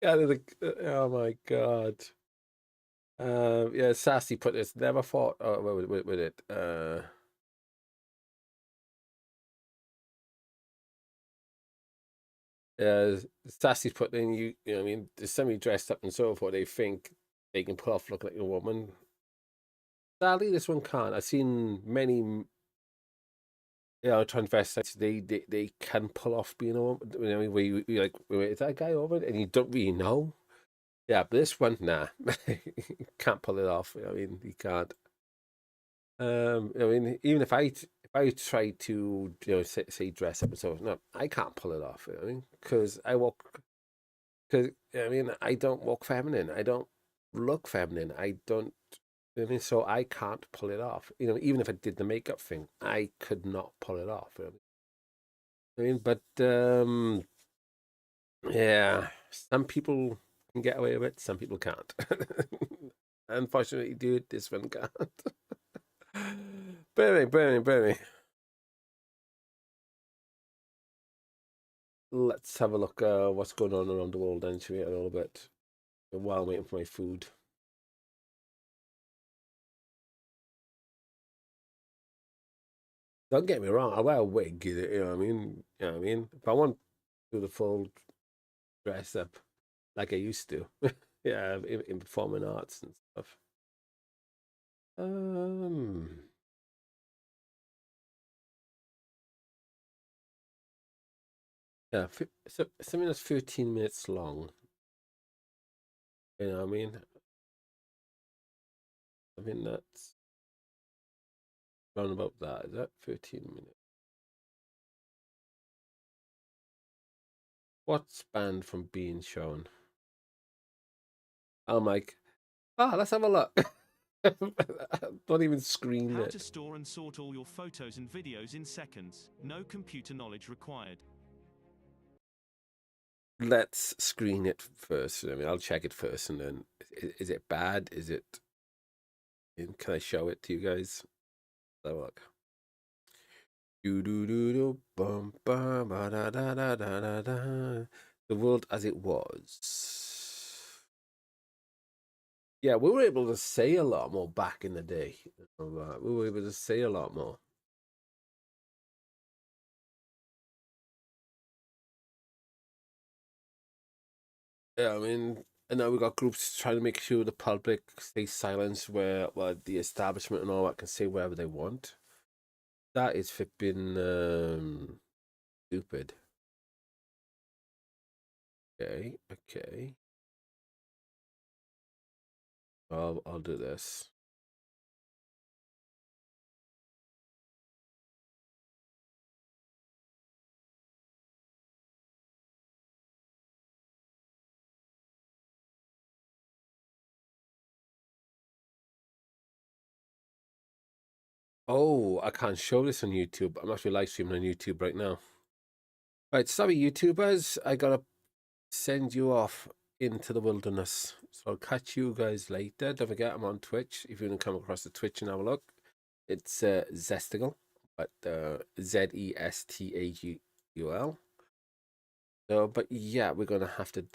Yeah, oh my god. Yeah, Sassy put this. Never thought. Oh, with it. Yeah, Sassy's put in. You know, what I mean, there's somebody dressed up and so forth. They think they can pull off looking like a woman. Sadly, this one can't. I've seen many, transvestites. They can pull off being a woman. You know, where you like, wait, is that guy over? And you don't really know. Yeah, but this one, nah, can't pull it off. I mean, he can't. I mean, even if I try to, say dress up and so, no, I can't pull it off. You know what I mean, because I mean, I don't walk feminine. I don't look feminine. I don't. You know what I mean, so I can't pull it off. You know, even if I did the makeup thing, I could not pull it off. You know what I mean, but yeah, some people can get away with it. Some people can't. Unfortunately, dude, this one can't. But anyway, let's have a look what's going on around the world then, shall we, a little bit while I'm waiting for my food. Don't get me wrong, I wear a wig, you know what I mean? You know what I mean? If I want to do the full dress up like I used to, yeah, in performing arts and stuff. Yeah, so something that's 13 minutes long. You know what I mean? I mean, that's around about that. Is that 13 minutes? What's banned from being shown? I'm like, let's have a look. Don't even screen How it. to store and sort all your photos and videos in seconds. No computer knowledge required. Let's screen it first. I mean, I'll check it first, and then is it bad? Is it? Can I show it to you guys? Have a look. Do do do do bum bum ba da da da da da da. The world as it was. Yeah, we were able to say a lot more back in the day. We were able to say a lot more. Yeah, I mean, and now we've got groups trying to make sure the public stays silent where the establishment and all that can say whatever they want. That is flipping stupid. Okay. I'll do this. Oh, I can't show this on YouTube. I'm actually live streaming on YouTube right now. Right, sorry, YouTubers. I gotta send you off into the wilderness. So I'll catch you guys later. Don't forget, I'm on Twitch. If you want to come across the Twitch and have a look, it's Zestagle, but Zestaguul. So, but yeah, we're gonna have to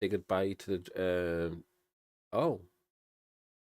say goodbye to the. Oh,